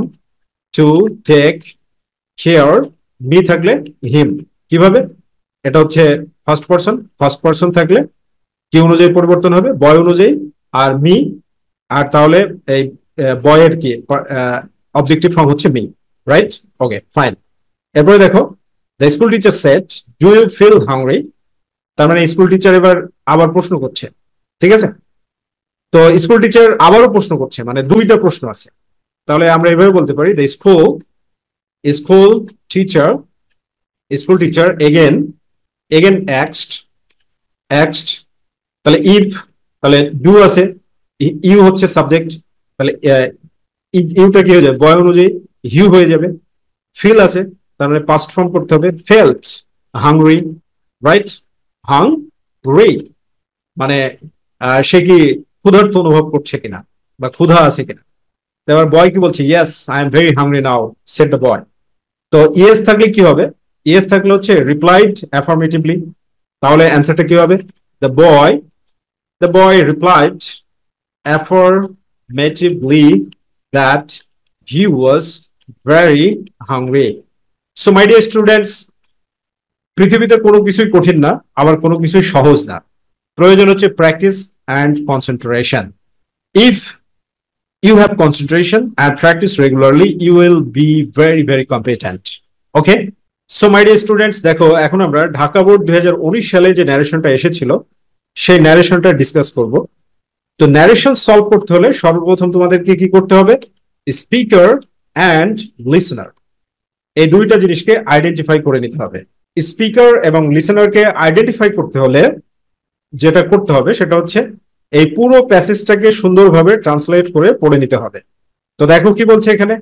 S1: to take care, me থাকলে হিম। কিভাবে, এটা হচ্ছে ফার্স্ট পার্সন থাকলে কি অনুযায়ী পরিবর্তন হবে, বয় অনুযায়ী, আর মি, আর তাহলে এই বয়ের কি অবজেক্টিভ ফর্ম হচ্ছে মি, রাইট। Okay, fine. এরপরে দেখো, the school teacher said, do you feel hungry, তার মানে স্কুল টিচার এবার আবার প্রশ্ন করছে। ঠিক আছে, তো স্কুল টিচার আবারও প্রশ্ন করছে, মানে দুইটা প্রশ্ন আছে। তাহলে আমরা এভাবে বলতে পারি, the school teacher, school teacher again asked, তাহলে ইফ, তাহলে ডু আছে, ইউ হচ্ছে সাবজেক্ট, তাহলে ইউটা কি হয়ে যাবে, বয় অনুযায়ী হিউ হয়ে যাবে। ফিল আছে, তার মানে পাস্ট ফর্ম করতে হবে, ফেল্ট হাংরি, রাইট, হাংরি, মানে সে কি ক্ষুধার্ত অনুভব করছে কিনা বা ক্ষুধা আছে কিনা। এবার বয় কি বলছে, yes I am very hungry now, shed the বয়। তো ইয়েস থাকলে কি হবে, ইয়েস থাকলে হচ্ছে রিপ্লাইড অ্যাফার্মেটিভলি, তাহলে অ্যান্সারটা কি হবে? The boy replied affirmatively that he was very hungry. So my dear students, পৃথিবীতে কোনো কিছুই কঠিন না, আবার কোনো কিছুই সহজ না। প্রয়োজন হচ্ছে practice and concentration. If you have concentration and practice regularly, you will be very very competent. Okay, so my dear students, দেখো এখন আমরা ঢাকা বোর্ড 2019 সালে যে ন্যারেশনটা এসেছিল সেই ন্যারেশনটা ডিসকাস করব। তো ন্যারেশন সলভ করতে হলে সর্বপ্রথম তোমাদেরকে কি করতে হবে? স্পিকার অ্যান্ড লিসনার, এই দুইটা জিনিসকে আইডেন্টিফাই করে নিতে হবে। স্পিকার এবং লিসনারকে আইডেন্টিফাই করতে হলে যেটা করতে হবে সেটা হচ্ছে এই পুরো প্যাসেজটাকে সুন্দরভাবে ট্রান্সলেট করে পড়ে নিতে হবে। তো দেখো কি বলছে এখানে,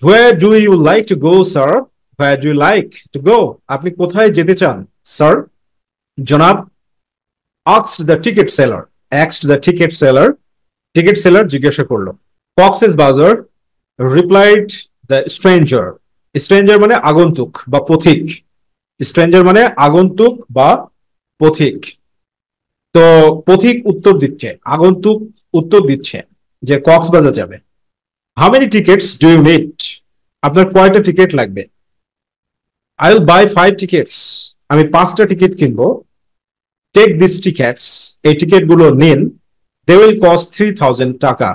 S1: where do you like to go sir, where do you like to go, আপনি কোথায় যেতে চান স্যার? জনাব asked the ticket seller, ticket seller জিজ্ঞাসা করলো। কক্সেস বাজার replied the stranger, মানে আগন্তুক বা পথিক, মানে আগন্তুক বা পথিক। তো পথিক উত্তর দিচ্ছে, আগন্তুক উত্তর দিচ্ছে যে কক্সবাজার যাবে। How many tickets do you need, আপনার কয়টা টিকিট লাগবে? আই উইল বাই 5 টিকেটস, আমি 5টা টিকিট কিনবো। টেক দিস টিকেটস, এই টিকিট গুলো নিন। দে উইল কস্ট 3000 টাকা,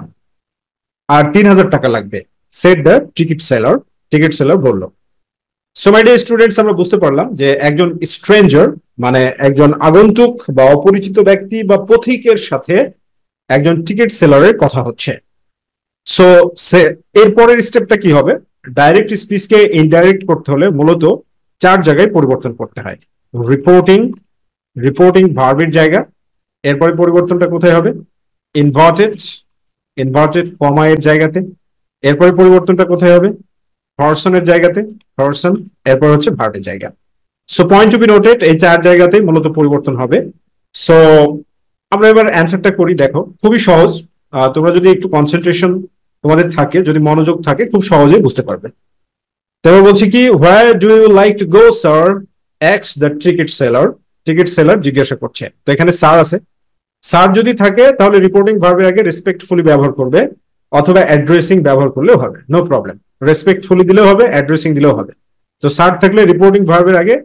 S1: আর 3000 টাকা লাগবে। সেড দ্য টিকিট সেলার বললো। সো মাই ডিয়ার স্টুডেন্টস, আমরা বুঝতে পারলাম যে একজন স্ট্রেঞ্জার মানে একজন আগন্তুক বা অপরিচিত ব্যক্তি বা পথিকের সাথে একজন টিকিট সেলারের কথা হচ্ছে। সো এরপরের স্টেপটা কি হবে? ডাইরেক্ট স্পিচকে ইনডাইরেক্ট করতে হলে মূলত 4 জায়গায় পরিবর্তন করতে হয়। রিপোর্টিং ভার্বের জায়গা, এরপরে পরিবর্তনটা কোথায় হবে? ইনভার্টেড কমা এর জায়গাতে। এরপরে পরিবর্তনটা কোথায় হবে? পারসনের জায়গাতে, পারসন, এরপর হচ্ছে ভার্বের জায়গা। So point to be noted, এই 4 জায়গাতেই মূলত পরিবর্তন হবে। সো আমরা এবার অ্যান্সারটা করি। দেখো খুবই সহজ, তোমরা যদি একটু কনসেন্ট্রেশন তোমাদের থাকে, যদি মনোযোগ থাকে, খুব সহজেই বুঝতে পারবে। তবে বলছি কি, where do you like to go sir, asks the ticket seller জিজ্ঞাসা করছে। তো এখানে স্যার আছে, স্যার যদি থাকে তাহলে রিপোর্টিং ভার্বের আগে রেসপেক্টফুলি ব্যবহার করবে, অথবা অ্যাড্রেসিং ব্যবহার করলেও হবে, নো প্রবলেম। রেসপেক্টফুলি দিলেও হবে, অ্যাড্রেসিং দিলেও হবে। তো স্যার থাকলে রিপোর্টিং ভার্বের আগে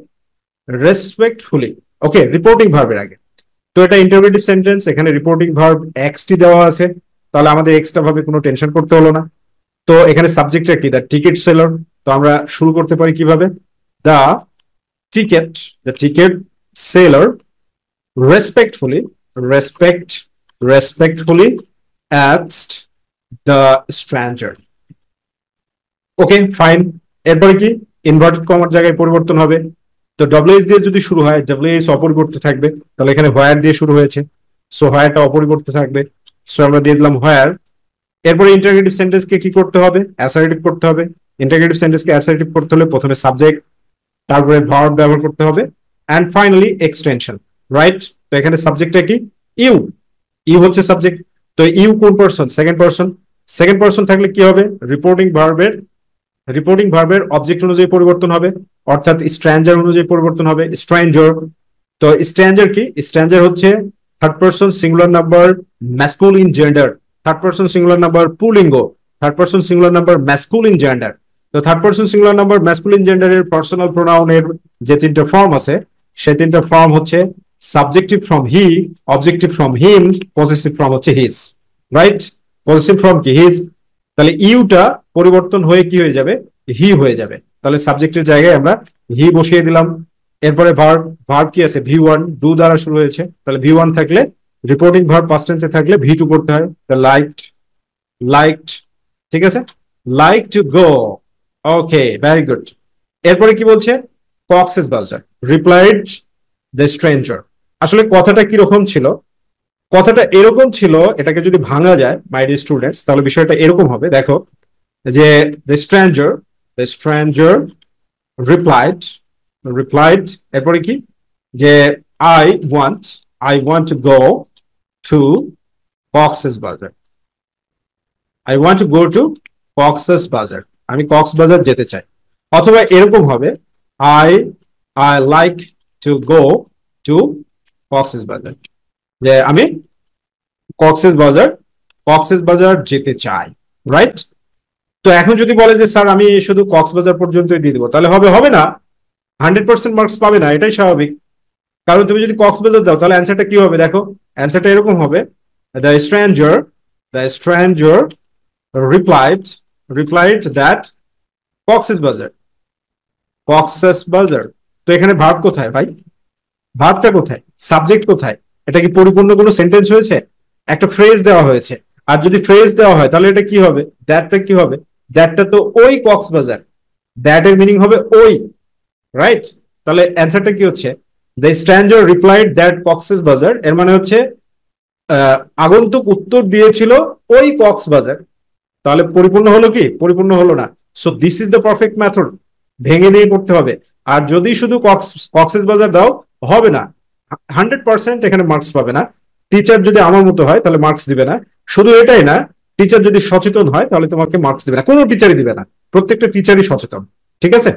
S1: রেসপেক্টফুলি, ওকে, রিপোর্টিং ভার্বের আগে। তো এটা ইন্টারোগেটিভ সেন্টেন্স, এখানে রিপোর্টিং ভার্ব এক্সটি দেওয়া আছে, তাহলে আমাদের এক্সট্রা ভাবে কোনো টেনশন করতে হলো না। তো এখানে সাবজেক্টটা কি? The ticket seller. তো আমরা শুরু করতে পারি কিভাবে? The ticket seller respectfully asked the stranger. Okay fine. এরপরে কি? ইনভার্টেড কমার জায়গায় পরিবর্তন হবে। তো ডব্লিউএস দিয়ে যদি শুরু হয়, ডব্লিউএস অপরিবর্তিত থাকবে, তাহলে এখানে হোয়ার দিয়ে শুরু হয়েছে, সো হোয়ারটা অপরিবর্তিত থাকবে, সো আমরা দিয়ে দিলাম হোয়ার। এরপরে ইন্টারোগেটিভ সেন্টেন্সকে কি করতে হবে? অ্যাসার্টিভ করতে হবে। ইন্টারোগেটিভ সেন্টেন্সকে অ্যাসার্টিভ করতে হলে প্রথমে সাবজেক্ট, তারপরে ভার্ব ব্যবহার করতে হবে, এন্ড ফাইনালি এক্সটেনশন, রাইট? তো এখানে সাবজেক্টটা কি? ইউ হচ্ছে সাবজেক্ট। তো ইউ কোন পারসন? সেকেন্ড পারসন থাকলে কি হবে? রিপোর্টিং ভার্বের অবজেক্ট অনুযায়ী পরিবর্তন হবে, অর্থাৎ স্ট্রেঞ্জার অনুযায়ী পরিবর্তন হবে, স্ট্রেঞ্জার। তো স্ট্রেঞ্জার কি? স্ট্রেঞ্জার হচ্ছে third person singular number masculine gender, third person singular number পুলিঙ্গ, third person singular number masculine gender. তো third person singular number masculine জেন্ডারের পার্সোনাল প্রোনাউনের যে 3টা ফর্ম আছে, সেই 3টা ফর্ম হচ্ছে subjective form he, objective form him, possessive form হচ্ছে হিজ, রাইট? পজেসিভ ফর্ম কি? হিজ। তাহলে ইউটা পরিবর্তন হয়ে কি হয়ে যাবে? হি হয়ে যাবে। তাহলে সাবজেক্টের জায়গায় আমরা হি বসিয়ে দিলাম। এরপরে ভার্ব কি আছে? ভি1, ডু দ্বারা শুরু হয়েছে, তাহলে ভি1 থাকলে রিপোর্টিং ভার্ব পাস্ট টেন্সে থাকলে ভি2 করতে হয়, লাইকড, ঠিক আছে? Like to go, okay, very good. এরপরে কি বলছে? কক্সেস বাজার রিপ্লাইড দ্য স্ট্রেঞ্জার। আসলে কথাটা কিরকম ছিল? কথাটা এরকম ছিল, এটাকে যদি ভাঙা যায় মাই ডিয়ার স্টুডেন্টস, তাহলে বিষয়টা এরকম হবে। দেখো যে দ্য স্ট্রেঞ্জার রিপ্লাইড, এরপরে কি? যে I want to go two Cox's বাজার, আমি কক্সবাজার যেতে চাই। অথবা এরকম হবে, I I like to go to Cox's Bazar, যে আমি কক্সবাজার যেতে চাই, রাইট? তো এখন যদি বলে যে স্যার আমি শুধু কক্সবাজার পর্যন্তই দিয়ে দিব, তাহলে হবে না, 100% মার্কস পাবে না, এটাই স্বাভাবিক। কারণ তুমি যদি কক্সবাজার দাও তাহলে অ্যান্সারটা কি হবে, দেখো অ্যান্সারটা এরকম হবে, the stranger replied that Cox's Bazar. তো এখানে ভার্ব কোথায় ভাই, ভার্বটা কোথায়, সাবজেক্ট কোথায়? এটা কি পরিপূর্ণ কোনো সেন্টেন্স হয়েছে? একটা ফ্রেজ দেওয়া হয়েছে, আর যদি ফ্রেজ দেওয়া হয় তাহলে এটা কি হবে, দ্যাটটা কি হবে? দ্যাটটা তো ওই কক্সবাজার, দ্যাট এর মিনিং হবে ওই, রাইট? তাহলে অ্যান্সারটা কি হচ্ছে, the stranger replied that Cox's Bazar, এর মানে হচ্ছে আগন্তুক উত্তর দিয়েছিল ওই কক্সবাজার। তাহলে পরিপূর্ণ হলো কি? পরিপূর্ণ হলো না। So this is the perfect method, ভেঙে দিয়ে করতে হবে। আর যদি শুধু কক্সবাজার দাও হবে না, 100% এখানে মার্কস পাবে না। টিচার যদি আমার মতো হয় তাহলে মার্কস দিবে না। শুধু এটাই না, টিচার যদি সচেতন হয় তাহলে তোমাকে মার্কস দিবে না, কোনো টিচারই দিবে না। প্রত্যেকটা টিচারই সচেতন, ঠিক আছে?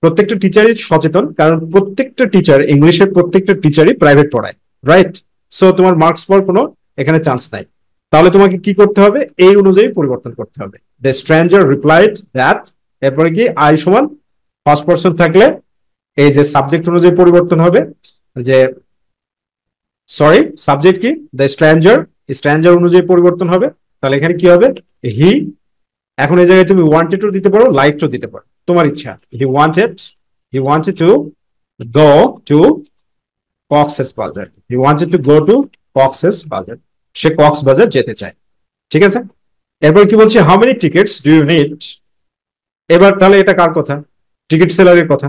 S1: প্রত্যেকটা টিচারই সচেতন, কারণ প্রত্যেকটা টিচার, ইংলিশের প্রত্যেকটা টিচারই প্রাইভেট পড়ায়, রাইট? সো তোমার মার্কস পাওয়ার কোনো এখানে চান্স নাই। তাহলে তোমাকে কি করতে হবে, এই অনুযায়ী পরিবর্তন করতে হবে। দ্য স্ট্রেঞ্জার রিপ্লাইড দ্যাট, এরপরে কি আই সমান ফার্স্ট পারসন থাকলে এই যে সাবজেক্ট অনুযায়ী পরিবর্তন হবে, যে সরি সাবজেক্ট কি, দ্য স্ট্রেঞ্জার অনুযায়ী পরিবর্তন হবে। তাহলে এখানে কি হবে, হি। এখন এই জায়গায় তুমি ওয়ান্টেড টু দিতে পারো, লাইক টু দিতে পারো, তোমার ইচ্ছা। He wanted to go to Cox's Bazar, সে কক্সবাজার যেতে চায়, ঠিক আছে? এরপর কি বলছে, how many tickets do you need. এবার তাহলে এটা কার কথা, টিকিট সেলারের কথা,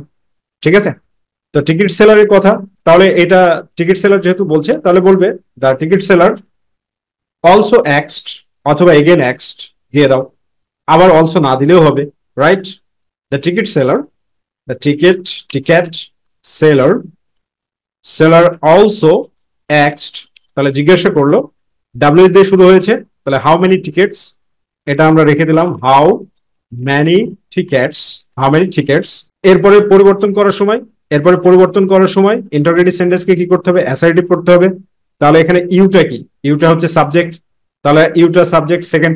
S1: ঠিক আছে? তো টিকিট সেলারের কথা, তাহলে এটা টিকিট সেলার যেহেতু বলছে তাহলে বলবে দ্য টিকিট সেলার অলসো এক্সড, অথবা এগেন এক্সড দিয়ে দাও, আবার অলসো না দিলেও হবে, right? The ticket seller also এক্সড, তাহলে জিজ্ঞাসা করলো, ডাব্লিউএস দিয়ে শুরু হয়েছে, তাহলে হাউ মেনি টিকেটস, এটা আমরা রেখে দিলাম হাউ মেনি টিকেটস। এরপরে পরিবর্তন করার সময় ইন্টারোগেটিভ সেন্টেন্সকে কি করতে হবে, অ্যাসার্টিভ করতে হবে। তাহলে এখানে ইউটা কি, ইউটা হচ্ছে সাবজেক্ট, তাহলে ইউটা সাবজেক্ট সেকেন্ড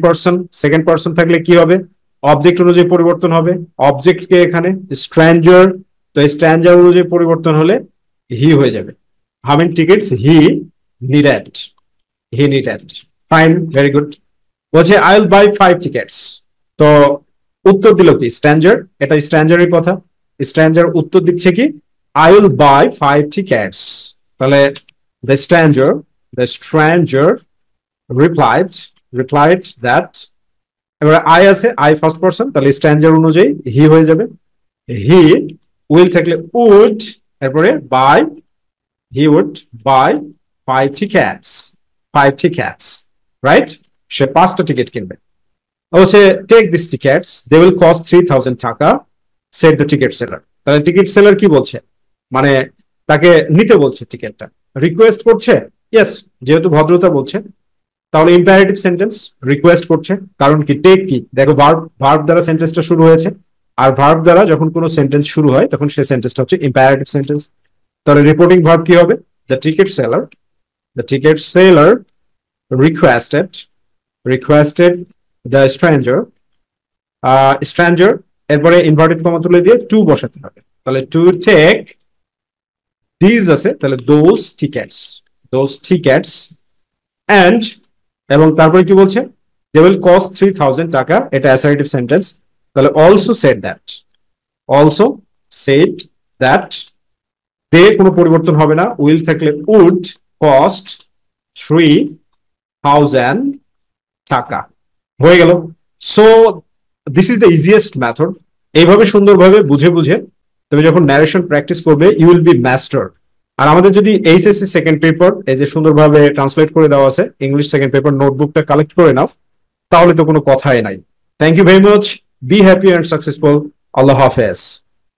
S1: পারসন থাকলে কি হবে, অবজেক্ট অনুযায়ী পরিবর্তন হবে। অবজেক্টকে এখানে স্ট্রেঞ্জার, তো স্ট্রেঞ্জার অনুযায়ী পরিবর্তন হলে হি হয়ে যাবে। How many tickets he needed. Fine, very good. বলছে আই উইল বাই 5 টিকেটস, তো উত্তর দিল কি, স্ট্রেঞ্জার, এটা স্ট্রেঞ্জারের কথা। স্ট্রেঞ্জার উত্তর দিচ্ছে কি, আই উইল বাই 5 টিকেটস। তাহলে দ্য স্ট্রেঞ্জার রিপ্লাইড দ্যাট, এবারে আই আছে, আই ফার্স্ট পারসন, তাহলে স্ট্রেঞ্জার অনুযায়ী হি হয়ে যাবে। হি উইল থাকলে উড, এরপরে buy, he would buy 5 tickets, right? সে 5টা টিকিট কিনবে। হচ্ছে take this tickets, they will cost 3000 টাকা, সেড দ্য টিকিট সেলার। তাহলে টিকিট সেলার কি বলছে, মানে তাকে নিতে বলছে টিকিটটা, রিকোয়েস্ট করছে, ইয়েস, যেহেতু ভদ্রতা বলছে তাহলে ইম্পারেটিভ সেন্টেন্স, রিকোয়েস্ট করছে। কারণ কি, টেক কি, দেখো ভার্ব দ্বারা সেন্টেন্সটা শুরু হয়েছে, আর ভার্ব দ্বারা যখন কোনো সেন্টেন্স শুরু হয় তখন সেই সেন্টেন্সটা হচ্ছে ইম্পারেটিভ সেন্টেন্স। তাহলে রিপোর্টিং ভার্ব কি হবে, the ticket seller requested the stranger, এরপরে ইনভার্টেড কমা তুলে দিয়ে টু বসাতে হবে। তাহলে টু টেক দিস আছে, তাহলে those tickets and, এবং তারপরে কি বলছে, they will cost 3000 টাকা, এটা অ্যাসার্টিভ সেন্টেন্স। তাহলে also said that, they কোনো পরিবর্তন হবে না, will থাকলে would cost 3000 টাকা, হয়ে গেল। So this is the easiest method. এইভাবে সুন্দরভাবে বুঝে তুমি যখন ন্যারেশন প্র্যাকটিস করবে, ইউ উইল বি মাস্টার। আর আমাদের যদি এইচএসসি সেকেন্ড পেপার এই যে সুন্দরভাবে ট্রান্সলেট করে দেওয়া আছে, ইংলিশ সেকেন্ড পেপার নোটবুকটা কালেক্ট করে নাও, তাহলে তো কোনো কথাই নাই। Thank you very much, be happy and successful, আল্লাহ হাফেজ।